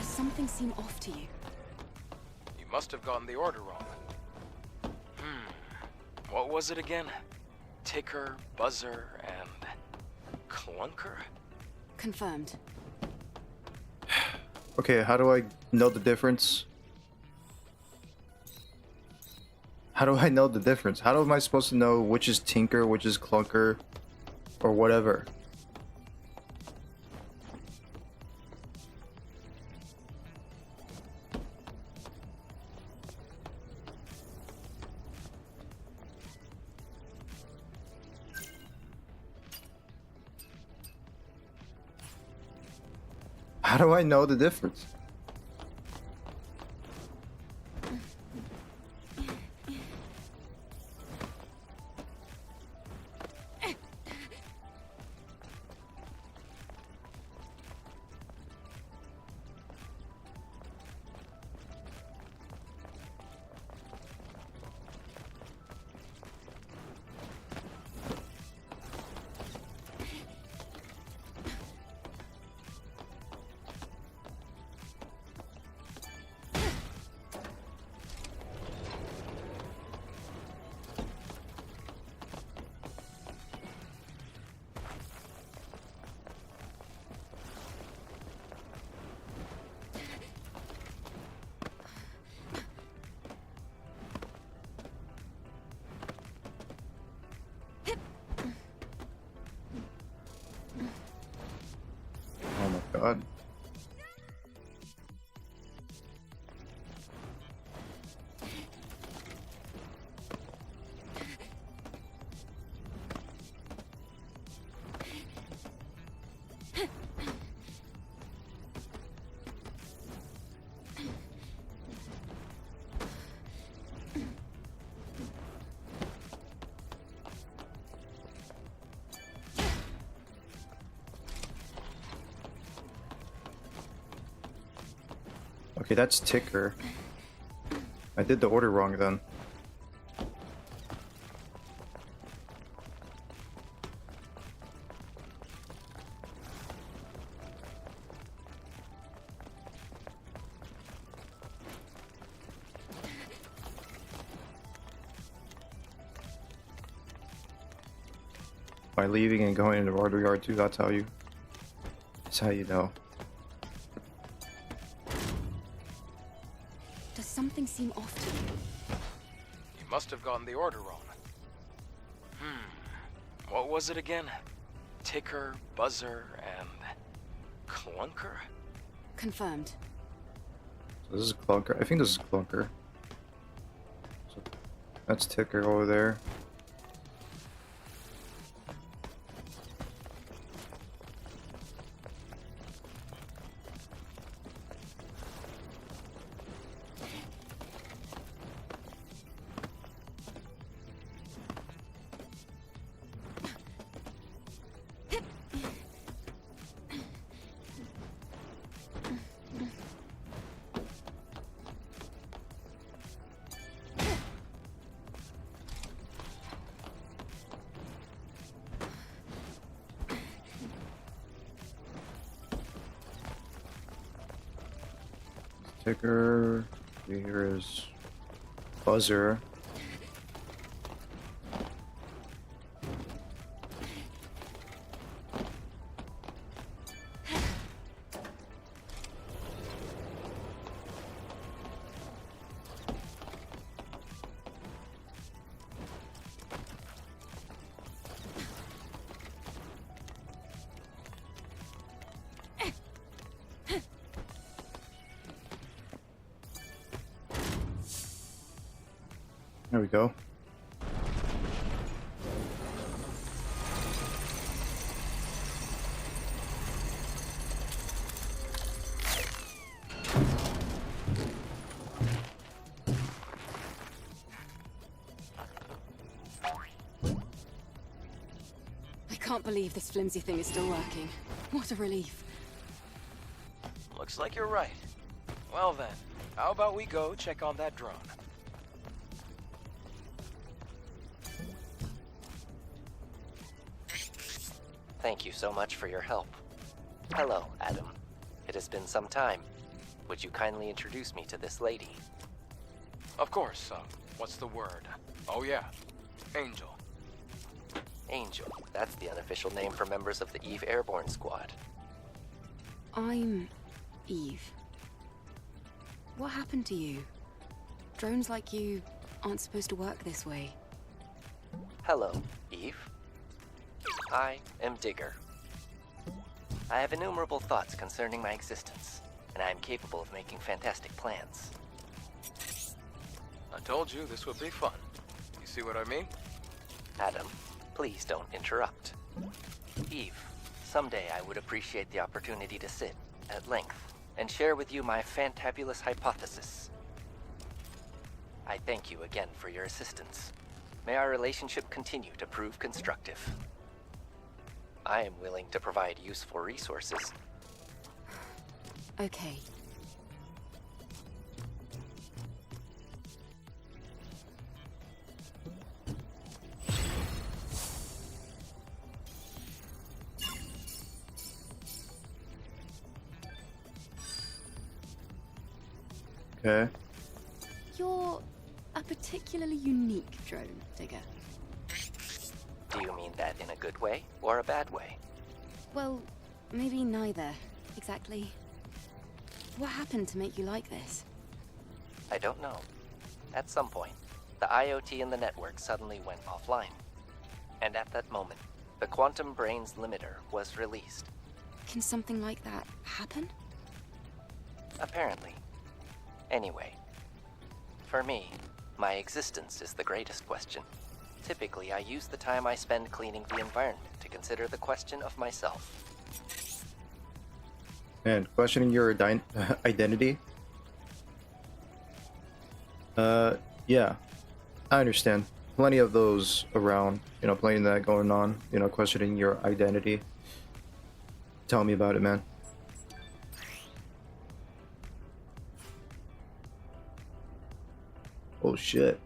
Something seem off to you. You must have gotten the order wrong. What was it again? Ticker, buzzer, and clunker? Confirmed. Okay, how do I know the difference? How do I know the difference? How am I supposed to know which is tinker, which is clunker, or whatever? How do I know the difference? Oh my god. Okay, that's ticker. I did the order wrong then. by leaving and going into Order Yard 2, that's how you... That's how you know. Does something seem off to you? You must have gotten the order wrong. What was it again? Ticker, buzzer, and... clunker? Confirmed. So this is Clunker. I think this is Clunker. So that's Ticker over there. Ticker. Here is buzzer. There we go. I can't believe this flimsy thing is still working. What a relief. Looks like you're right. Well then, how about we go check on that drone? Thank you so much for your help. Hello, Adam. It has been some time. Would you kindly introduce me to this lady? Of course, what's the word? Oh yeah, Angel. Angel. That's the unofficial name for members of the Eve Airborne Squad. I'm Eve. What happened to you? Drones like you aren't supposed to work this way. Hello, Eve. I am Digger. I have innumerable thoughts concerning my existence, and I am capable of making fantastic plans. I told you this would be fun. You see what I mean? Adam, please don't interrupt. Eve, someday I would appreciate the opportunity to sit, at length, and share with you my fantabulous hypothesis. I thank you again for your assistance. May our relationship continue to prove constructive. I am willing to provide useful resources. Okay. Okay. You're a particularly unique drone, Digger. Do you mean that in a good way or a bad way? Well, maybe neither, exactly. What happened to make you like this? I don't know. At some point, the IoT in the network suddenly went offline. And at that moment, the quantum brains limiter was released. Can something like that happen? Apparently. Anyway, for me, my existence is the greatest question. Typically, I use the time I spend cleaning the environment to consider the question of myself. And questioning your identity? Yeah. I understand. Plenty of those around, you know, plenty of that going on, you know, questioning your identity. Tell me about it, man. Oh shit.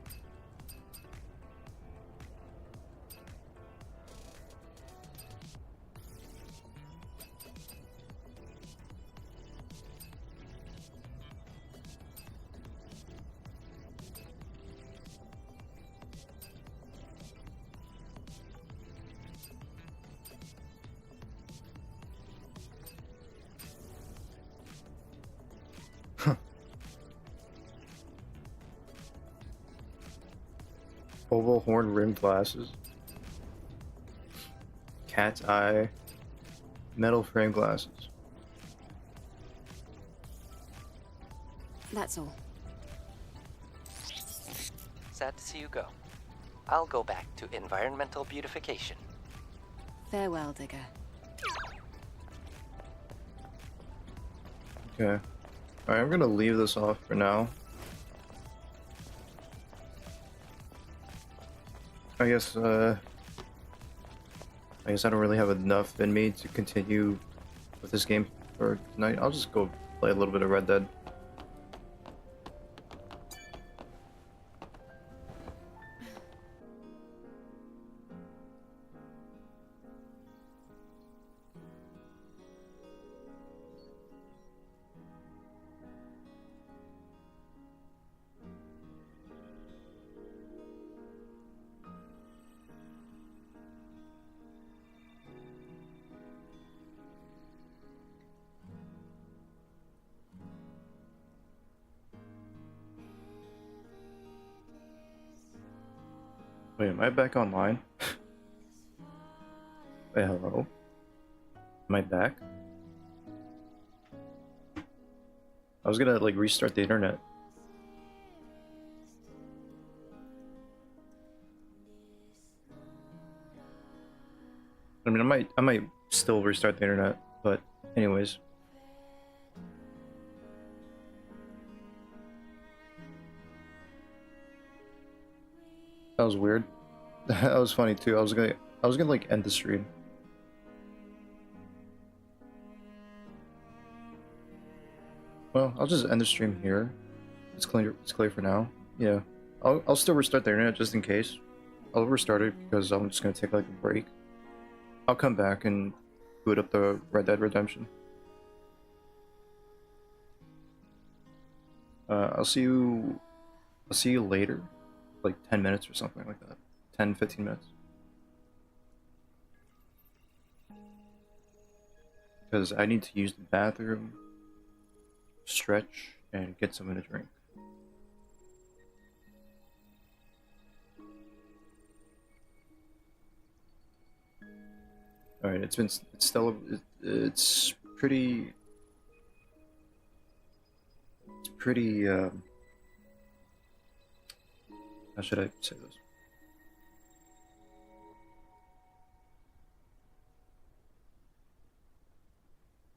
Oval horn rimmed glasses. Cat's eye. Metal frame glasses. That's all. Sad to see you go. I'll go back to environmental beautification. Farewell, Digger. Okay. Alright, I'm gonna leave this off for now. I guess I don't really have enough in me to continue with this game for tonight. I'll just go play a little bit of Red Dead. Wait, am I back online? Wait, hello? Am I back? I was gonna like restart the internet. I mean, I might still restart the internet, but anyways. That was weird. That was funny too. I was gonna like end the stream. Well, I'll just end the stream here. It's clear. It's clear for now. Yeah, I'll still restart the internet just in case. I'll restart it because I'm just gonna take like a break. I'll come back and boot up the Red Dead Redemption. I'll see you later. Like 10 minutes or something like that. 10-15 minutes. Because I need to use the bathroom, stretch, and get something to drink. Alright, it's pretty how should I say this?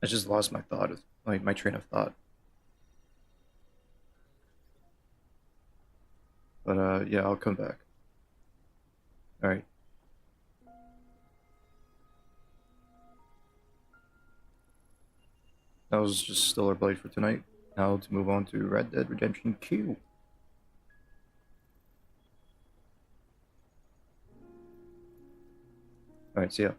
I just lost my thought, like my train of thought. But yeah, I'll come back. Alright. That was just Stellar Blade for tonight. Now to move on to Red Dead Redemption 2. Alright, see ya.